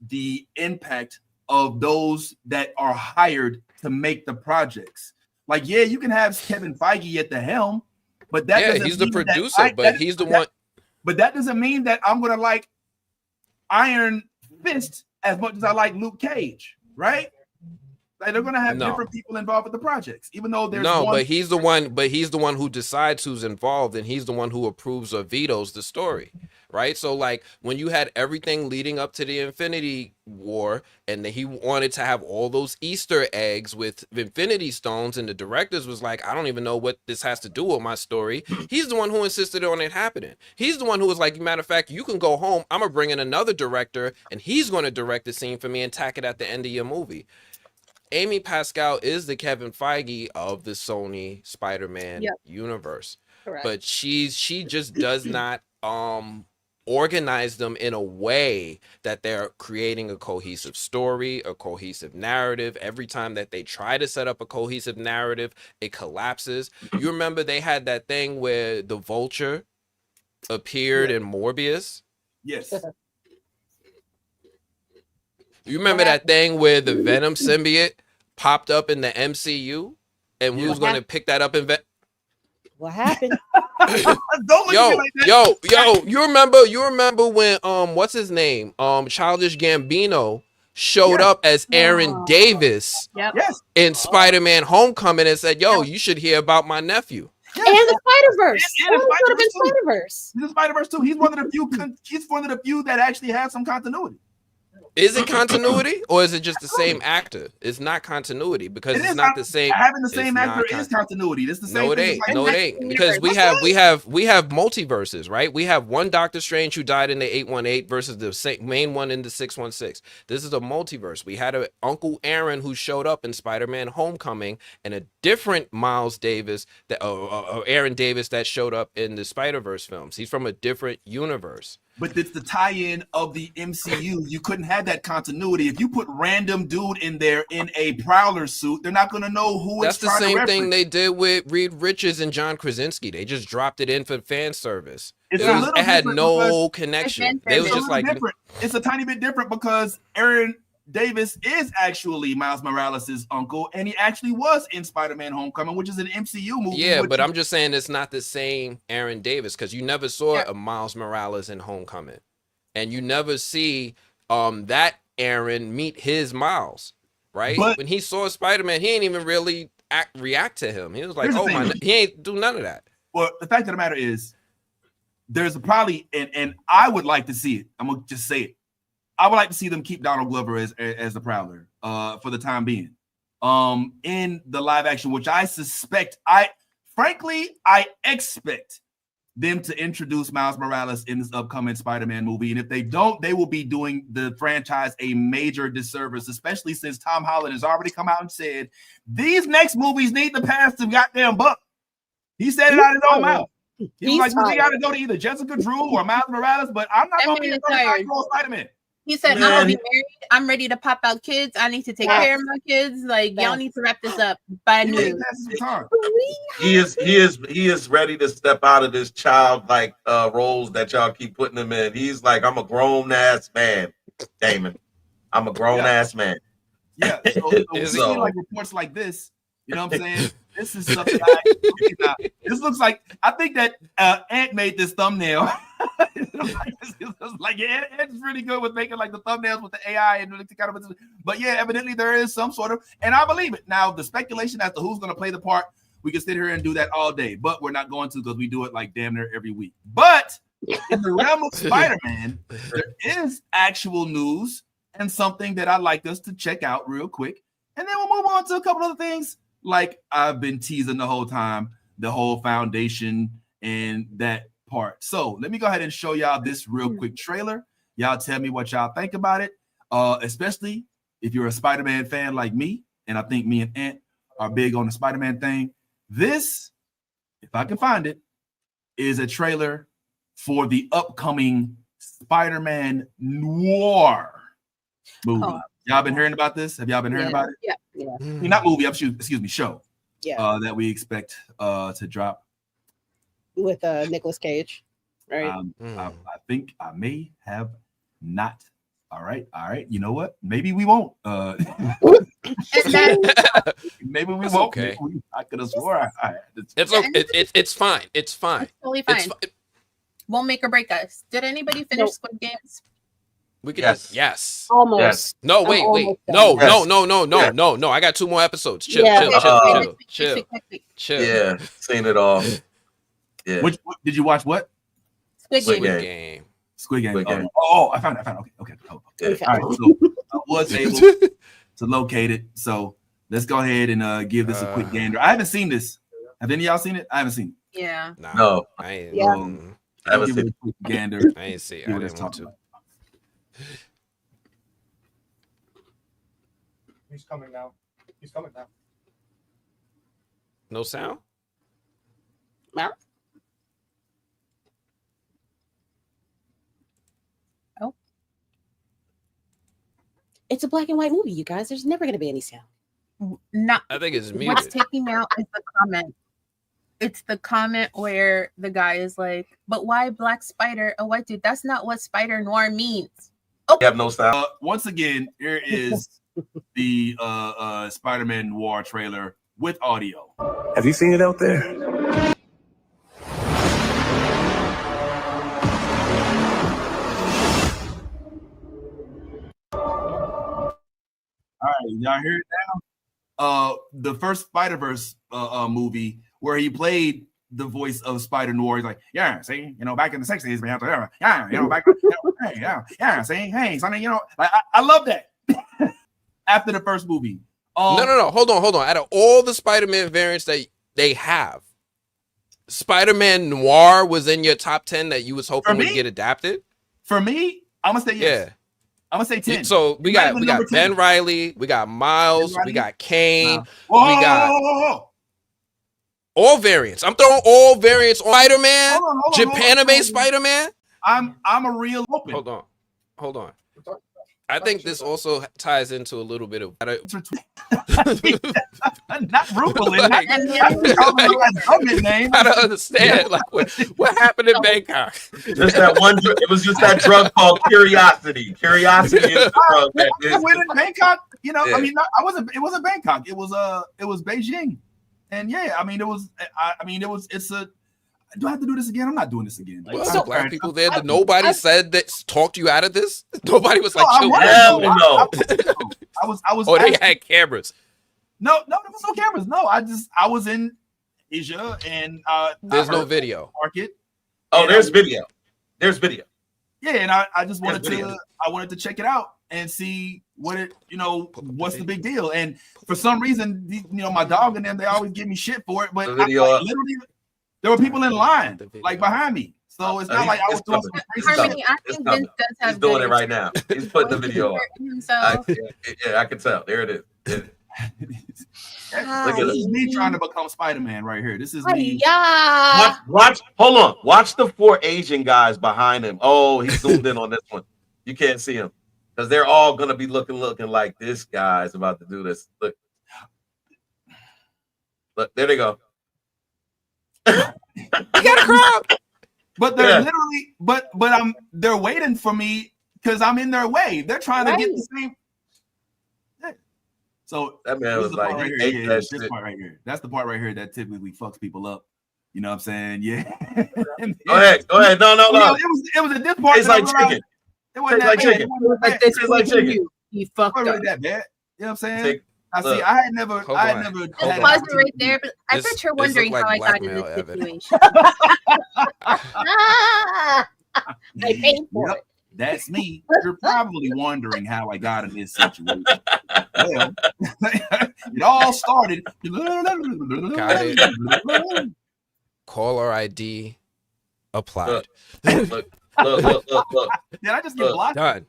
the impact of those that are hired to make the projects. Like, yeah, you can have Kevin Feige at the helm, but that doesn't he's the mean producer, but he's the one. But that doesn't mean that I'm gonna like Iron Fist as much as I like Luke Cage, right? Like, they're gonna have different people involved with the projects, even though there's but he's the one. But he's the one who decides who's involved, and he's the one who approves or vetoes the story, right? So like when you had everything leading up to the Infinity War, and he wanted to have all those Easter eggs with Infinity Stones, and the directors was like, I don't even know what this has to do with my story. He's the one who insisted on it happening. He's the one who was like, matter of fact, you can go home. I'm gonna bring in another director, and he's gonna direct the scene for me and tack it at the end of your movie. Amy Pascal is the Kevin Feige of the Sony Spider-Man universe. Correct. But she just does not organize them in a way that they're creating a cohesive story, a cohesive narrative. Every time that they try to set up a cohesive narrative, it collapses. You remember they had that thing where the Vulture appeared in Morbius? Yes. You remember that thing where the Venom symbiote popped up in the MCU, and we was going to pick that up in What happened? You remember when what's his name? Childish Gambino showed up as Aaron Davis in Spider-Man Homecoming and said, yo, you should hear about my nephew. And the Spider-Verse. And the Spider-Verse. He's the Spider-Verse too. He's one of the few that actually has some continuity. Is it continuity, or is it just the same actor? It's not continuity because it's not the same. Having the same actor is continuity. It's the same. No, it ain't. No, it ain't. Because we have multiverses, right? We have one Doctor Strange who died in the 818 versus the main one in the 616. This is a multiverse. We had an Uncle Aaron who showed up in Spider-Man Homecoming, and a different Miles Davis, Aaron Davis, that showed up in the Spider-Verse films. He's from a different universe. But it's the tie-in of the MCU. You couldn't have that continuity. If you put random dude in there in a Prowler suit, they're not going to know who it's trying to reference. That's the same thing they did with Reed Richards and John Krasinski. They just dropped it in for fan service. It had no connection. They was just like, it's a tiny bit different because Aaron Davis is actually Miles Morales' uncle, and he actually was in Spider-Man Homecoming, which is an MCU movie. Yeah, but I'm just saying it's not the same Aaron Davis because you never saw a Miles Morales in Homecoming, and you never see that Aaron meet his Miles, right? But when he saw Spider-Man, he ain't even really react to him. He was like, oh my, he ain't do none of that. Well, the fact of the matter is, there's probably, and I would like to see it. I'm gonna just say it. I would like to see them keep Donald Glover as the Prowler for the time being in the live action, which I suspect, I expect them to introduce Miles Morales in this upcoming Spider-Man movie. And if they don't, they will be doing the franchise a major disservice, especially since Tom Holland has already come out and said, these next movies need to pass the goddamn buck. He said it out of his own mouth. He was like, we got to go to either Jessica Drew or Miles Morales, but I'm not going to be a 35-year-old Spider-Man. He said, I'm gonna be married. I'm ready to pop out kids. I need to take care of my kids. Like, y'all need to wrap this up by noon. He is ready to step out of this childlike roles that y'all keep putting him in. He's like, I'm a grown ass man, Damon. I'm a grown ass man. Yeah. So like reports like this, you know what I'm saying? This is something this looks like, I think that Ant made this thumbnail. It's really good with making like the thumbnails with the AI and the kind of, but yeah, evidently there is some sort of, and I believe it. Now the speculation as to who's going to play the part, we can sit here and do that all day, but we're not going to because we do it like damn near every week. But in the realm of Spider-Man, there is actual news and something that I'd like us to check out real quick, and then we'll move on to a couple other things. Like I've been teasing the whole time, the whole foundation and that part. So let me go ahead and show y'all this real quick trailer. Y'all tell me what y'all think about it, especially if you're a Spider-Man fan like me, and I think me and Ant are big on the Spider-Man thing. This, if I can find it, is a trailer for the upcoming Spider-Man Noir movie. Y'all been hearing about this? Have y'all been hearing about it? Yeah. Not movie, excuse me, show. Yeah. That we expect to drop. With Nicolas Cage, right? I think I may have not. All right. You know what? Maybe we won't. Maybe we won't. Okay. I could have swore. It's okay. It's fine. It's fine. It's totally fine. Won't make or break us. Did anybody finish Squid Games? We could yes. Almost. Yes. No, wait. No. I got 2 more episodes. Chill. Yeah, seen it all. Yeah. Did you watch what? Squid Game. Squid Game. Squid Game. I found it. Okay. Oh, Yeah. all right. So I was able to locate it. So let's go ahead and give this a quick gander. I haven't seen this. Have any of y'all seen it? I haven't seen it. Yeah. Nah, No. I ain't. Yeah. I haven't Give it seen a quick gander. I ain't see. See I what it's didn't want talking to. about. He's coming now. He's coming now. No sound. It's a black and white movie, you guys. There's never going to be any sound. Not I think it's what's muted. taking me out is the comment. It's the comment where the guy is like, "But why Black Spider, a white dude? That's not what Spider Noir means." You have no sound. Once again, here is the Spider-Man Noir trailer with audio. Have you seen it out there? All right, y'all hear it now? The first Spider-Verse movie where he played the voice of Spider Noir. He's like, yeah, see, back in the 60s, we have to, back, hey, see, hey, Sonny, like, I love that. After the first movie. No. Hold on. Out of all the Spider-Man variants that they have, Spider-Man Noir was in your top 10 that you was hoping would get adapted? For me, I'm gonna say yes. Yeah. I'm gonna say 10. So we got Ben Reilly, we got Miles, we got Kane, we got all variants. I'm throwing all variants on Spider-Man, Japanime Spider-Man. I'm a real open. Hold on. I think this also ties into a little bit of not Rupalin. Like, I don't understand. Like what happened in Bangkok? Just that one. It was just that drug called Curiosity. Curiosity is the drug. I went in Bangkok. I mean, I wasn't. It wasn't Bangkok. It was Beijing. And yeah, I mean, it was. It's a. Do I have to do this again? I'm not doing this again. Like, so black people there. Nobody said that talked you out of this. Nobody was like, hell no. I was. Oh, they had cameras. No, there was no cameras. No, I was in Asia and there's no video. Market. Oh, there's video. There's video. Yeah, and I just wanted to check it out and see what it, what's the big deal. And for some reason, my dog and them, they always give me shit for it. But literally, there were people in line, like behind me. So it's not like I was doing some crazy stuff. I think Vince does have. He's doing it right now. He's putting the video on. I can tell. There it is. Look at this is me trying to become Spider-Man right here. This is me. Yeah. Watch. Hold on. Watch the 4 Asian guys behind him. Oh, he's zoomed in on this one. You can't see him because they're all gonna be looking like this guy's about to do this. Look, there they go. You got a crowd. But they're literally, but they're waiting for me because I'm in their way. They're trying to get the same. Yeah. So that man was like, right here. This part right here. That's the part right here that typically fucks people up. You know what I'm saying? Yeah. Go ahead. No. It was at this part. It's like chicken. It wasn't like chicken. It's like chicken. He fucked up. That bad. You know what I'm saying? I had never had pause it right there, but I bet you're wondering how I got in this situation. I paid for it. That's me. You're probably wondering how I got in this situation. Well, it all started. Got it. Caller ID applied. Look. Did I just get blocked? Done.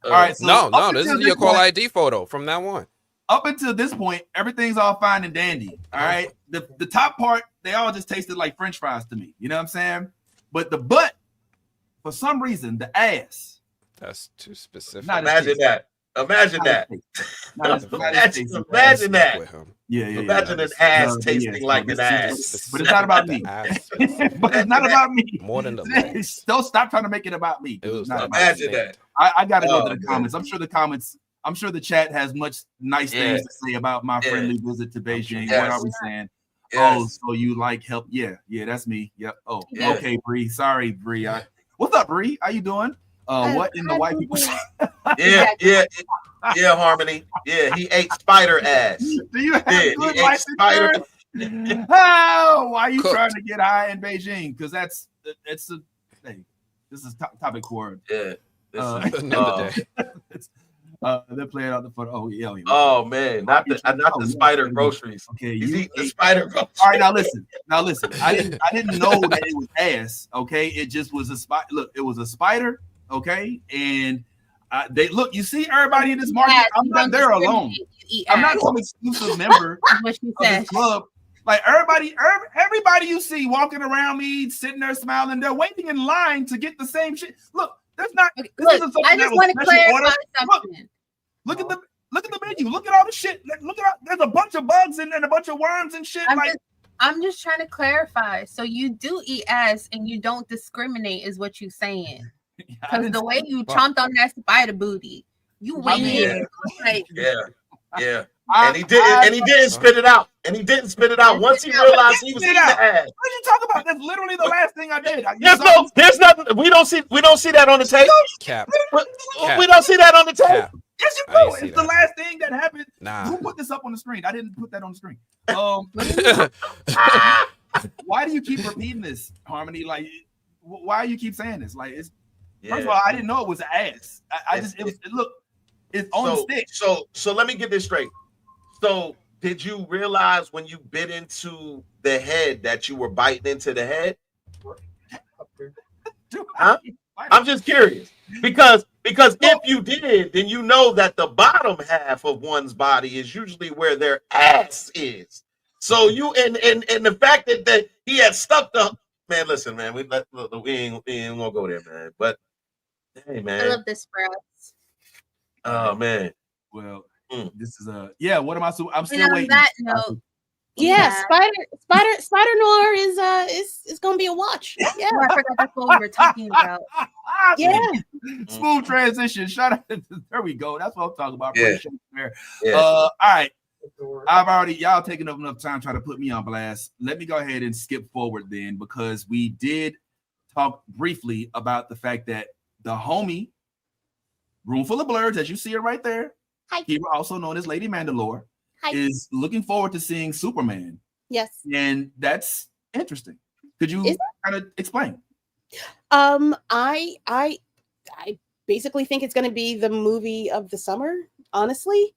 All right. So no. This is your call ID photo from now on. Up until this point, everything's all fine and dandy. All right. The top part, they all just tasted like French fries to me. You know what I'm saying? But the butt, for some reason, the ass. That's too specific. Imagine that. Imagine that. Yeah. Imagine an ass tasting like an ass. But it's not about me. But it's not about me. More than the legs. Don't stop trying to make it about me. Imagine that. I got to go to the comments. I'm sure the chat has much nice things to say about my friendly visit to Beijing. What are we saying? Yes. Oh, so you like help? Yeah, that's me. Yep. Oh, okay, Bree. Sorry, Bree. What's up, Bree? How you doing? What in the white people? Yeah, Harmony. Yeah, he ate spider ass. Do you have good life spider? Oh, why are you trying to get high in Beijing? Because it's a thing. This is topic for another day. They're playing out the photo. Oh man, not the spider groceries. Okay, he's eating the spider groceries. All right, now listen. I didn't know that it was ass. Okay, it just was a spider. Look, it was a spider. Okay, and they look. You see, everybody in this market. I'm not there alone. I'm not some exclusive member of this club. Like everybody you see walking around me, sitting there smiling, they're waiting in line to get the same shit. Look, there's not. Okay, look, I just want to clarify something. Look at the menu. Look at all the shit. Look at there's a bunch of bugs and a bunch of worms and shit. I'm just trying to clarify. So you do eat ass and you don't discriminate, is what you're saying? Because the way you chomped on that spider booty, you waited. Yeah. And he didn't spit it out. Once he realized he was eating the ass. What are you talking about? That's literally the last thing I did. There's nothing. We don't see that on the tape. Cap. We don't see that on the tape. Cap. Yes, you do. It's the last thing that happened. Nah. Who put this up on the screen? I didn't put that on the screen. Why do you keep repeating this, Harmony? Like, why you keep saying this? Like, it's first of all, I didn't know it was an ass. It's on the stick. So let me get this straight. So did you realize when you bit into the head that you were biting into the head? Huh? I'm just curious because if you did, then you know that the bottom half of one's body is usually where their ass is. So you and the fact that he had stuck the man. Listen, man, we ain't gonna go there, man. But hey, man, I love this sprouts. Oh man. Well, this is what am I? I'm still and on waiting. That note, Spider Noir is gonna be a watch. Yeah, I forgot that's what we were talking about. Smooth transition. Shout out. There we go. That's what I'm talking about. Yeah. All right. Y'all taking up enough time trying to put me on blast. Let me go ahead and skip forward then, because we did talk briefly about the fact that the homie, Room Full of Blurs, as you see her right there, hero also known as Lady Mandalore, is looking forward to seeing Superman. Yes. And that's interesting. Could you kind of explain? I basically think it's going to be the movie of the summer, honestly.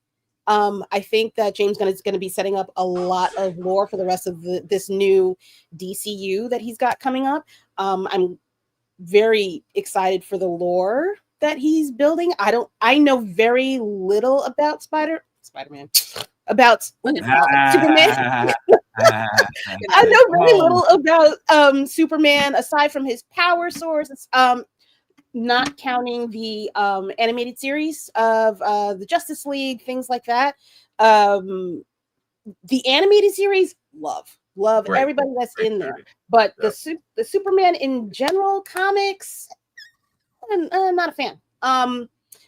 I think that James Gunn is going to be setting up a lot of lore for the rest of this new DCU that he's got coming up. I'm very excited for the lore that he's building. I know very little about Spider-Man. About Superman. I know very little about Superman aside from his power source. Not counting the animated series of the Justice League, things like that. The animated series, love right. Everybody that's in there. But the Superman in general comics, I'm not a fan.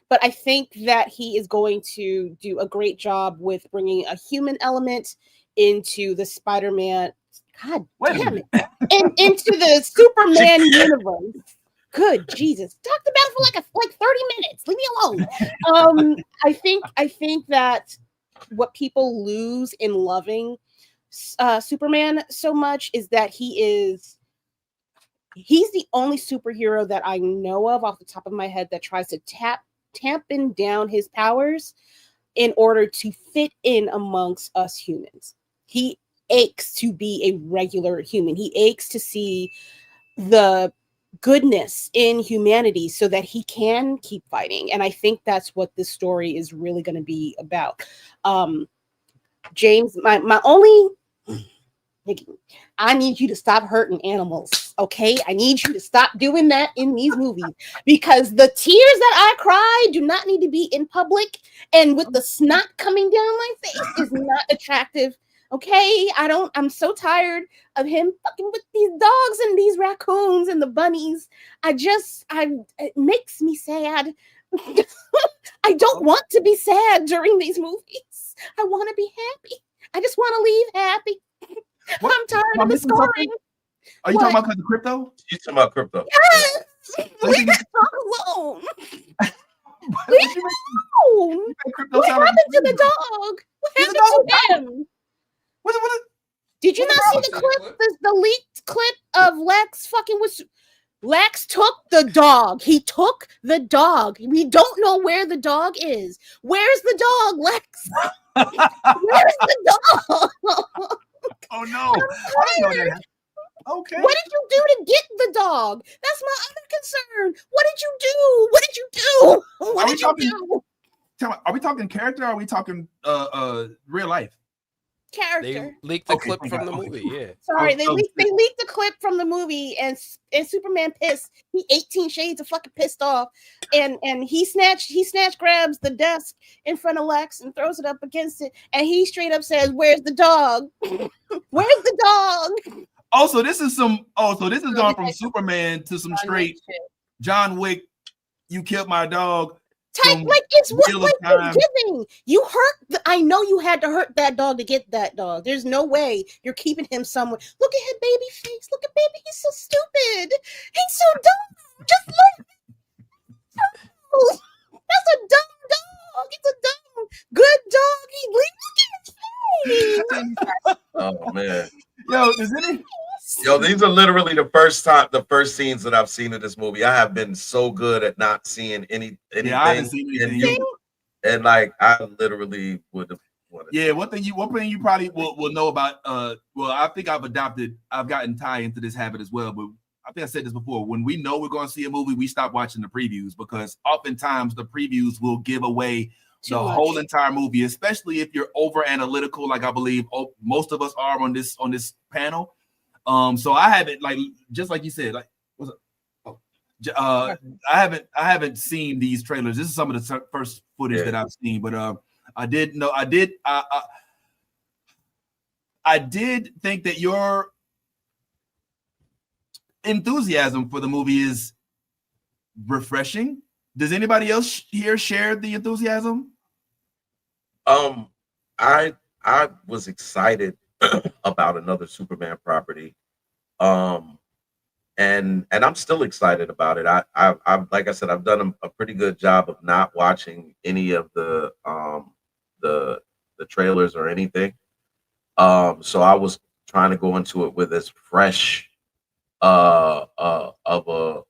But I think that he is going to do a great job with bringing a human element into the Spider-Man. God damn it! And into the Superman universe. Good Jesus! Talked about it for like 30 minutes. Leave me alone. I think that what people lose in loving Superman so much is that he's the only superhero that I know of off the top of my head that tries to tamping down his powers in order to fit in amongst us humans. He aches to be a regular human. He aches to see the goodness in humanity so that he can keep fighting. And I think that's what this story is really going to be about. James, my only I need you to stop hurting animals, okay? I need you to stop doing that in these movies, because the tears that I cry do not need to be in public, and with the snot coming down my face is not attractive, okay? I'm so tired of him fucking with these dogs and these raccoons and the bunnies. It makes me sad. I don't want to be sad during these movies. I want to be happy. I just want to leave happy. What? I'm tired of the scoring. Are you talking about the crypto? You're talking about crypto. Yes. Leave that dog alone. Leave it alone. What happened to the dog? What happened to him? Did you not see the clip? The leaked clip of Lex fucking with Lex took the dog. He took the dog. We don't know where the dog is. Where's the dog, Lex? Where's the dog? Oh no! I didn't know that. Okay. What did you do to get the dog? That's my other concern. What did you do? What did you do? What did you do? Are we talking character? Or are we talking real life? Character. They leaked the clip from the movie. Yeah. Sorry, they leaked the clip from the movie, and Superman pissed. He 18 shades of fucking pissed off, and he grabs the desk in front of Lex and throws it up against it, and he straight up says, "Where's the dog? Where's the dog?" Also, this is going from Superman to some straight John Wick. You killed my dog. Type like it's what you're giving. You hurt. I know you had to hurt that dog to get that dog. There's no way you're keeping him somewhere. Look at his baby face. Look at baby. He's so stupid. He's so dumb. Just look. That's a dumb dog. He's a dumb good dog. Look at his face. Oh man. Yo, these are literally the first scenes that I've seen of this movie. I have been so good at not seeing anything. Yeah, I haven't seen anything. And like I literally would have wanted. Yeah, one thing you probably will know about. Well, I think I've gotten tied into this habit as well. But I think I said this before. When we know we're going to see a movie, we stop watching the previews because oftentimes the previews will give away the whole entire movie, especially if you're over analytical, like I believe most of us are on this panel. So I haven't, like, just like you said, like, what's up? I haven't seen these trailers. This is some of the first footage that I've seen, but I did think that your enthusiasm for the movie is refreshing. Does anybody else here share the enthusiasm? I was excited about another Superman property. And I'm still excited about it. I like I said, I've done a pretty good job of not watching any of the trailers or anything. So I was trying to go into it with as fresh of a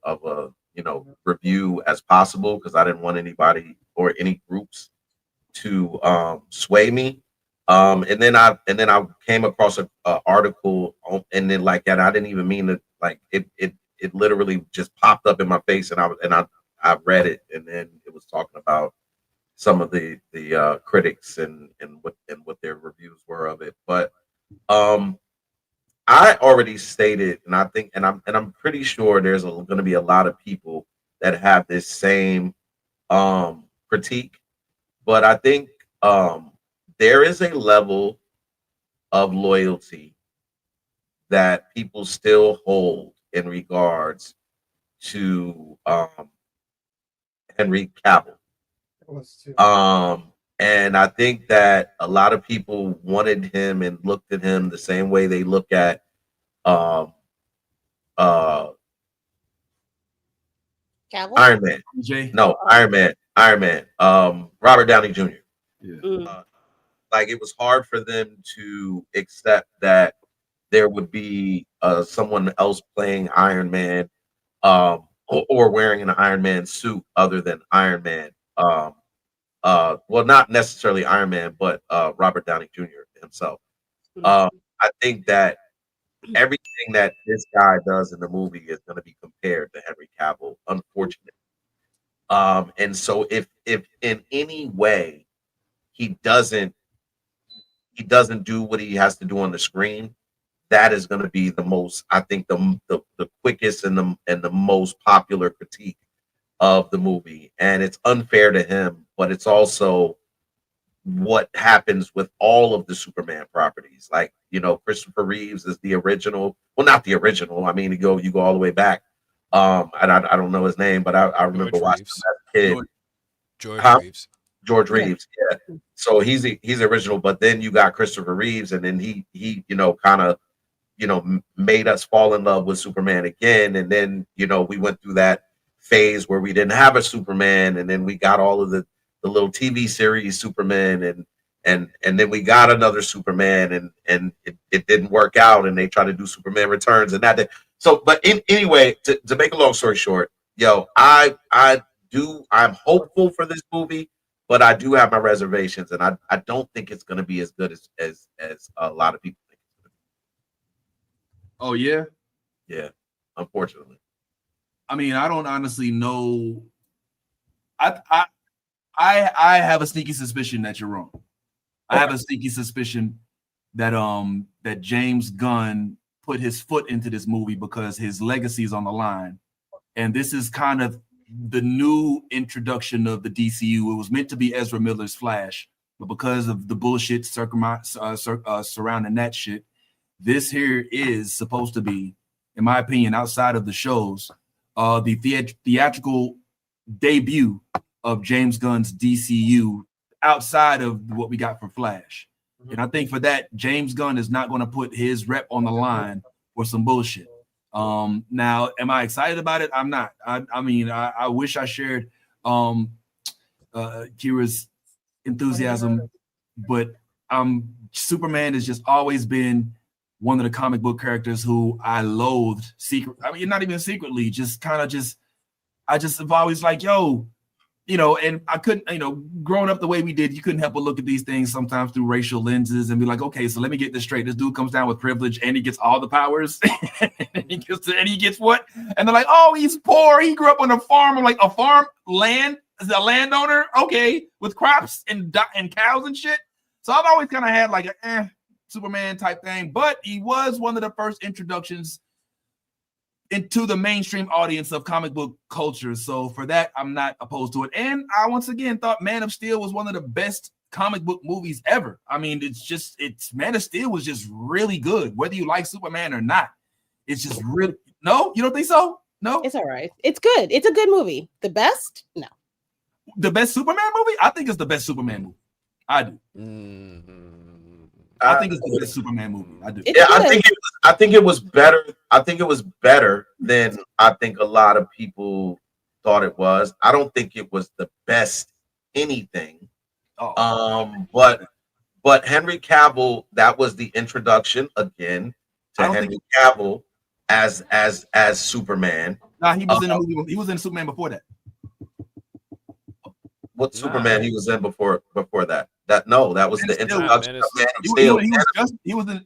review as possible because I didn't want anybody or any groups to sway me. And then I came across an article, and then like that, I didn't even mean to, like it literally just popped up in my face, and I read it, and then it was talking about some of the critics and what their reviews were of it. But I already stated, and I think, and I'm pretty sure there's going to be a lot of people that have this same critique, but I think there is a level of loyalty that people still hold in regards to Henry Cavill. And I think that a lot of people wanted him and looked at him the same way they look at Iron Man. No, Iron Man. Robert Downey Jr. Yeah. Like it was hard for them to accept that there would be someone else playing Iron Man or wearing an Iron Man suit other than Iron Man. Well, not necessarily Iron Man, but Robert Downey Jr. himself. I think that everything that this guy does in the movie is going to be compared to Henry Cavill, unfortunately. And so if in any way he doesn't do what he has to do on the screen, that is going to be the most, I think, the quickest and the most popular critique of the movie. And it's unfair to him, but it's also what happens with all of the Superman properties. Like, Christopher Reeves is the original. Well, not the original. I mean, you go all the way back. And I don't know his name, but I remember watching him as a kid. George Reeves, yeah. So he's original, but then you got Christopher Reeves, and then he kind of made us fall in love with Superman again. And then we went through that phase where we didn't have a Superman, and then we got all of the little TV series Superman, and then we got another Superman, and it didn't work out, and they tried to do Superman Returns, and that. So, but anyway, to make a long story short, yo, I'm hopeful for this movie, but I do have my reservations, and I don't think it's going to be as good as a lot of people think it's going to be. Oh yeah, yeah. Unfortunately, I mean, I don't honestly know. I have a sneaky suspicion that you're wrong. I have a sneaky suspicion that that James Gunn put his foot into this movie because his legacy is on the line, and this is kind of the new introduction of the DCU. It was meant to be Ezra Miller's Flash, but because of the bullshit surrounding that shit, this here is supposed to be, in my opinion, outside of the shows, the theatrical debut of James Gunn's DCU outside of what we got for Flash. And I think for that, James Gunn is not going to put his rep on the line for some bullshit. Now, am I excited about it? I'm not. I mean, I wish I shared Kira's enthusiasm, but Superman has just always been one of the comic book characters who I loathed I mean, not even secretly, just kind of just, I just have always like, yo, you know, and I couldn't, you know, growing up the way we did, you couldn't help but look at these things sometimes through racial lenses and be like, okay, so let me get this straight. This dude comes down with privilege and he gets all the powers and he gets what? And they're like, oh, he's poor. He grew up on a farm. I'm like, a farm land, a landowner. Okay. With crops and cows and shit. So I've always kind of had like a Superman type thing, but he was one of the first introductions into the mainstream audience of comic book culture. So for that, I'm not opposed to it. And I once again thought Man of Steel was one of the best comic book movies ever. I mean, it's Man of Steel was just really good, whether you like Superman or not. It's just really, no, you don't think so? No, it's all right. It's good. It's a good movie. The best? No. The best Superman movie? I think it's the best Superman movie. I do. I think it's the best Superman movie. I do. Yeah, I think it was better. I think it was better than I think a lot of people thought it was. I don't think it was the best anything. But Henry Cavill, that was the introduction again to Henry Cavill as Superman. Nah, he was in a movie. He was in Superman before that. What Superman he was in before that? That was the introduction of Man of Steel. He was in.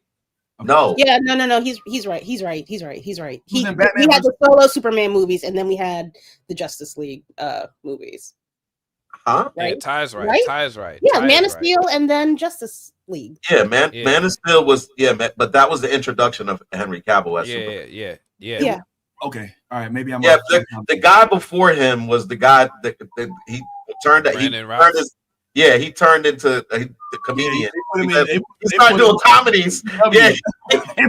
No. Yeah, no. He's right. We had the solo Superman movies, and then we had the Justice League movies. Huh? Right? Yeah, Ty's right. Yeah, Man of Steel and then Justice League. Yeah, Man of Steel was but that was the introduction of Henry Cavill as Superman. Yeah. Okay, all right. Maybe I'm. Yeah, the guy before him was the guy that he turned. He turned into a comedian. He started doing comedies. Yeah,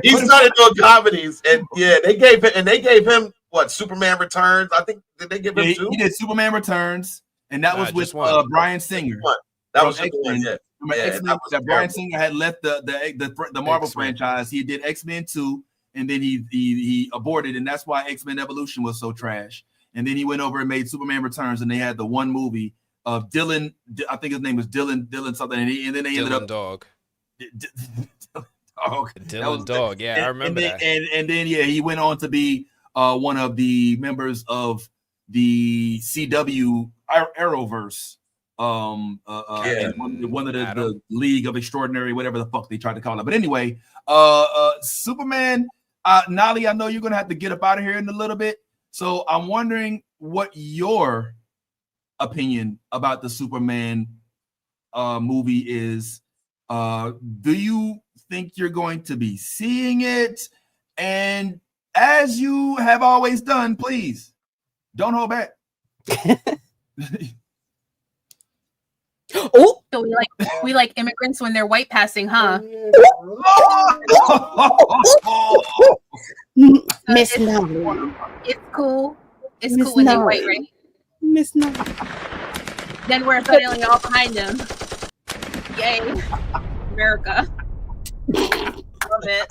he started doing comedies, and they gave him what? Superman Returns. I think did they give him two? He did Superman Returns, and that was with Bryan Singer. That was X-Men. That Bryan Singer had left the Marvel franchise. He did X-Men 2, and then he aborted, and that's why X-Men Evolution was so trash. And then he went over and made Superman Returns, and they had the one movie of Dylan, I think his name was Dylan something, and then they ended up Dog. Dylan Dog, yeah, I remember that. And then he went on to be one of the members of the CW Arrowverse, one of the League of Extraordinary, whatever the fuck they tried to call it. But anyway, Superman, Nolly, I know you're gonna have to get up out of here in a little bit, so I'm wondering what your opinion about the Superman movie is. Do you think you're going to be seeing it? And as you have always done, please don't hold back. Oh, so we like immigrants when they're white passing, huh? Miss Nolly. It's cool. It's cool when they're white, right? Miss Nolly. Then we're suddenly all behind them. Yay, America! Love it.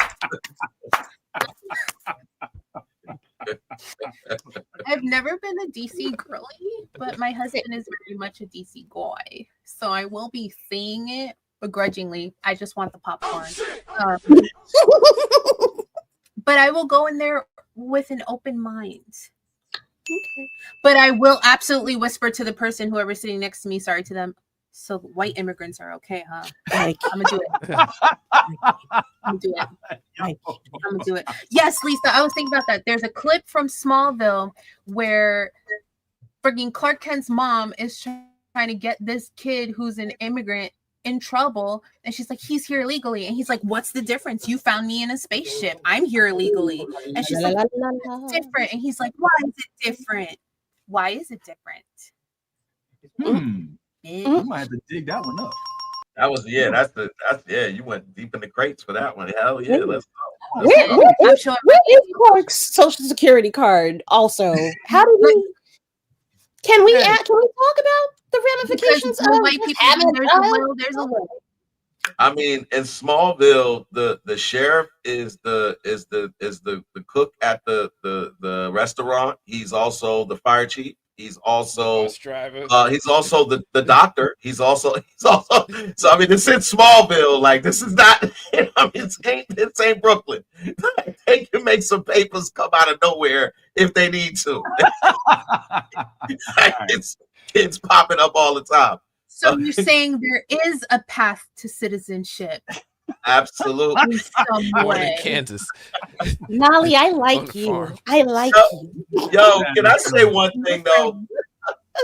I've never been a DC girly, but my husband is very much a DC guy, so I will be seeing it begrudgingly. I just want the popcorn. But I will go in there with an open mind. Okay. But I will absolutely whisper to the person, whoever's sitting next to me, sorry to them. So white immigrants are okay, huh? Like, I'm gonna do it. I'm gonna do it. I'm gonna do it. Yes, Lisa, I was thinking about that. There's a clip from Smallville where freaking Clark Kent's mom is trying to get this kid who's an immigrant in trouble, and she's like, he's here illegally, and he's like, what's the difference? You found me in a spaceship. I'm here illegally. And she's like, it's different. And he's like, why is it different? Why is it different? You might have to dig that one up. That was you went deep in the crates for that one. Hell yeah, let's go. Where is Clark's social security card? Also, how do we? Can we talk about the ramifications of white people? There's a will. I mean, in Smallville, the sheriff is the cook at the restaurant. He's also the fire chief. He's also he's also the doctor. He's also so I mean, it's in Smallville. Like, this is not, I mean, it's ain't Brooklyn. They can make some papers come out of nowhere if they need to. It's popping up all the time. So you're saying there is a path to citizenship? Absolutely. In some way. Kansas. Nolly, I like you. I like you. Yo, can I say one thing though?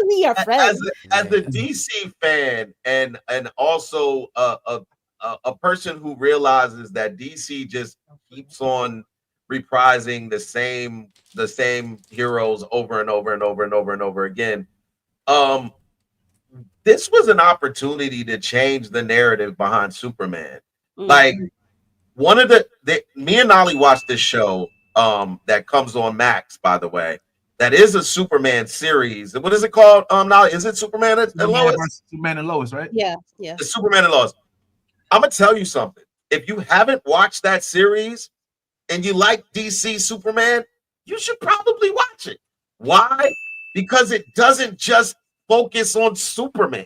We are friends. As a DC fan and also a person who realizes that DC just keeps on reprising the same heroes over and over and over and over and over again. This was an opportunity to change the narrative behind Superman. Like, one of me and Nolly watched this show that comes on Max, by the way. That is a Superman series. What is it called? Nolly, is it Superman and Lois? Superman and Lois, right? Yeah. It's Superman and Lois. I'm gonna tell you something. If you haven't watched that series and you like DC Superman, you should probably watch it. Why? Because it doesn't just focus on Superman.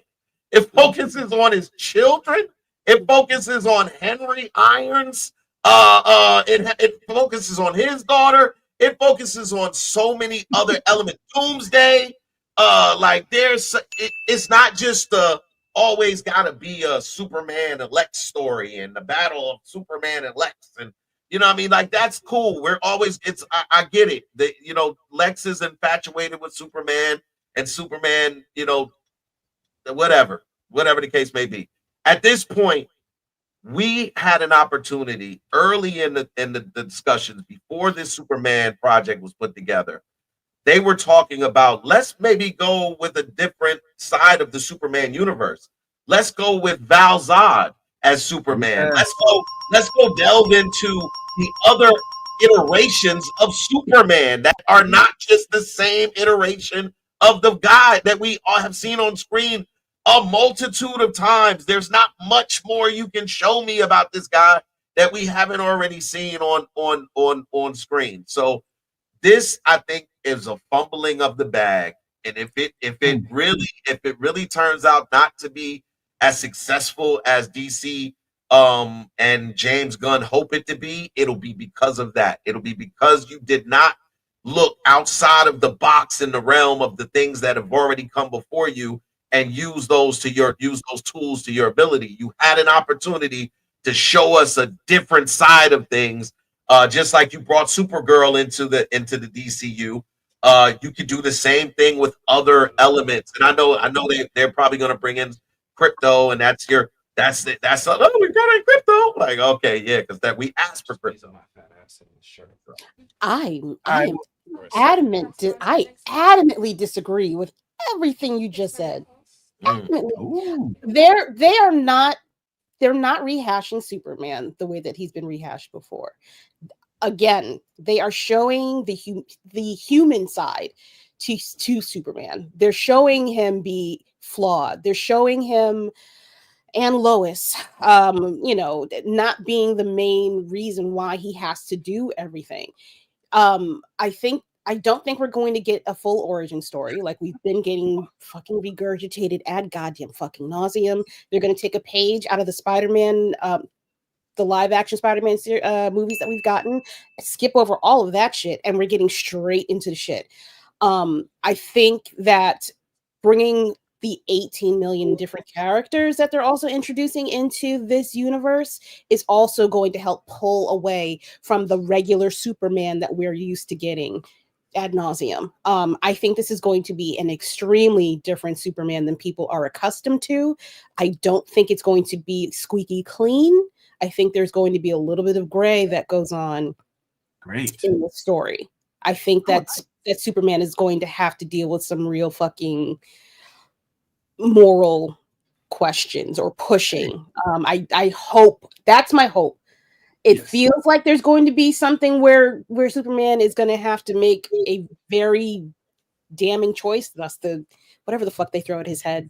It focuses on his children. It focuses on Henry Irons. It focuses on his daughter. It focuses on so many other elements. Doomsday. It's not just always gotta be a Superman and Lex story and the battle of Superman and Lex. And you know what I mean? Like, that's cool. I get it. Lex is infatuated with Superman, and Superman, whatever the case may be. At this point, we had an opportunity early in the discussions before this Superman project was put together. They were talking about, let's maybe go with a different side of the Superman universe. Let's go with Val Zod as Superman. Yeah. Let's go delve into the other iterations of Superman that are not just the same iteration of the guy that we all have seen on screen a multitude of times. There's not much more you can show me about this guy that we haven't already seen on screen. So this, I think, is a fumbling of the bag. And if it really turns out not to be as successful as DC and James Gunn hope it to be, it'll be because of that. It'll be because you did not look outside of the box in the realm of the things that have already come before you and use those tools to your ability. You had an opportunity to show us a different side of things, just like you brought Supergirl into the DCU. You could do the same thing with other elements, and I know they're probably going to bring in crypto, and that's we brought in crypto. Like, okay, yeah, because that we asked for crypto. I'm adamant. I adamantly disagree with everything you just said. They're not rehashing Superman the way that he's been rehashed before. Again, they are showing the human side to Superman. They're showing him be flawed. They're showing him and Lois, not being the main reason why he has to do everything. I don't think we're going to get a full origin story like we've been getting fucking regurgitated ad goddamn fucking nauseum. They're going to take a page out of the Spider-Man the live action Spider-Man movies that we've gotten, skip over all of that shit, and we're getting straight into the shit. I think that bringing the 18 million different characters that they're also introducing into this universe is also going to help pull away from the regular Superman that we're used to getting ad nauseum. I think this is going to be an extremely different Superman than people are accustomed to. I don't think it's going to be squeaky clean. I think there's going to be a little bit of gray that goes on in the story. I think that Superman is going to have to deal with some real fucking moral questions or pushing. I hope, that's my hope. It feels like there's going to be something where Superman is going to have to make a very damning choice. Thus the whatever the fuck they throw at his head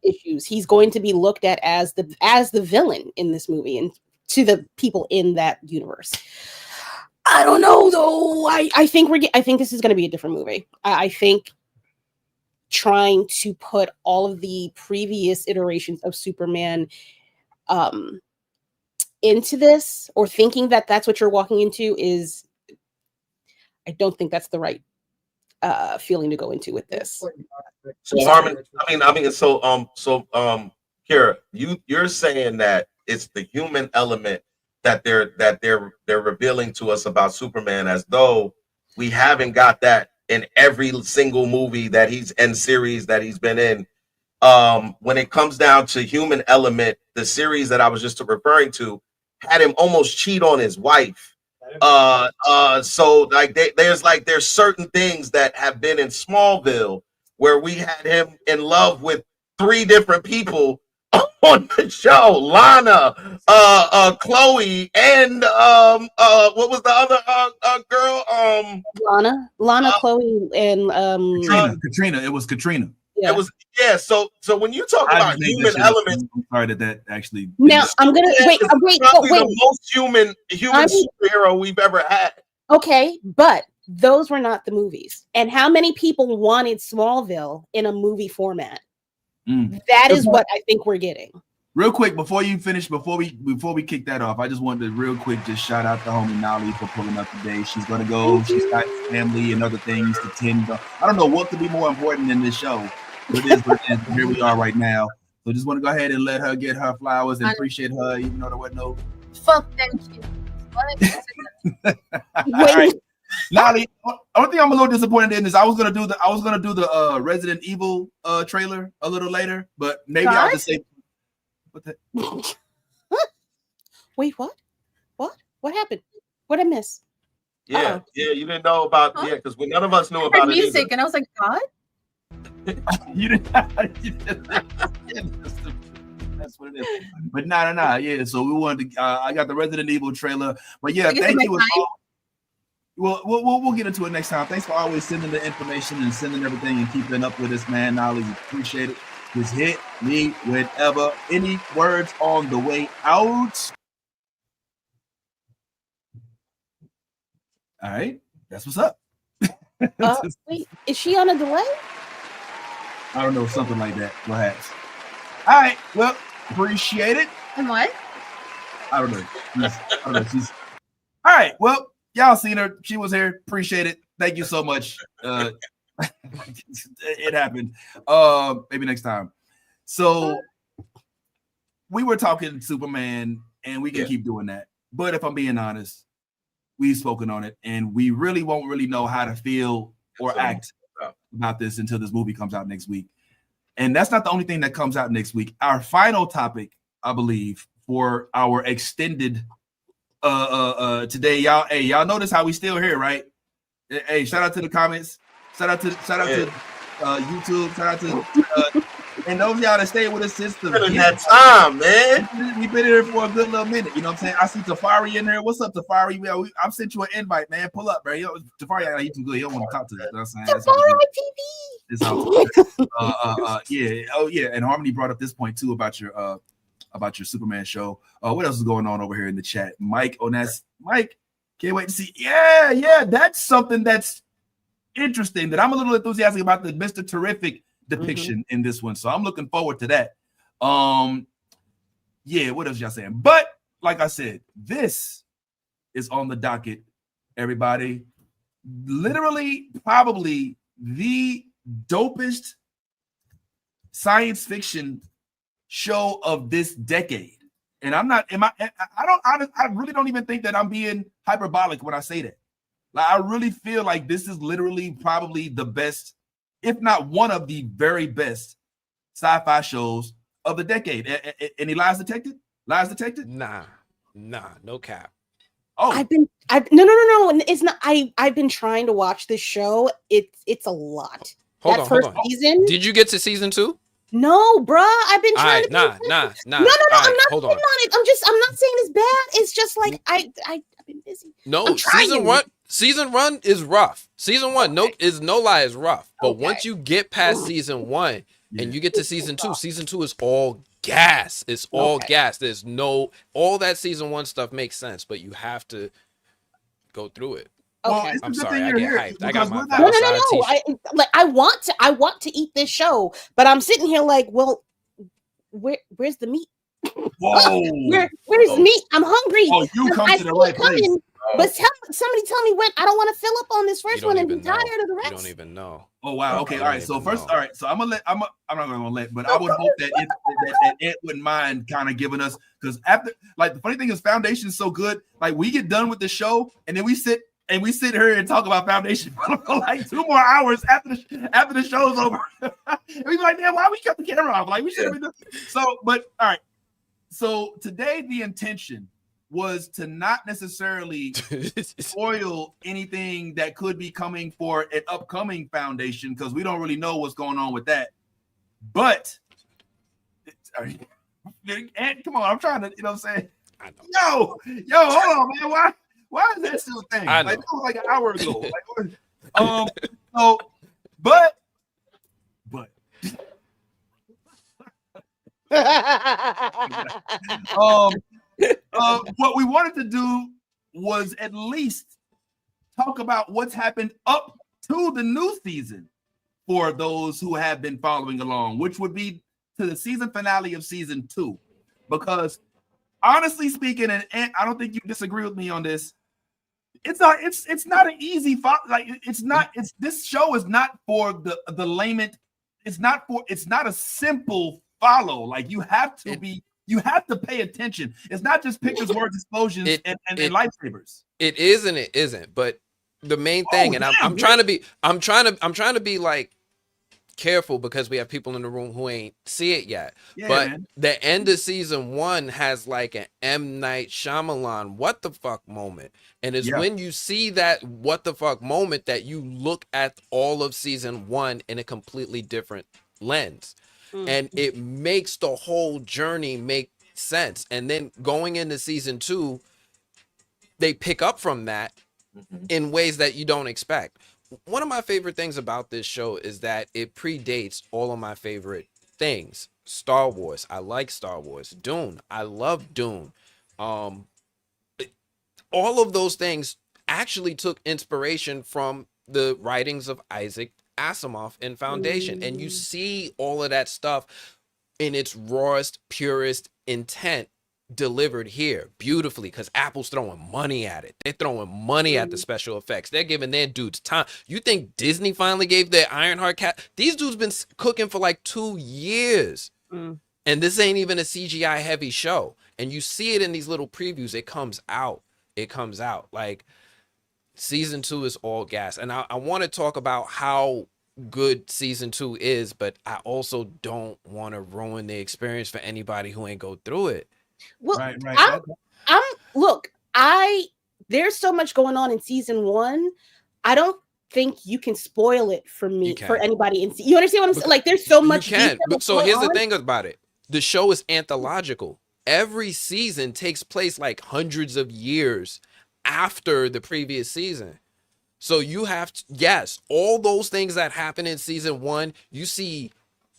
issues. He's going to be looked at as the villain in this movie and to the people in that universe. I don't know though. I think this is going to be a different movie. I think trying to put all of the previous iterations of Superman into this, or thinking that that's what you're walking into, is, I don't think that's the right feeling to go into with this. So Harmon, Kira, you're saying that it's the human element that they're revealing to us about Superman, as though we haven't got that in every single movie that he's in, series that he's been in. When it comes down to human element, the series that I was just referring to had him almost cheat on his wife. So like there's certain things that have been in Smallville where we had him in love with 3 different people on the show: Lana, Chloe, and what was the other girl? Lana, Chloe, and Katrina. It was Katrina. Yeah. It was So when you talk about human elements, I'm sorry that actually. Now I'm gonna wait. The most human superhero we've ever had. Okay, but those were not the movies. And how many people wanted Smallville in a movie format? That is what I think we're getting. Real quick, before you finish, before we kick that off, I just wanted to real quick just shout out to homie Nolly for pulling up today. She's gonna go. She's got family and other things to tend to. I don't know what could be more important than this show. But it is what it is. Here we are right now. So just want to go ahead and let her get her flowers and appreciate her, even though there wasn't no. Fuck, thank you. All right, Nolly. Only thing I'm a little disappointed in is I was gonna do the Resident Evil trailer a little later, but maybe I'll just say. What the? Wait, what? What happened? What did I miss? Yeah, you didn't know about because none of us knew about it music, either. and I was like, God. You didn't. That's what it is. But nah. Yeah. So we wanted to. I got the Resident Evil trailer. But yeah, thank you. We'll get into it next time. Thanks for always sending the information and sending everything and keeping up with us, man. Knowledge, appreciate it. Just hit me whenever. Any words on the way out? All right, that's what's up. Wait, is she on a delay? I don't know, something like that, perhaps. All right, well, appreciate it. And what? I don't know. She's all right. Well, y'all seen her. She was here. Appreciate it. Thank you so much. It happened. Maybe next time. So we were talking Superman, and we can keep doing that. But if I'm being honest, we've spoken on it, and we really won't really know how to feel or act about this until this movie comes out next week. And that's not the only thing that comes out next week. Our final topic, I believe, for our extended today, y'all notice how we still here, right? Hey, shout out to the comments, shout out to YouTube, shout out to and those y'all that stayed with us since the that time, man. We've been here for a good little minute. You know what I'm saying? I see Tafari in there. What's up, Tafari? I've sent you an invite, man. Pull up, bro. Tafari, he's too good. He don't want to talk to us. You know what I'm saying? Yeah. Oh yeah. And Harmony brought up this point too about your Superman show. What else is going on over here in the chat? Mike, Mike. Can't wait to see. Yeah. That's something that's interesting. That I'm a little enthusiastic about the Mr. Terrific depiction in this one. So I'm looking forward to that. yeah, what else y'all saying? But like I said, this is on the docket, everybody. Literally, probably the dopest science fiction show of this decade. And I really don't even think that I'm being hyperbolic when I say that. Like, I really feel like this is literally probably the best, if not one of the very best sci-fi shows of the decade. Any lies detected? Lies detected? Nah, no cap. Oh, no. It's not. I've been trying to watch this show. It's a lot. Hold First on. season. Did you get to season 2? No, bruh. I've been trying to. Nah. No. I'm not on it. I'm not saying it's bad. It's just like I've been busy. No, season one is rough. Season 1, no lie, is rough. But once you get past season 1 and you get to season 2 is all gas. It's all gas. There's all that season 1 stuff makes sense, but you have to go through it. Okay. I'm sorry, I get hyped. I got my No. I want to eat this show, but I'm sitting here like, well, where's the meat? Whoa. Where's the meat? I'm hungry. Oh, you come to the right place. But somebody tell me when. I don't want to fill up on this first one and be tired of the rest. You don't even know. Oh wow. Okay. All right. So first, all right. So I'm not gonna let, but I would hope that it wouldn't mind kind of giving us, because after, like, the funny thing is Foundation is so good. Like, we get done with the show and then we sit here and talk about Foundation for like 2 more hours after the show's over. We be like, man, why we cut the camera off? Like, we should have been done. So, but all right. So today the intention was to not necessarily spoil anything that could be coming for an upcoming Foundation, because we don't really know what's going on with that. But and come on, I'm trying to, you know what I'm saying? I know. Yo, hold on, man. Why is that still a thing? Like, that was like an hour ago. But what we wanted to do was at least talk about what's happened up to the new season for those who have been following along, which would be to the season finale of season 2. Because honestly speaking, and I don't think you disagree with me on this, it's not an easy this show is not for the layman. It's not a simple follow. Like, you have to pay attention. It's not just pictures, words, explosions, and lightsabers. It is and it isn't. But the main thing, I'm trying to be like careful, because we have people in the room who ain't see it yet. Yeah, but man, the end of season 1 has like an M. Night Shyamalan what the fuck moment. And it's when you see that what the fuck moment that you look at all of season 1 in a completely different lens. And it makes the whole journey make sense. And then going into season 2, they pick up from that in ways that you don't expect. One of my favorite things about this show is that it predates all of my favorite things. Star Wars. I like Star Wars. Dune. I love Dune. All of those things actually took inspiration from the writings of Isaac Asimov in Foundation. And you see all of that stuff in its rawest, purest intent delivered here beautifully, because Apple's throwing money at it. They're throwing money at the special effects. They're giving their dudes time. You think Disney finally gave their Ironheart cat? These dudes been cooking for like 2 years. And this ain't even a CGI heavy show. And you see it in these little previews. It comes out. Like, season 2 is all gas. And I want to talk about how good season 2 is, but I also don't want to ruin the experience for anybody who ain't go through it. Well, there's so much going on in season 1. I don't think you can spoil it for me, for anybody. You understand what I'm saying? Like, there's so much. You can. But so here's the thing about it. The show is anthological. Every season takes place like hundreds of years after the previous season. So you have to, yes, all those things that happen in season 1, you see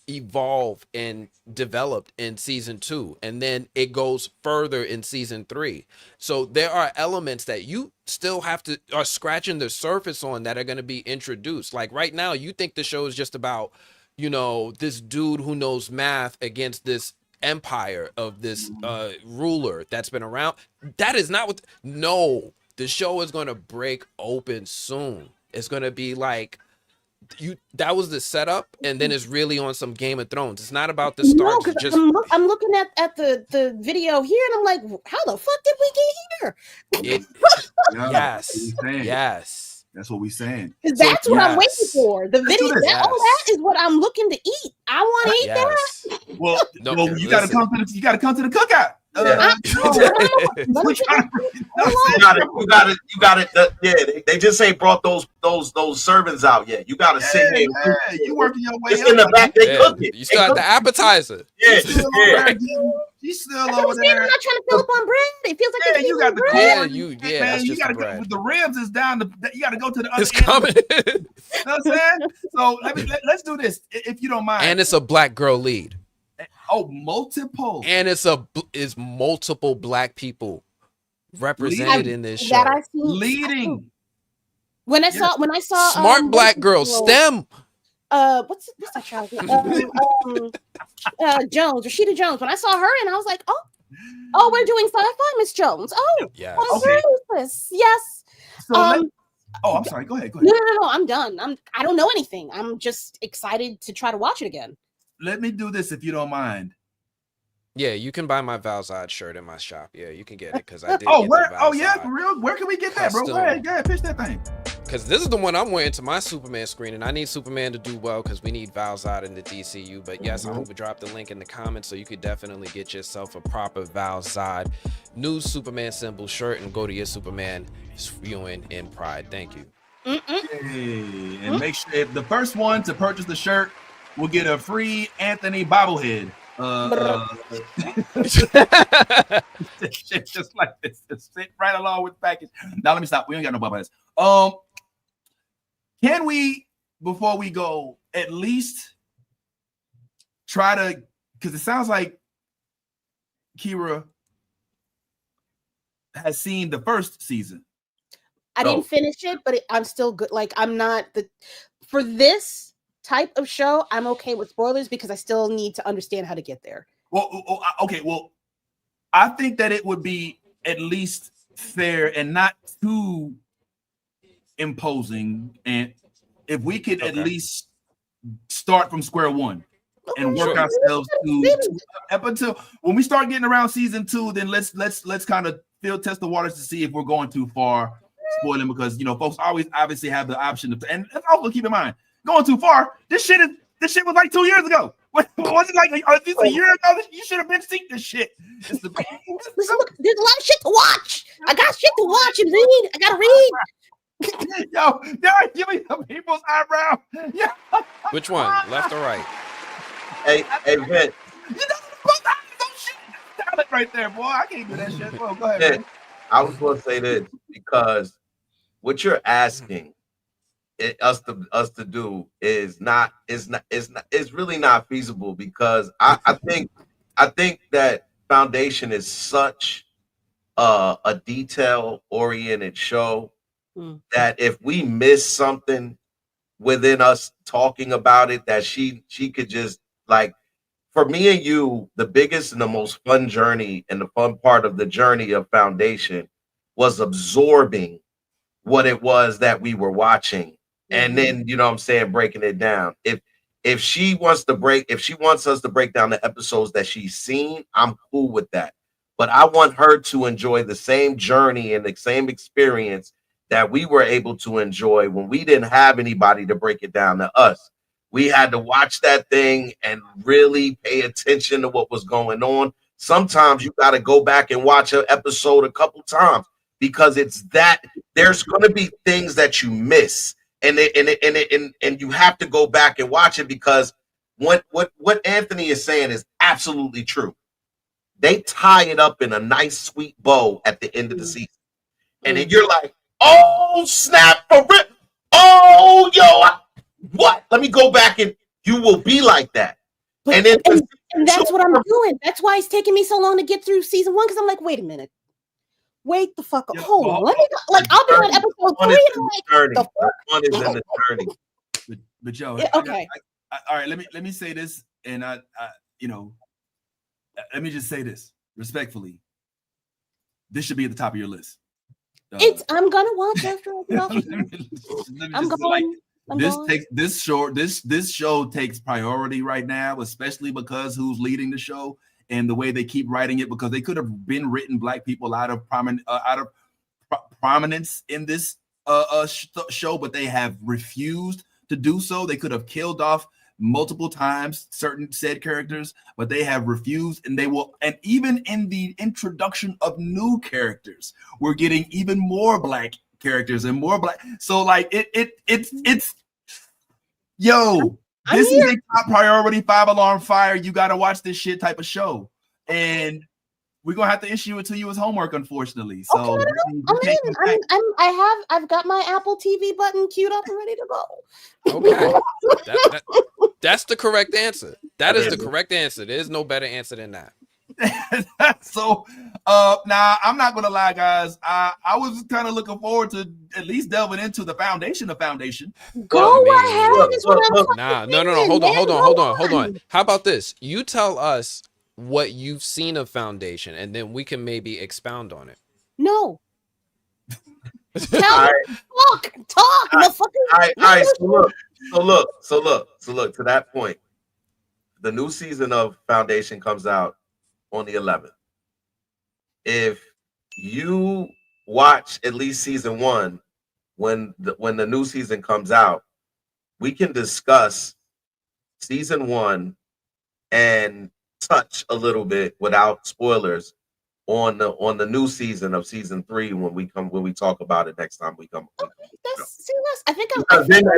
evolve and developed in season 2, and then it goes further in season 3. So there are elements that you still are scratching the surface on that are going to be introduced. Like right now, you think the show is just about, this dude who knows math against this empire of this ruler that's been around. That is not what. No, the show is going to break open soon. It's going to be like that was the setup, and then it's really on some Game of Thrones. It's not about the start. No, because I'm looking at the video here, and I'm like, how the fuck did we get here? Yes. That's what we're saying. That's what I'm waiting for. The video, all that is what I'm looking to eat. I want to eat that. Well, you got to come to the cookout. You got it. Yeah, they just ain't brought those servings out yet. You got to sit here. You working your way up. In the back, they cook it. You still got the appetizer. She's still over there. I'm not trying to fill up on bread. It feels like you got the bread. you got to go with the ribs is down. You got to go to the other it's coming. You know what I'm saying? So let's do this if you don't mind. And it's a black girl lead. Oh, multiple. And it's multiple black people represented in this show. Leading. When I saw smart black girl STEM. What's that child? Jones, Rashida Jones. When I saw her, and I was like, oh, we're doing sci-fi, Miss Jones. Oh, yes. Yes. So I'm sorry. Go ahead. No, I'm done. I don't know anything. I'm just excited to try to watch it again. Let me do this if you don't mind. Yeah, you can buy my Valzad shirt in my shop. Yeah, you can get it because I did. For real? Where can we get that, bro? Go ahead, pitch that thing. Because this is the one I'm wearing to my Superman screen, and I need Superman to do well because we need Valzad in the DCU. But yes, I'm gonna drop the link in the comments so you could definitely get yourself a proper Valzad new Superman symbol shirt and go to your Superman viewing in pride. Thank you. Hey, and make sure if the first one to purchase the shirt will get a free Anthony bobblehead. Just like this, just fit right along with the package. Now let me stop. We ain't got no bobbleheads. Can we, before we go, at least try to? Because it sounds like Kira has seen the first season. I didn't finish it, but I'm still good. Like I'm not for this type of show, I'm okay with spoilers because I still need to understand how to get there. Well, okay. Well, I think that it would be at least fair and not too imposing, and if we could at least start from square one and work ourselves to up until when we start getting around season 2, then let's kind of field test the waters to see if we're going too far spoiling, because folks always obviously have the option to, and also keep in mind, going too far, this shit was like 2 years ago. What was it like? This a year ago? You should have been seeing this shit. There's a lot of shit to watch. I got shit to watch and read. I gotta read. Yo, they're giving the people's eyebrow. Yeah. Which one? Left or right? Hey, Vince. Talent right there, boy. I can't do that shit. Go ahead. Yeah, I was going to say this because what you're asking us to do is really not feasible, because I think that Foundation is such a detail oriented show that if we miss something within us talking about it, that she could just, like, for me and you, the biggest and the most fun journey and the fun part of the journey of Foundation was absorbing what it was that we were watching. And then, you know what I'm saying, breaking it down. If she wants us to break down the episodes that she's seen, I'm cool with that. But I want her to enjoy the same journey and the same experience that we were able to enjoy when we didn't have anybody to break it down to us. We had to watch that thing and really pay attention to what was going on. Sometimes you got to go back and watch an episode a couple times, because it's that there's going to be things that you miss. And you have to go back and watch it, because what Anthony is saying is absolutely true. They tie it up in a nice sweet bow at the end of the season, and then you're like, "Oh snap! For real? Oh what? Let me go back," and you will be like that. And that's what I'm doing. That's why it's taking me so long to get through season 1, because I'm like, wait a minute. Wait the fuck up. Hold on. Let me go. Like, I'll be on episode 3 and I'm like, the fuck? One is in the journey. But Joe, okay. all right, let me say this, and I let me just say this respectfully. This should be at the top of your list. I'm gonna watch after I get off. I'm going. This show takes priority right now, especially because who's leading the show and the way they keep writing it. Because they could have been written black people out of prominence in this show, but they have refused to do so. They could have killed off multiple times certain said characters, but they have refused, and they will. And even in the introduction of new characters, we're getting even more black characters and more black. So like it's yo, this is a top priority 5-alarm fire. You got to watch this shit type of show, and we're gonna have to issue it to you as homework, unfortunately. So I've got my Apple TV button queued up and ready to go. Okay, that's the correct answer. That is the correct answer. There's no better answer than that. So now I'm not gonna lie, guys. I was kind of looking forward to at least delving into the foundation of Foundation. Go ahead. No. Hold on. How about this? You tell us what you've seen of Foundation, and then we can maybe expound on it. No. Talk. All right. So look. To that point, the new season of Foundation comes out on the 11th. If you watch at least season 1, when the new season comes out, we can discuss season 1 and touch a little bit without spoilers on the new season of season 3 when we talk about it next time we come. I think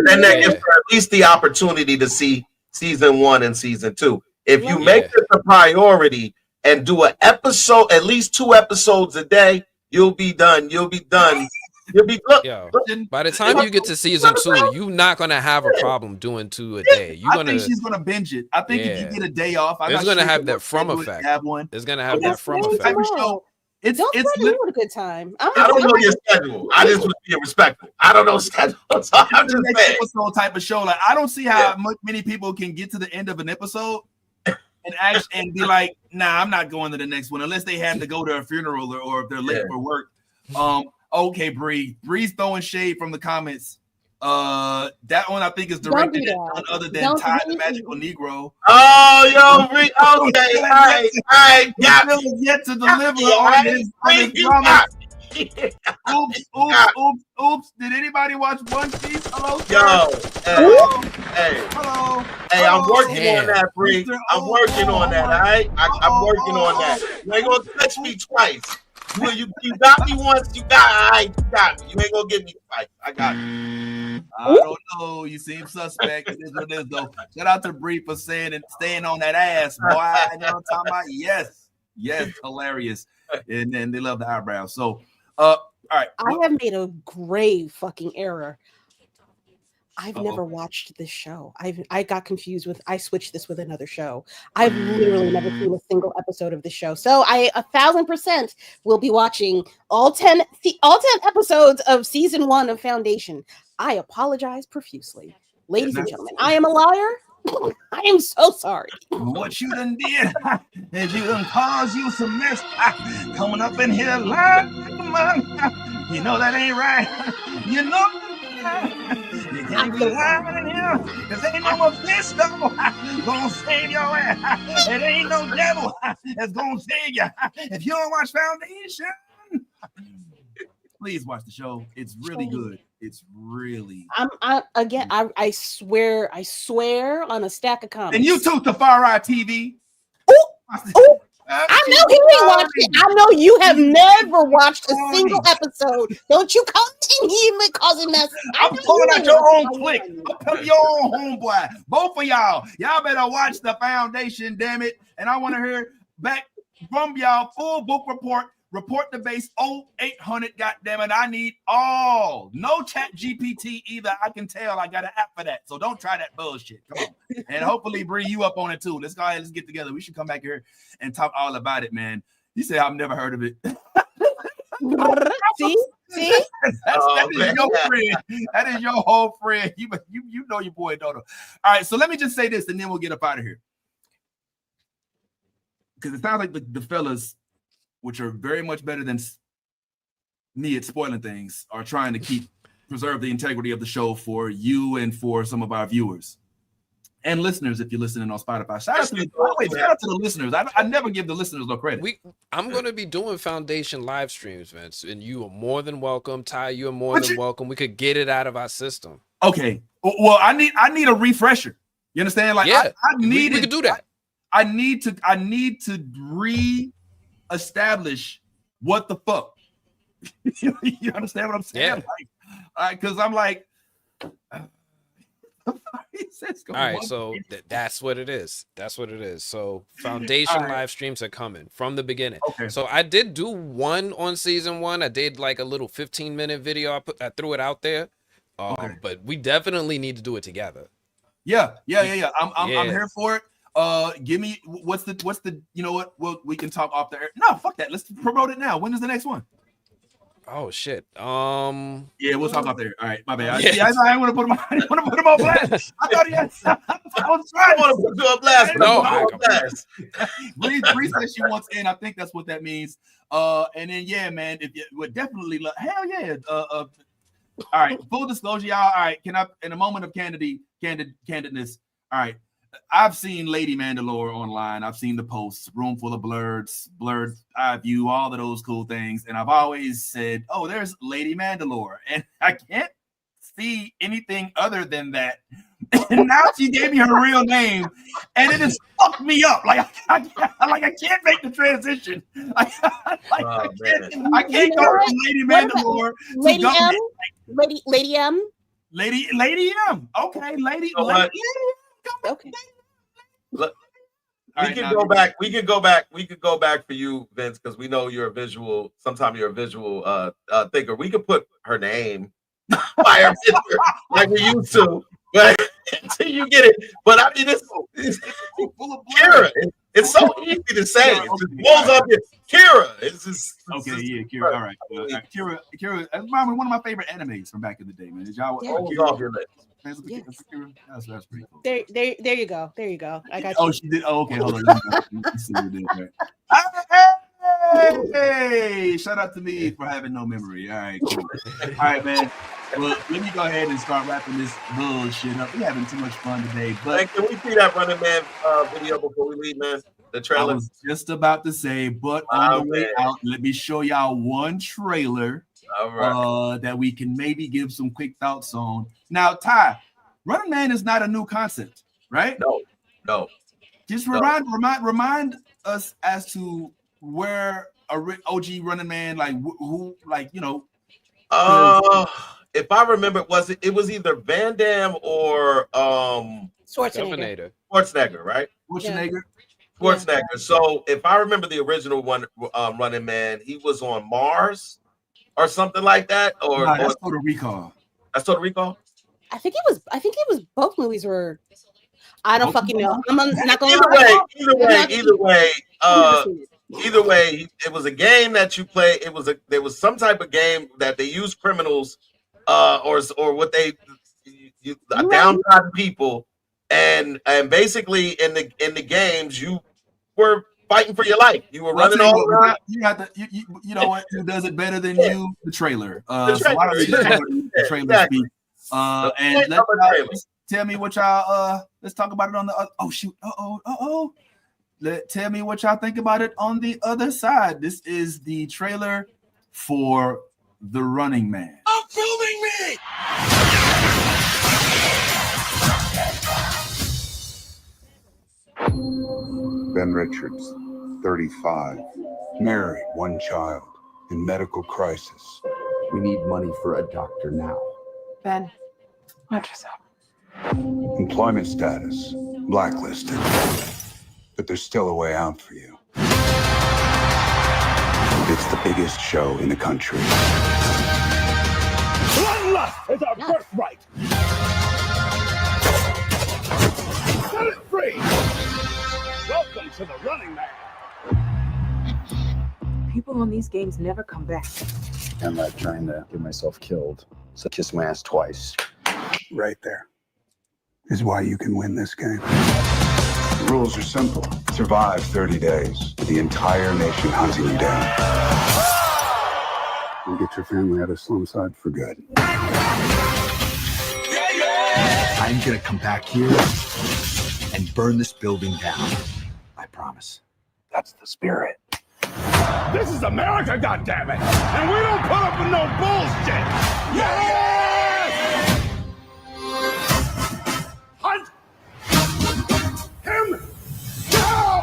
then that gives her at least the opportunity to see season 1 and season 2. If you make this a priority and do an episode, at least 2 episodes a day, you'll be done. By the time you get to season 2, you're not gonna have a problem doing 2 a day. I think she's gonna binge it. I think if you get a day off, it's gonna have that from effect. It's gonna have that from effect. Don't threaten me with a good time. I don't know your schedule. I just was being respectful. I don't know schedule. So I'm just saying. Episode type of show. Like I don't see how many people can get to the end of an episode and be like, nah, I'm not going to the next one unless they have to go to a funeral or if they're late for work. Okay, Bree's throwing shade from the comments. That one I think is directed at none other than Ty the Magical Negro. Oh, yo, Bree. Okay, all right, got yet to deliver on his promise. Oops. Did anybody watch One Piece? Hello, Hello. Hey, I'm working on that, Bree. I'm working on that, all right? I'm working on that. You ain't gonna touch me twice. You got me once, you got me. You ain't gonna get me twice. I got you. I don't know. You seem suspect. It is what it is, though. Shout out to Bree for saying and staying on that ass, boy. You know what I'm talking about? Yes, hilarious. And then they love the eyebrows. So, all right. I have made a grave fucking error. I've never watched this show. I got confused with. I switched this with another show. I've literally never seen a single episode of the show. So I 1,000% will be watching all 10 episodes of season 1 of Foundation. I apologize profusely, ladies and gentlemen. I am a liar. I am so sorry. What you done did is you done caused you some mess. Coming up in here lying. You know that ain't right. You know. You can't be lying in here, cause ain't no more fish gonna save your ass. It ain't no devil that's gonna save you. If you don't watch Foundation, please watch the show. It's really good. It's really. I swear on a stack of comments. And you too, Tafari TV. Oh. I know he ain't watched it. I know you have never watched a single episode. Don't you come in here causing mess. I'm pulling out your own clique. I'm pulling your own homeboy. Both of y'all. Y'all better watch the Foundation, damn it. And I want to hear back from y'all full book report. Report the base 0800. Goddamn it. I need all. No chat GPT either. I can tell I got an app for that. So don't try that bullshit. Come on. And hopefully bring you up on it too. Let's go ahead. Let's get together. We should come back here and talk all about it, man. You say I've never heard of it. See? That is your friend. That is your whole friend. You know your boy Dodo. All right. So let me just say this and then we'll get up out of here. because it sounds like the fellas, which are very much better than me at spoiling things, are trying to preserve the integrity of the show for you and for some of our viewers and listeners. If you're listening on Spotify, shout out to the listeners. I never give the listeners no credit. I'm going to be doing Foundation live streams, Vince, and you are more than welcome. Ty, you are more than welcome. We could get it out of our system. Okay. Well, I need a refresher. You understand? Like, yeah, we could do that. I need to re-establish what the fuck. You understand what I'm saying? Yeah. Because I'm like, all right, so that's what it is. That's what it is. So Foundation live streams are coming from the beginning. Okay. So I did do one on season 1. I did like a little 15-minute video. I threw it out there. But we definitely need to do it together. Yeah. I'm here for it. Give me what's the you know what? Well, we can talk off the air. No, fuck that. Let's promote it now. When is the next one? Oh shit. Yeah, we'll talk off there. All right, my bad. I want to put him on blast. I thought I was trying to put you on blast. No, Bree says she wants in. I think that's what that means. And then yeah, man, if you would definitely hell yeah. All right, full disclosure, y'all. All right, can I, in a moment of candidness, all right, I've seen Lady Mandalore online. I've seen the posts, room full of blurred eye view, all of those cool things. And I've always said, oh, there's Lady Mandalore. And I can't see anything other than that. And now she gave me her real name, and it has fucked me up. Like I can't make the transition. I can't go from Lady Mandalore to Lady M. Lady M. Lady M. Okay, Lady M. Okay. Look, we can go back. We could go back for you, Vince, because we know you're a visual. Sometimes you're a visual thinker. We could put her name by her picture like we used to, but until you get it. But I mean, it's Kira. It's so easy to say. It just blows up here. Kira. It's just okay. Yeah, Kira. All right. Kira. That's one of my favorite animes from back in the day, man. Did y'all? Off your list. That's pretty cool. There you go. There you go. I got you. Oh, she did. Oh, okay. Hold on. Let's see what did, right. Hey, shout out to me for having no memory. All right, cool. All right, man. Well, let me go ahead and start wrapping this bullshit up. We're having too much fun today. But hey, can we see that Running Man video before we leave, man? The trailer. I was just about to say, but on the way out, let me show y'all one trailer. All right. That we can maybe give some quick thoughts on. Now, Ty, Running Man is not a new concept, right? No. Just remind us as to where a OG Running Man, like who, like you know. If I remember, it was either Van Damme or Schwarzenegger. Schwarzenegger, right? Schwarzenegger. Yeah. So if I remember the original one, Running Man, he was on Mars or something like that. That's Total Recall. That's Total Recall. I think it was both movies were. I don't fucking know. I'm not going. Either way, it was a game that you play. There was some type of game that they used criminals, or what they downtrodden people, and basically in the games you were fighting for your life. You were running all around. You know what? Who does it better than you? The trailer. So why don't you the trailer speak? And let's tell me what y'all. Let's talk about it on the. Oh shoot! Tell me what y'all think about it on the other side. This is the trailer for The Running Man. I'm filming me. Ben Richards, 35, married, one child, in medical crisis. We need money for a doctor now. Ben, watch yourself. Employment status, blacklisted. But there's still a way out for you. It's the biggest show in the country. Bloodlust is our birthright. Set it free. Welcome to The Running Man. People on these games never come back. I'm not trying to get myself killed, so kiss my ass twice. Right there is why you can win this game. The rules are simple. Survive 30 days with the entire nation hunting you down. And get your family out of Slumside for good. I'm gonna come back here and burn this building down. I promise. That's the spirit. This is America, goddammit! And we don't put up with no bullshit! Yes! Hunt him down!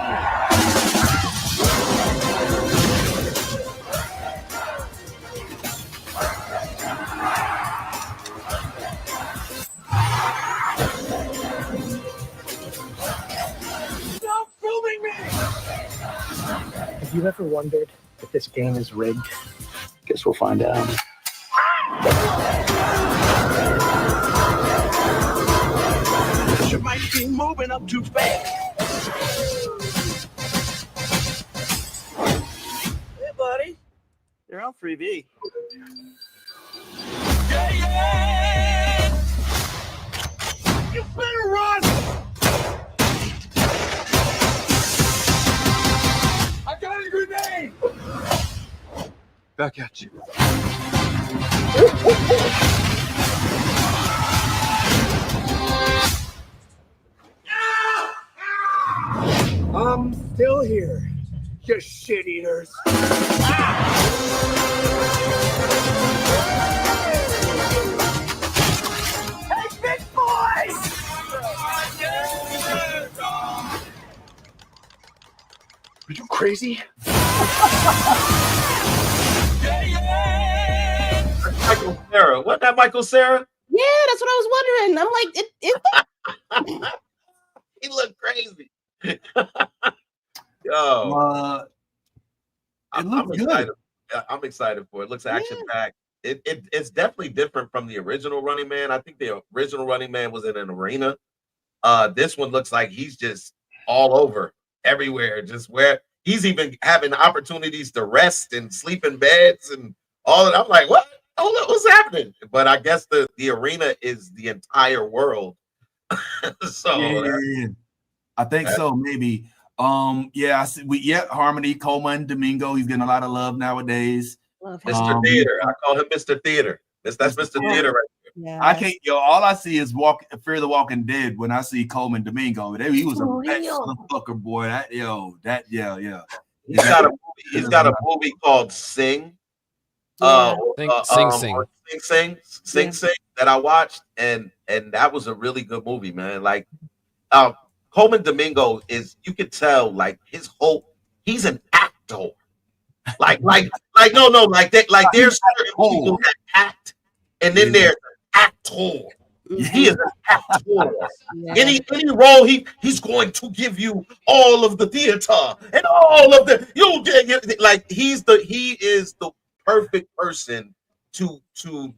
Stop filming me! Have you ever wondered if this game is rigged? Guess we'll find out. You might be moving up too fast. Hey, buddy. You're on freebie. You better run! I got a grenade! Back at you. I'm still here, you shit eaters. Hey, big boy! Are you crazy? Michael Cera. Wasn't that Michael Cera? Yeah, that's what I was wondering. I'm like, He looked crazy. Yo, it looks good. Excited. I'm excited for it. It looks action packed. It's definitely different from the original Running Man. I think the original Running Man was in an arena. This one looks like he's just all over, everywhere, just where he's even having opportunities to rest and sleep in beds and all that. I'm like, what? Oh, what's happening? But I guess the arena is the entire world. So yeah. I think so, maybe. Yeah, I see. Harmony, Coleman, Domingo. He's getting a lot of love nowadays. Mr. Theater. I call him Mr. Theater. That's Mr. Theater right there. Yeah. I can't, all I see is Fear the Walking Dead when I see Coleman Domingo. He was a bad motherfucker, boy. Yeah. He's got a movie called Sing. Sing that I watched, and that was a really good movie, man. Like, Coleman Domingo is, you could tell, like he's an actor. Like there's certain people that act, and then there's an actor. He is an actor. Any role he's going to give you all of the theater and all of the he is the perfect person to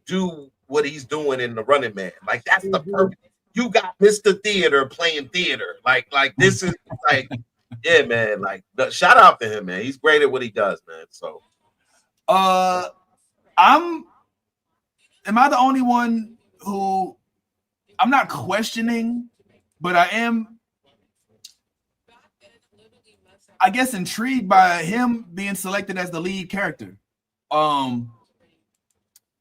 do what he's doing in the Running Man. Like, that's the perfect. You got Mr. Theater playing theater. Like this is like, yeah, man. Like, shout out to him, man. He's great at what he does, man. So, am I the only one who I'm not questioning, but I am, I guess, intrigued by him being selected as the lead character.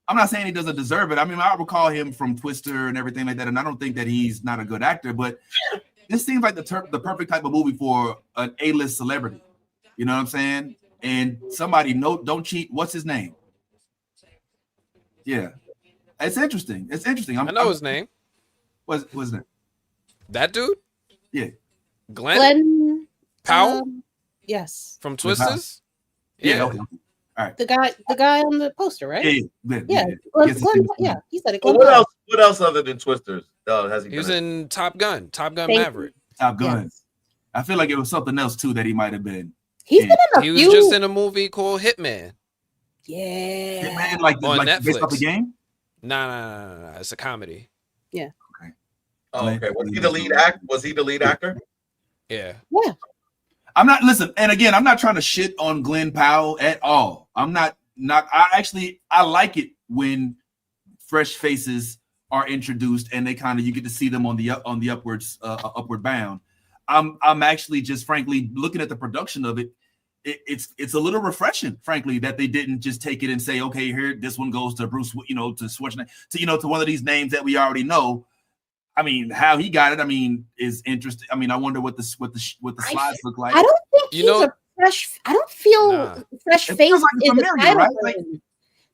I'm not saying he doesn't deserve it. I mean, I recall him from Twister and everything like that, and I don't think that he's not a good actor, but this seems like the perfect type of movie for an A-list celebrity. You know what I'm saying? And somebody, don't cheat. What's his name? Yeah. It's interesting. I know his name. What's his name? That dude? Yeah. Glenn Powell? Yes. From Twisters? Yeah. Okay. All right. The guy on the poster, right? Yeah. Glenn, he said it. Well, what else other than Twisters has he? He was in Top Gun Maverick. Top Gun. Yes. I feel like it was something else too that he might have been. He's been in a few. He was just in a movie called Hitman. Yeah. Hitman, like Netflix. Based off the game? Nah. It's a comedy. Yeah. Okay. Oh, okay. Was he the lead actor? Was he the lead actor? Yeah. Yeah. I'm not, listen, and again, I'm not trying to shit on Glenn Powell at all. I'm not I like it when fresh faces are introduced and they kind of, you get to see them on the upward bound. I'm actually just frankly looking at the production of it. It's a little refreshing, frankly, that they didn't just take it and say, okay, here this one goes to Bruce, to Schwarzenegger, to one of these names that we already know. I mean, how he got it, I mean, is interesting. I mean, I wonder what the slides look like. I don't think he's a fresh. I don't feel fresh face like in the familiar, title. right? Like,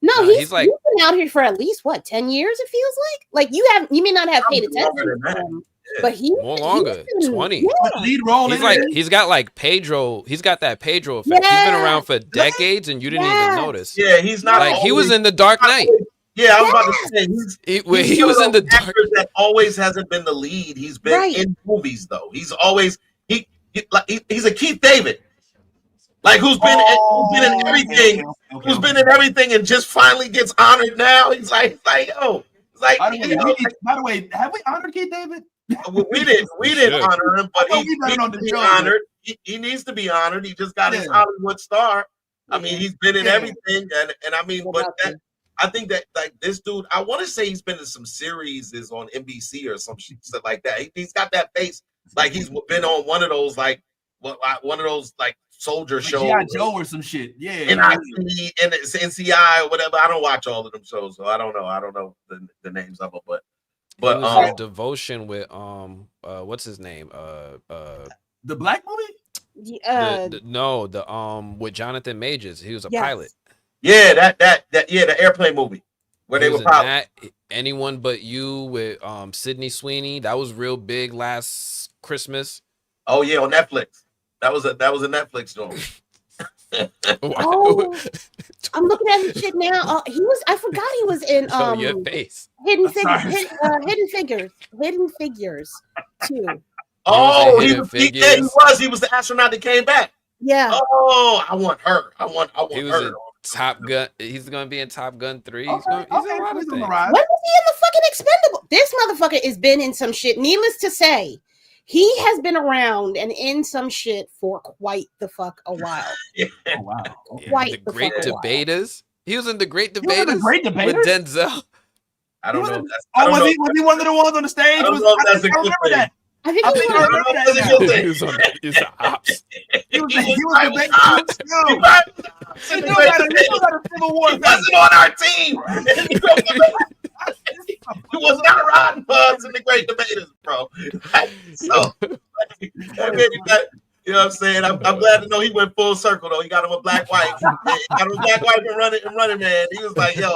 no, he's like, he's been out here for at least 10 years. It feels like you may not have paid attention to him, but more longer, 20. Yeah. Lead role. He's got like Pedro. He's got that Pedro effect. He's been around for decades, and you didn't even notice. Yeah, he's not like he was in The Dark Knight. Yeah, I was about to say he was in The Dark Knight. That always hasn't been the lead. He's been in movies though. He's always he's a Keith David. Like who's been in everything, who's been in everything, and just finally gets honored now. He's like, oh, it's like. By the way, have we honored Keith David? We didn't honor him, but he needs to be honored. He needs to be honored. He just got his Hollywood star. I mean, he's been in everything, and I mean, but I think that like this dude, I want to say he's been in some series is on NBC or some shit like that. He's got that face, like he's been on one of those like soldier shows, G.I. Joe or some shit. Yeah, NIC and it's NCI or whatever. I don't watch all of them shows, so I don't know the names of them. But Devotion with what's his name? The black movie? With Jonathan Majors. He was a pilot. Yeah, the airplane movie where they were pilots. Anyone But You with Sydney Sweeney. That was real big last Christmas. Oh yeah, on Netflix. That was a Netflix joint. Oh, I'm looking at his shit now. I forgot he was in your face. Hidden Figures too. Oh, he was the astronaut that came back. Yeah. Oh, I want her. I want he was her. In Top Gun. He's gonna be in Top Gun 3. Okay, He's on the When was he in the fucking Expendable? This motherfucker has been in some shit. Needless to say, he has been around and in some shit for quite the fuck a while. Oh wow. Quite the Great Debaters. He was in The Great He was in Debaters. The Great Debaters? With Denzel. I don't know. Was he one of the ones on the stage? I don't know if that's a good thing. I think he was He's an ops. He was the ops. He wasn't on our team. He was not riding buzz in The Great Debaters, bro. So, you know what I'm saying? I'm glad to know he went full circle though. He got him a black wife. and running man. He was like, yo,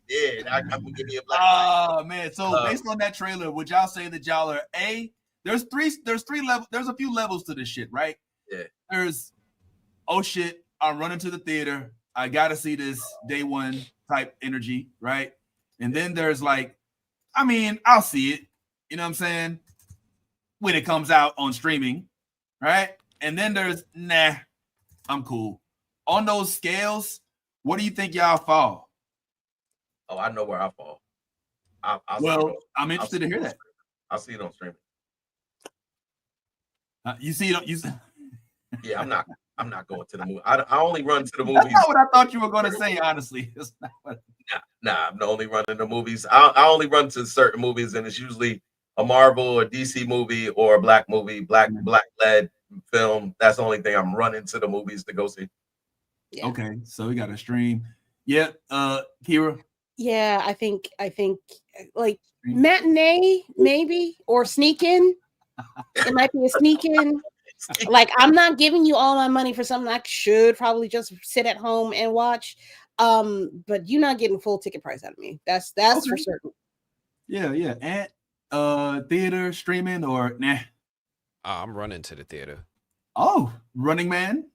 yeah, I'm gonna give you a black wife. Oh man. So based on that trailer, would y'all say that y'all are there's three levels, there's a few levels to this shit, right? Yeah. There's oh shit, I'm running to the theater. I gotta see this day one type energy, right? And then there's like, I mean, I'll see it, you know what I'm saying? When it comes out on streaming, right? And then there's nah, I'm cool. On those scales, what do you think y'all fall? Oh, I know where I fall. I'm interested to hear that. I'll see it on streaming. You see it? Yeah, I'm not going to the movie. I only run to the movies. That's not what I thought you were going to say. Honestly, it's not what... Nah. I'm only running the movies. I only run to certain movies, and it's usually a Marvel or DC movie or a black movie, black led film. That's the only thing I'm running to the movies to go see. Yeah. Okay, so we got a stream. Yeah, Kira. Yeah, I think like matinee maybe or sneak in. It might be a sneak in. Like I'm not giving you all my money for something I should probably just sit at home and watch. But you're not getting full ticket price out of me. That's okay. For certain. Yeah. And theater streaming or nah? I'm running to the theater. Oh, Running Man.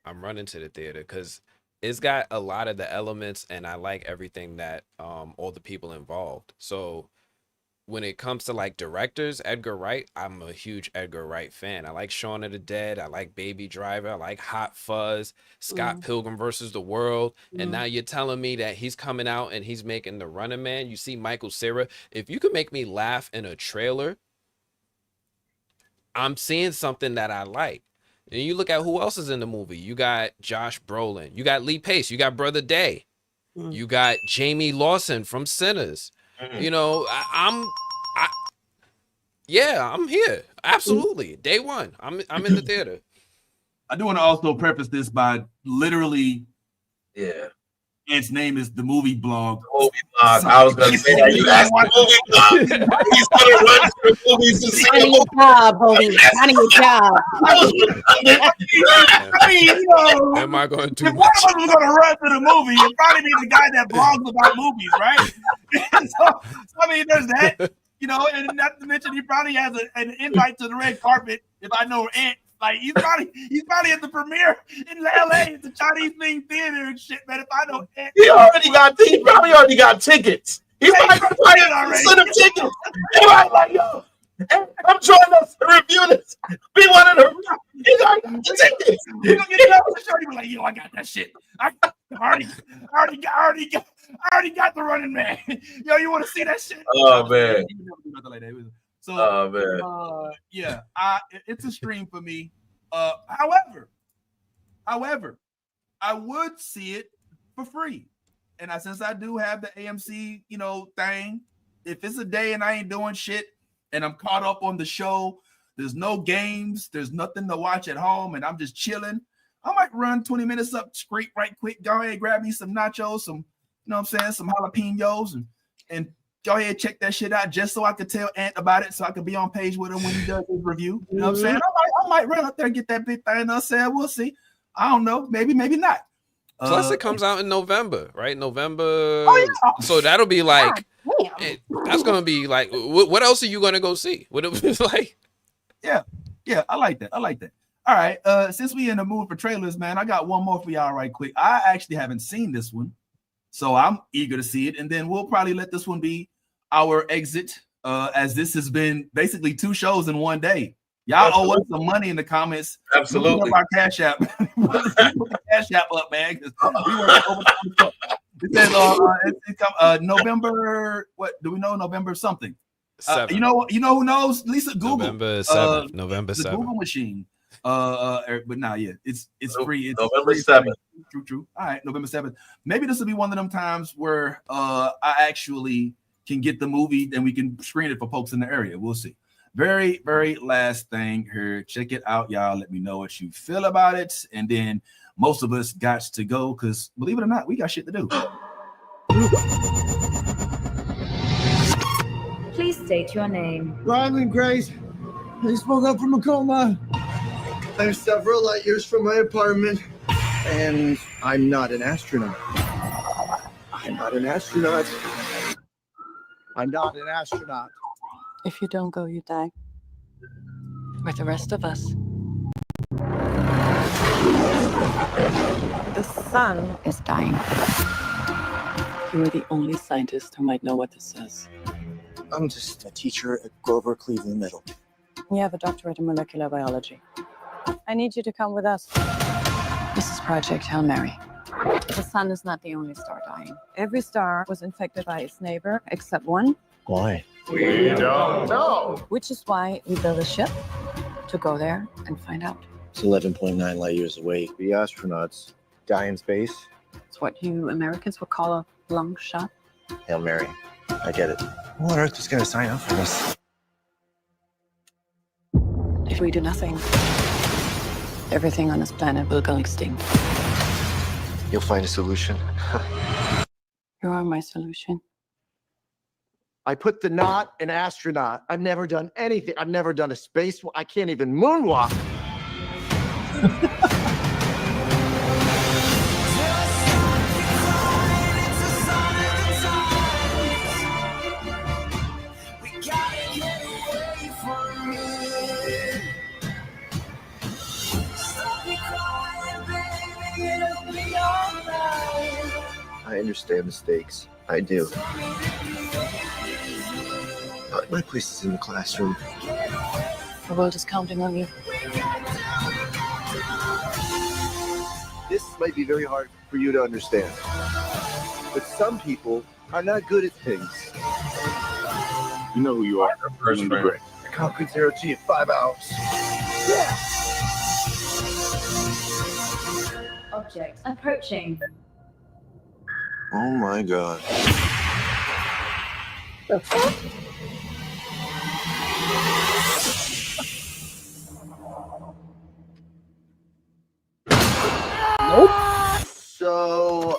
I'm running to the theater because it's got a lot of the elements, and I like everything that all the people involved. So when it comes to like directors, Edgar Wright, I'm a huge Edgar Wright fan. I like Shaun of the Dead. I like Baby Driver. I like Hot Fuzz, Scott Pilgrim versus the World. And now you're telling me that he's coming out and he's making The Running Man. You see Michael Cera. If you could make me laugh in a trailer, I'm seeing something that I like. And you look at who else is in the movie. You got Josh Brolin. You got Lee Pace. You got Brother Day. You got Jamie Lawson from Sinners. You know, I'm here. Absolutely. Day one. I'm in the theater. I do want to also preface this by literally, Ant's name is the movie blog. I was going to say that. You asked the movie blog. He's going to run to the movies to see Finding a job, homie. Finding a job. I mean, you know, am I going to? If one of us was going to run to the movie, it'd probably be the guy that blogs about movies, right? so, I mean, there's that, you know, and not to mention he probably has an invite to the red carpet. If I know Ant, like he's probably at the premiere in LA at the Chinese themed theater and shit. Man, if I know Ant, he probably already got tickets. He's like, send him tickets. Everybody like, yo, I'm joining us to review this. Be one of them. He got tickets. He's gonna get it up with the shirt. He be like, yo, I got that shit. I already got the Running Man. Yo, you want to see that shit? Oh man. So, yeah, it's a stream for me. However, I would see it for free. And since I do have the AMC, you know, thing, if it's a day and I ain't doing shit and I'm caught up on the show, there's no games, there's nothing to watch at home, and I'm just chilling, I might run 20 minutes up street right quick, go ahead, grab me some nachos, some, you know what I'm saying, some jalapenos, and go ahead, check that shit out just so I could tell Ant about it, so I could be on page with him when he does his review. You know what I'm saying? I might run up there and get that big thing. You know what I'm saying? We'll see. I don't know. Maybe not. Plus, it comes out in November, right? November. Oh, yeah. So that'll be like, that's going to be like, what else are you going to go see? What it was like? Yeah. I like that. All right. Since we in the mood for trailers, man, I got one more for y'all right quick. I actually haven't seen this one, so I'm eager to see it. And then we'll probably let this one be our exit, as this has been basically 2 shows in one day. Y'all owe us some money in the comments. Absolutely. Our Cash App. Put the Cash App up, man. It says November. What do we know? November something. You know who knows? Lisa, Google. November 7th. November 7th. The Google machine. But now, it's free. It's November free. 7th. True. All right, November 7th. Maybe this will be one of them times where I actually can get the movie and we can screen it for folks in the area. We'll see. Very, very last thing here. Check it out, y'all. Let me know what you feel about it. And then most of us got to go because, believe it or not, we got shit to do. Please state your name. Ryland Grace. I just woke up from a coma. I'm several light years from my apartment. And I'm not an astronaut. I'm not an astronaut. If you don't go, you die. With the rest of us. The sun is dying. You are the only scientist who might know what this says. I'm just a teacher at Grover Cleveland Middle. You have a doctorate in molecular biology. I need you to come with us. This is Project Hail Mary. The sun is not the only star dying. Every star was infected by its neighbor except one. Why? We don't know. Which is why we built a ship to go there and find out. It's 11.9 light years away. The astronauts die in space. It's what you Americans would call a long shot. Hail Mary. I get it. Who on earth is going to sign up for this? If we do nothing, everything on this planet will go extinct. You'll find a solution. You are my solution. I put the knot in astronaut. I've never done anything. I've never done a space. I can't even moonwalk. I understand the stakes. I do. But my place is in the classroom. The world is counting on you. This might be very hard for you to understand. But some people are not good at things. You know who you are. I conquered zero G in 5 hours. Yeah. Object approaching. Oh my God. The fuck?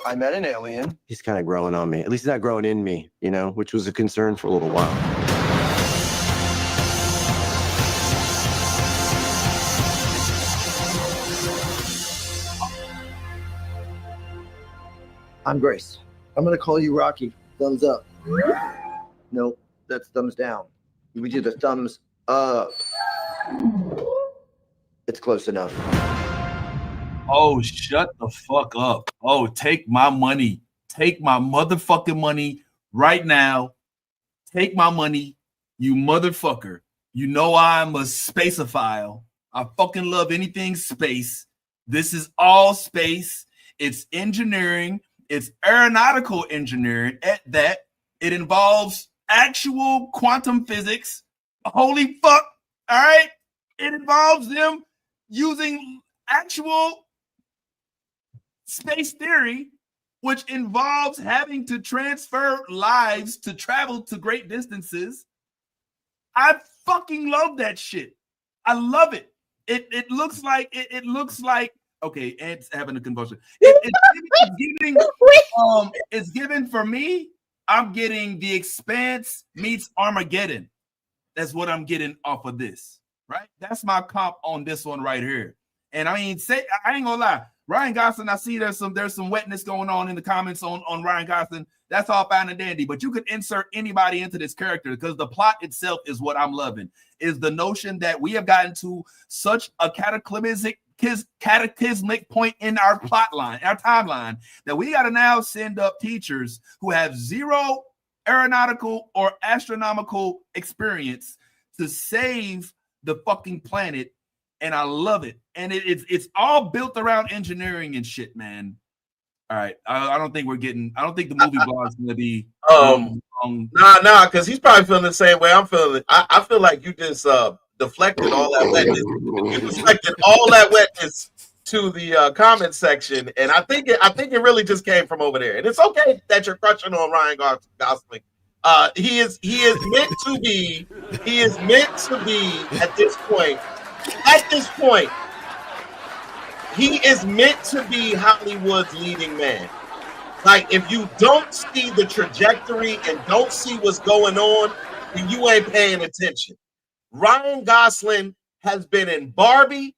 I met an alien. He's kind of growing on me. At least he's not growing in me, you know, which was a concern for a little while. I'm Grace. I'm gonna call you Rocky. Thumbs up. No, that's thumbs down. We do the thumbs up. It's close enough. Oh, shut the fuck up. Oh, take my money. Take my motherfucking money right now. Take my money, you motherfucker. You know I'm a spaceophile. I fucking love anything space. This is all space. It's engineering. It's aeronautical engineering at that. It involves actual quantum physics. Holy fuck. All right. It involves them using actual space theory, which involves having to transfer lives to travel to great distances. I fucking love that shit. I love it. It looks like it looks like okay, Ed's having a convulsion. It's given for me. I'm getting The Expanse meets Armageddon. That's what I'm getting off of this, right? That's my comp on this one right here. And I mean, I ain't gonna lie, Ryan Gosling. I see there's some wetness going on in the comments on Ryan Gosling. That's all fine and dandy, but you could insert anybody into this character because the plot itself is what I'm loving. Is the notion that we have gotten to such a cataclysmic point in our plot line, our timeline, that we got to now send up teachers who have zero aeronautical or astronomical experience to save the fucking planet. And I love it. And it's all built around engineering and shit, man. All right. I don't think the movie blog's gonna be nah, because he's probably feeling the same way I'm feeling. I feel like you just deflected all that wetness. You deflected all that wetness to the comment section, and I think it really just came from over there. And it's okay that you're crushing on Ryan Gosling. He is meant to be. He is meant to be at this point. At this point, he is meant to be Hollywood's leading man. Like, if you don't see the trajectory and don't see what's going on, then you ain't paying attention. Ryan Gosling has been in Barbie,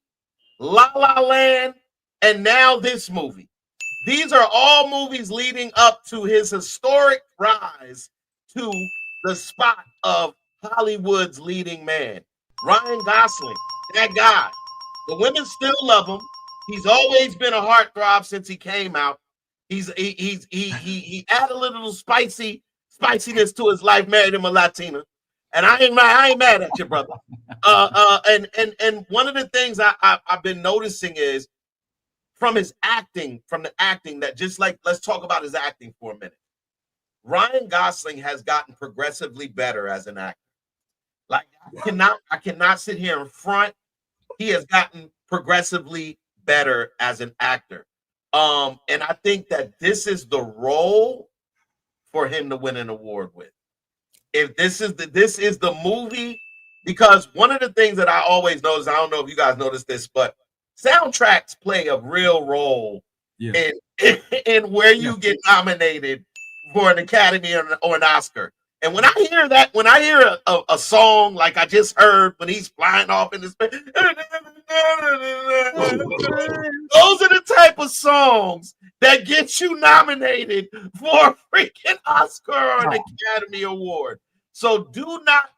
La La Land, and now this movie. These are all movies leading up to his historic rise to the spot of Hollywood's leading man. Ryan Gosling, that guy. The women still love him. He's always been a heartthrob since he came out. He added a little spiciness to his life, married him a Latina. And I ain't mad at you, brother. And one of the things I've been noticing is from the acting, that just like, let's talk about his acting for a minute. Ryan Gosling has gotten progressively better as an actor. Like, I cannot sit here in front. He has gotten progressively better as an actor. And I think that this is the role for him to win an award with. If this is the movie, because one of the things that I always notice, I don't know if you guys noticed this, but soundtracks play a real role in where you get nominated for an Academy or an Oscar. And when I hear that, when I hear a song like I just heard when he's flying off in the space, those are the type of songs that get you nominated for a freaking Oscar or an Academy Award. So do not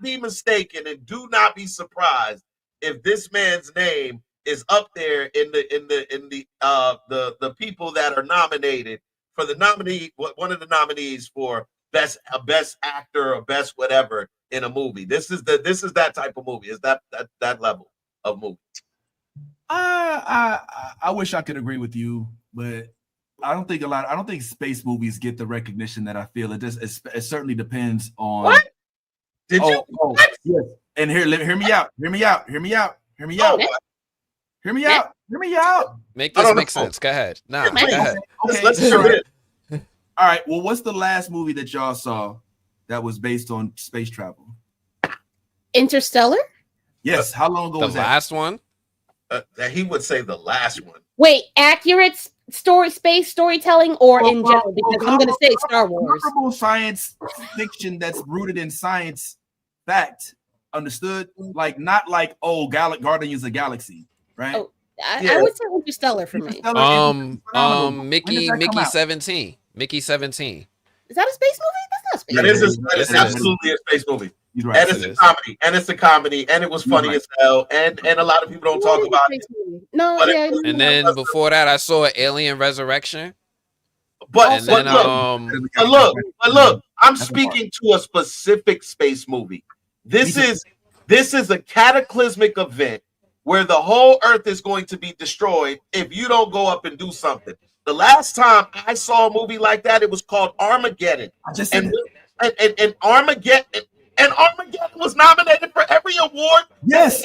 be mistaken and do not be surprised if this man's name is up there in the people that are nominated for the nominee, one of the nominees for best actor or best whatever in a movie. This is that type of movie. Is that level of movie? I wish I could agree with you, but I don't think space movies get the recognition that I feel. It certainly depends on what did you yes. And hear me out. Make this make sense. Go ahead. Go ahead. Okay. Let's hear it. All right. Well, what's the last movie that y'all saw that was based on space travel? Interstellar? Yes. How long ago was that? The last one? That he would say the last one. Wait, accurate space storytelling, or in general? Because I'm going to say Star Wars. Comparable science fiction that's rooted in science fact. Understood? Like not like Guardians of the Galaxy, right? Oh, I would say Interstellar for me. Mickey 17. Mickey 17. Is that a space movie? That's not a space movie. That is absolutely a space movie. Right. And it's a comedy. And it's a comedy. And it was funny as hell. And a lot of people don't talk about it. No, yeah. And then before that, I saw Alien Resurrection. But look, I'm speaking to a specific space movie. This is a cataclysmic event where the whole earth is going to be destroyed if you don't go up and do something. The last time I saw a movie like that, it was called Armageddon. And Armageddon was nominated for every award. Yes.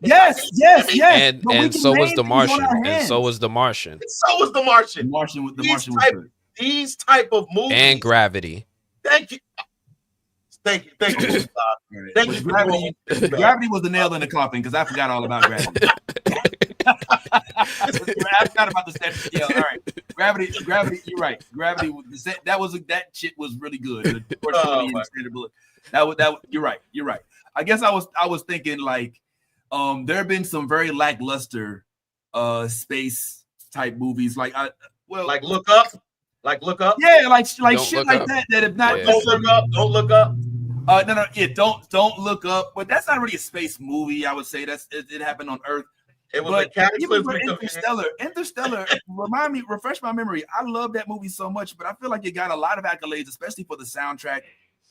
And so was The Martian. And so was The Martian. These type of movies. And Gravity. Thank you. Thank you. Thank you. Gravity was the nail in the coffin because I forgot all about Gravity. I forgot about the standard scale. All right, Gravity. You're right. Gravity. That shit was really good. You're right. I guess I was thinking like, there have been some very lackluster, space type movies like Look Up. Yeah, like shit like up. that. That if not, Don't look up. No, yeah, don't look up. But that's not really a space movie. I would say it happened on Earth. It was a cataclysmic Interstellar. Refresh my memory. I love that movie so much, but I feel like it got a lot of accolades, especially for the soundtrack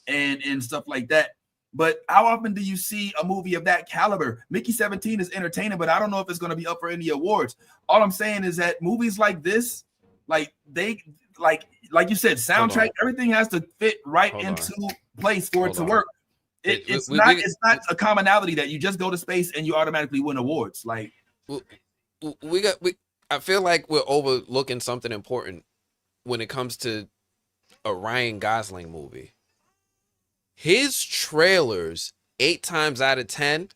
and stuff like that. But how often do you see a movie of that caliber? Mickey 17 is entertaining, but I don't know if it's going to be up for any awards. All I'm saying is that movies like this, like you said, soundtrack, everything has to fit into place for it to work. It's not a commonality that you just go to space and you automatically win awards. Like I feel like we're overlooking something important when it comes to a Ryan Gosling movie. His trailers 8 times out of 10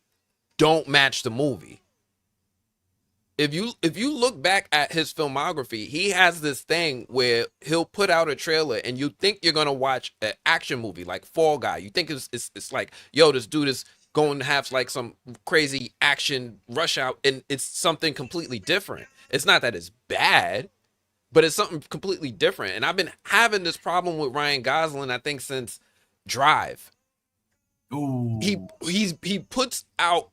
don't match the movie. If you look back at his filmography, he has this thing where he'll put out a trailer and you think you're gonna watch an action movie like Fall Guy. You think it's like, yo, this dude is going to have like some crazy action rush out, and it's something completely different. It's not that it's bad, but it's something completely different. And I've been having this problem with Ryan Gosling, I think, since Drive. Ooh. He puts out.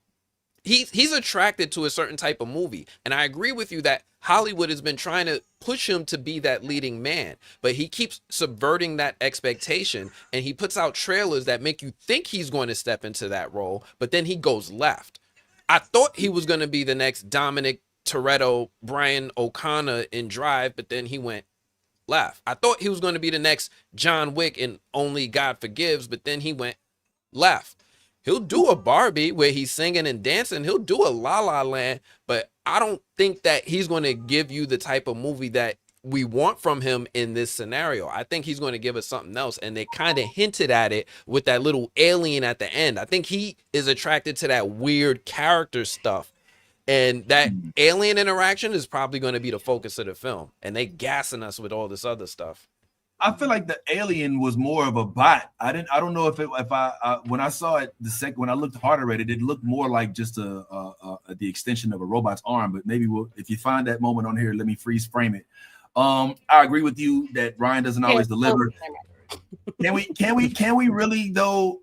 He's attracted to a certain type of movie. And I agree with you that Hollywood has been trying to push him to be that leading man, but he keeps subverting that expectation, and he puts out trailers that make you think he's going to step into that role, but then he goes left. I thought he was going to be the next Dominic Toretto, Brian O'Connor in Drive, but then he went left. I thought he was going to be the next John Wick in Only God Forgives, but then he went left. He'll do a Barbie where he's singing and dancing. He'll do a La La Land, but I don't think that he's going to give you the type of movie that we want from him in this scenario. I think he's going to give us something else, and they kind of hinted at it with that little alien at the end. I think he is attracted to that weird character stuff, and that alien interaction is probably going to be the focus of the film, and they gassing us with all this other stuff. I feel like the alien was more of a bot. I don't know if I when I saw it when I looked harder at it, it looked more like just the extension of a robot's arm. But maybe if you find that moment on here, let me freeze frame it. I agree with you that Ryan doesn't always deliver. Can we really though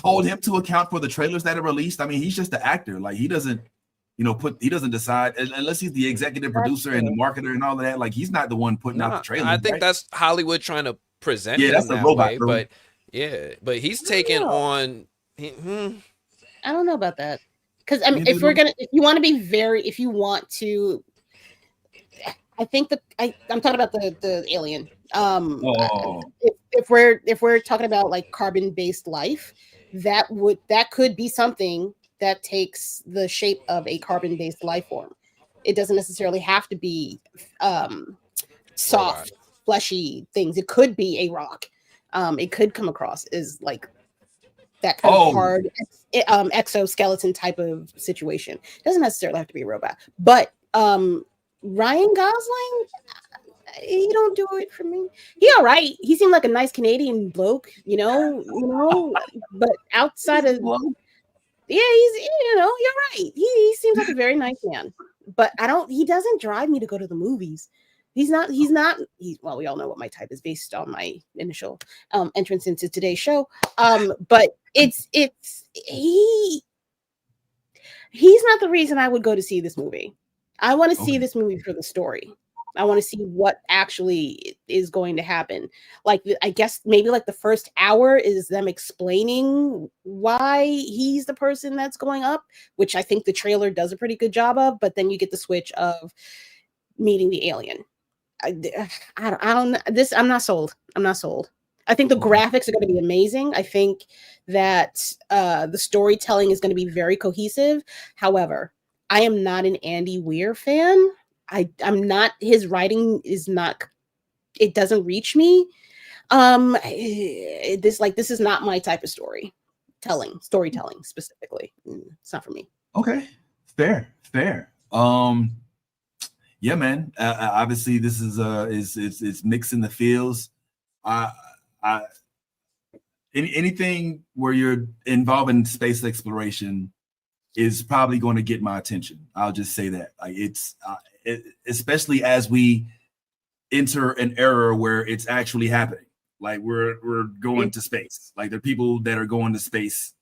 hold him to account for the trailers that are released? I mean, he's just the actor. Like he doesn't. He doesn't decide unless he's the executive producer and the marketer and all of that. Like he's not the one putting out the trailer. I think that's Hollywood trying to present him that way. But he's taking on. I don't know about that, because I mean, if you want to, I think that I'm talking about the alien. If we're talking about like carbon-based life, that could be something that takes the shape of a carbon-based life form. It doesn't necessarily have to be soft, fleshy things. It could be a rock. It could come across as like that kind of hard exoskeleton type of situation. It doesn't necessarily have to be a robot, but Ryan Gosling, he don't do it for me. He all right. He seemed like a nice Canadian bloke, but outside of he's you're right. He seems like a very nice man. But he doesn't drive me to go to the movies. He's well, we all know what my type is based on my initial entrance into today's show. But he's not the reason I would go to see this movie. I want to see this movie for the story. I want to see what actually is going to happen. Like, I guess maybe like the first hour is them explaining why he's the person that's going up, which I think the trailer does a pretty good job of. But then you get the switch of meeting the alien. I don't. I'm not sold. I'm not sold. I think the graphics are going to be amazing. I think that the storytelling is going to be very cohesive. However, I am not an Andy Weir fan. I'm not. His writing is not. It doesn't reach me. This is not my type of storytelling specifically. It's not for me. Okay, fair. Yeah, man. Obviously, this is it's mixing the feels. Anything where you're involved in space exploration is probably going to get my attention. I'll just say that. Like especially as we enter an era where it's actually happening. Like we're going to space. Like there are people that are going to space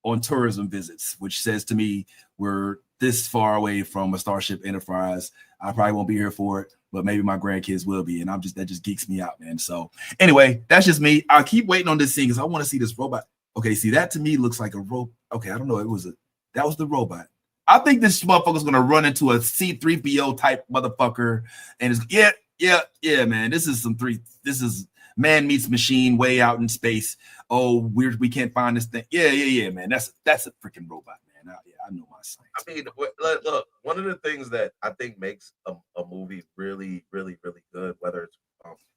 on tourism visits, which says to me we're this far away from a Starship Enterprise. I probably won't be here for it, but maybe my grandkids will be, and that just geeks me out, man. So anyway, that's just me. I keep waiting on this scene because I want to see this robot. Okay, see, that to me looks like a robot. Okay, I don't know. That was the robot. I think this motherfucker's gonna run into a C-3PO type motherfucker, and it's yeah, man. This is man meets machine way out in space. Oh, we can't find this thing. Yeah, man. That's a freaking robot, man. I know my science. I mean, look, one of the things that I think makes a movie really, really, really good, whether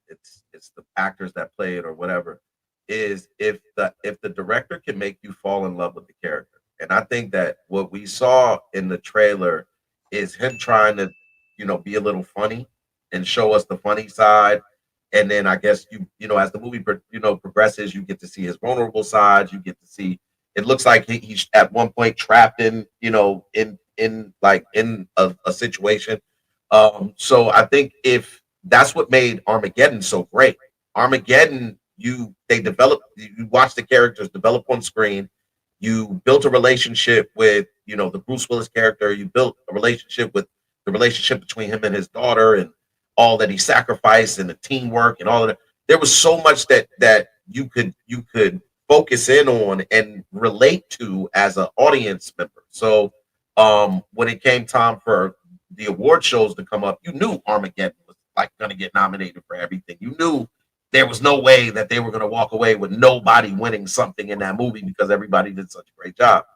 it's the actors that play it or whatever, is if the director can make you fall in love with the character. And I think that what we saw in the trailer is him trying to, be a little funny and show us the funny side. And then I guess you know as the movie progresses, you get to see his vulnerable sides. You get to see. It looks like he's at one point trapped in a situation. So I think if that's what made Armageddon so great. Armageddon, you watch the characters develop on screen. You built a relationship with, the Bruce Willis character. You built a relationship with the relationship between him and his daughter and all that he sacrificed and the teamwork and all of that. There was so much that you could focus in on and relate to as an audience member. So when it came time for the award shows to come up, you knew Armageddon was like going to get nominated for everything. You knew there was no way that they were going to walk away with nobody winning something in that movie because everybody did such a great job.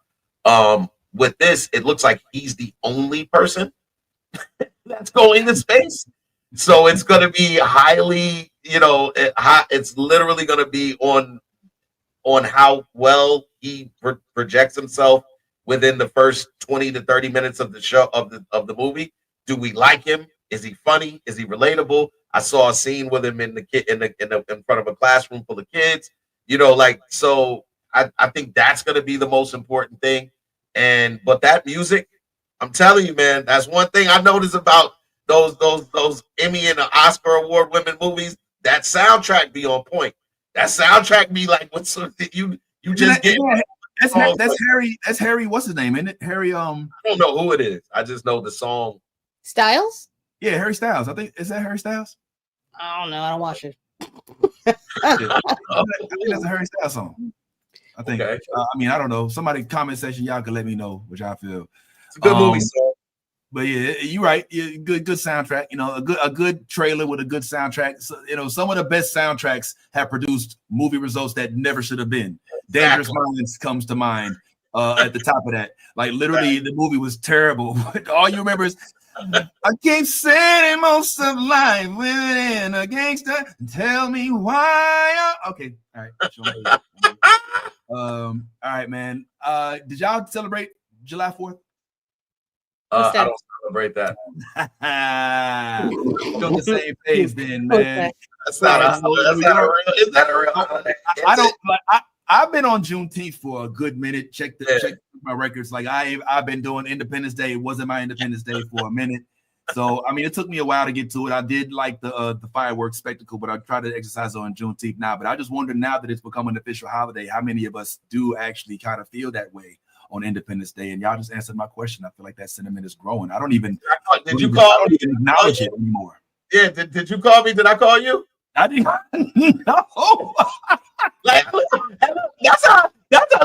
With this, it looks like he's the only person that's going to space. So it's going to be highly, it's literally going to be on how well he projects himself within the first 20 to 30 minutes of the show of the movie. Do we like him? Is he funny? Is he relatable? I saw a scene with him in front of a classroom full of kids. So I think that's going to be the most important thing. But that music, I'm telling you, man, that's one thing I noticed about those Emmy and Oscar award winning movies. That soundtrack be on point. That soundtrack be like what's you just get. That's Harry. That's Harry. What's his name? Isn't it Harry? I don't know who it is. I just know the song. Styles? Yeah, Harry Styles. I think is that Harry Styles. I don't know. I don't watch it. I think that's a Harry Styles song. I think. Okay. I don't know. Somebody comment section, y'all can let me know what y'all feel. It's a good movie song. But yeah, you're right. Good soundtrack. A good trailer with a good soundtrack. So, some of the best soundtracks have produced movie results that never should have been. Exactly. Dangerous Minds comes to mind at the top of that. Like literally, the movie was terrible. But all you remember is, I keep saying most of life within a gangster. Tell me why. Okay, all right. All right, man. Did y'all celebrate July 4th? I don't celebrate that. You're on the same page then, man. That's not a real. Is that a real holiday? I don't like. I've been on Juneteenth for a good minute. Check my records. Like I've been doing Independence Day. It wasn't my Independence Day for a minute. So I mean, it took me a while to get to it. I did like the fireworks spectacle, but I tried to exercise on Juneteenth now. But I just wonder now that it's become an official holiday, how many of us do actually kind of feel that way on Independence Day? And y'all just answered my question. I feel like that sentiment is growing. I don't even. Did you call? I don't even acknowledge it anymore. Yeah. Did you call me? Did I call you? I didn't. No. Like, that's how.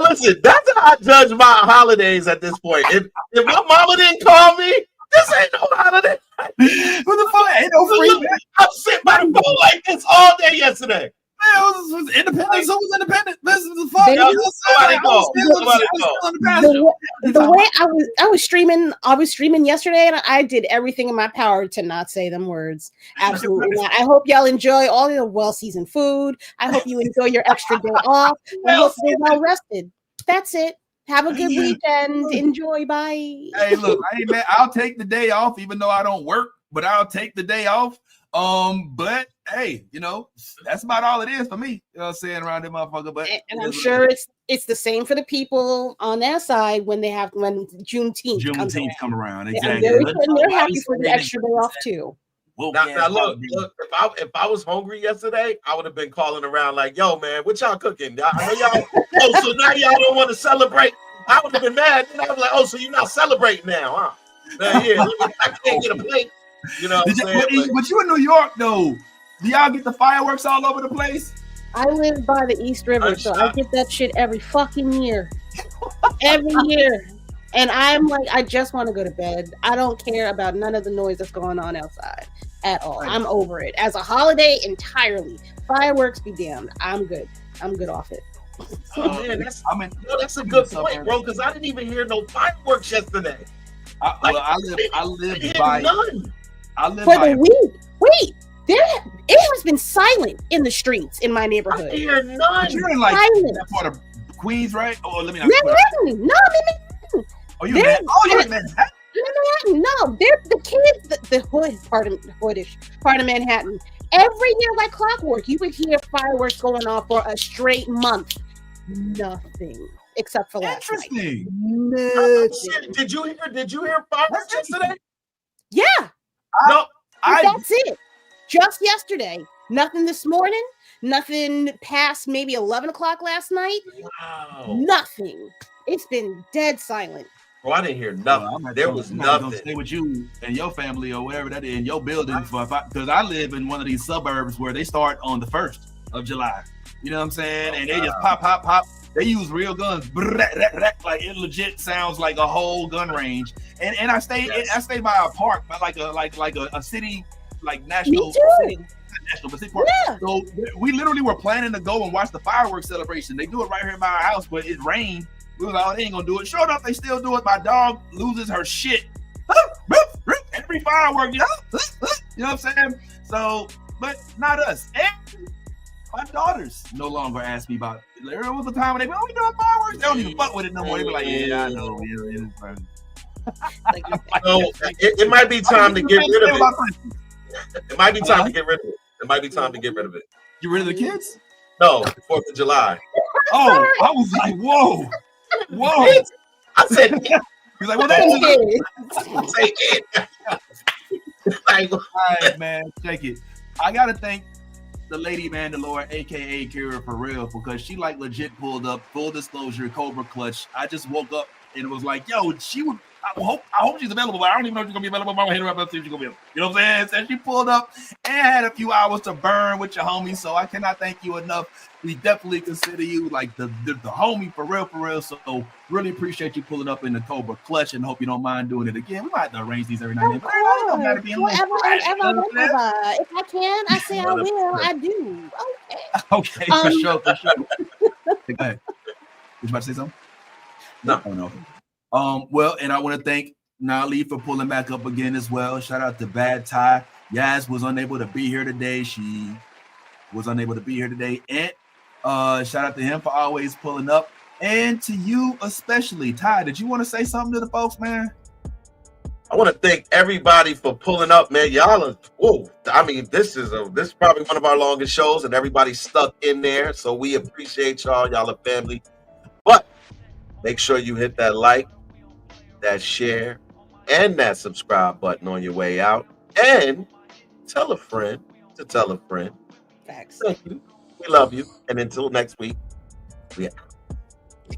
Listen, that's how I judge my holidays at this point. If my mama didn't call me, this ain't no holiday. What the fuck? Ain't no free. I'm sitting by the phone like this all day yesterday. Man, it was independence. Who was independent? This is the fuck. The way I was streaming yesterday, and I did everything in my power to not say them words. Absolutely not. I hope y'all enjoy all your well-seasoned food. I hope you enjoy your extra day off. I hope you're well rested. That's it. Have a good weekend. Enjoy. Bye. Hey, look, I'll take the day off, even though I don't work, but I'll take the day off. But hey, that's about all it is for me. You know what I'm saying, around that motherfucker. But and I'm sure it's the same for the people on that side when Juneteenth come around. Exactly. They're happy for the extra day off too. Now look, if I was hungry yesterday, I would have been calling around like, "Yo, man, what y'all cooking? I know y'all. So now y'all don't want to celebrate." I would have been mad. And I was like, "Oh, so you're not celebrating now, huh?" Yeah, I can't get a plate. You know what I'm saying? But you in New York though. Do y'all get the fireworks all over the place? I live by the East River, so I get that shit every fucking year. Every year. And I'm like, I just want to go to bed. I don't care about none of the noise that's going on outside at all. I'm over it. As a holiday entirely. Fireworks be damned. I'm good. I'm good off it. Oh man, that's a good point, bro, because I didn't even hear no fireworks yesterday. I live by none. The week. Wait, it has been silent in the streets in my neighborhood. I hear none. But you're in that part of Queens, right? Oh, let me not. Manhattan. No, Manhattan. Oh, you're in Manhattan. No, they're the kids, the hoodish part of Manhattan. Every year, like clockwork, you would hear fireworks going off for a straight month. Nothing. Except for last night. Did you hear fireworks yesterday? Yeah. That's it. Just yesterday. Nothing this morning. Nothing past maybe 11 o'clock last night. Wow. Nothing. It's been dead silent. Bro, I didn't hear nothing. There was nothing. Stay with you and your family or whatever that is in your building, because I live in one of these suburbs where they start on the 1st of July. You know what I'm saying? And they just pop. They use real guns. Like it legit sounds like a whole gun range. And I stay by a park, by like a city, like national city. National, but city park. Yeah. So we literally were planning to go and watch the fireworks celebration. They do it right here by our house, but it rained. We was like, oh, they ain't gonna do it. Sure enough, they still do it. My dog loses her shit. Every firework, you know what I'm saying? So, but not us. And my daughters no longer ask me about it. There was a time when they go, oh, we doing fireworks? They don't even fuck with it no more. They be like, yeah, I know. It might be time to get rid of it. It might be time to get rid of it. It might be time to get rid of it. Get rid of the kids? No, 4th of July. Oh, I was like, whoa. I said, he's like, well, that's it. All right, man, take it. I gotta thank the lady Mandalore, aka Kira, for real, because she like legit pulled up. Full disclosure, Cobra Clutch. I just woke up and it was like, yo, she would. I hope she's available, but I don't even know if she's gonna be available. I'm gonna hit her up and see if she's gonna be able. You know what I'm saying? So she pulled up and had a few hours to burn with your homie. So I cannot thank you enough. We definitely consider you like the homie for real. So really appreciate you pulling up in the Cobra Clutch and hope you don't mind doing it again. We might have to arrange these every now and then. But don't gotta be whenever. If I can, I say I will. I do. Okay, for sure. Go ahead. You about to say something? No. Well, and I want to thank Nali for pulling back up again as well. Shout out to Bad Ty. Yaz was unable to be here today. She was unable to be here today. And shout out to him for always pulling up. And to you especially. Ty, did you want to say something to the folks, man? want to thank everybody for pulling up, man. Y'all are, whoa. I mean, this is probably one of our longest shows, and everybody's stuck in there. So we appreciate y'all. Y'all are family. But make sure you hit that like, that share, and that subscribe button on your way out. And tell a friend to tell a friend. Facts. Thank you. We love you. And until next week, we out.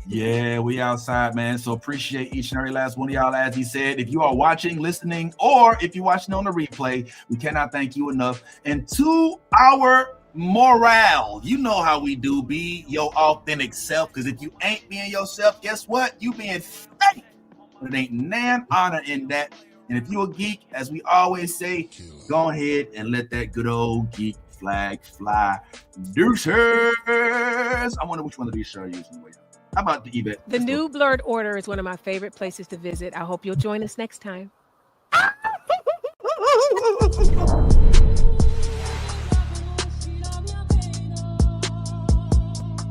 Yeah, we outside, man. So appreciate each and every last one of y'all. As he said, if you are watching, listening, or if you're watching on the replay, we cannot thank you enough. And to our morale, you know how we do. Be your authentic self, because if you ain't being yourself, guess what? You being fake. But it ain't nan honor in that. And if you a geek, as we always say, go ahead and let that good old geek flag fly. Deuces. I wonder which one of these should I use anyway. How about the Yvette? The new Blurred Order is one of my favorite places to visit. I hope you'll join us next time.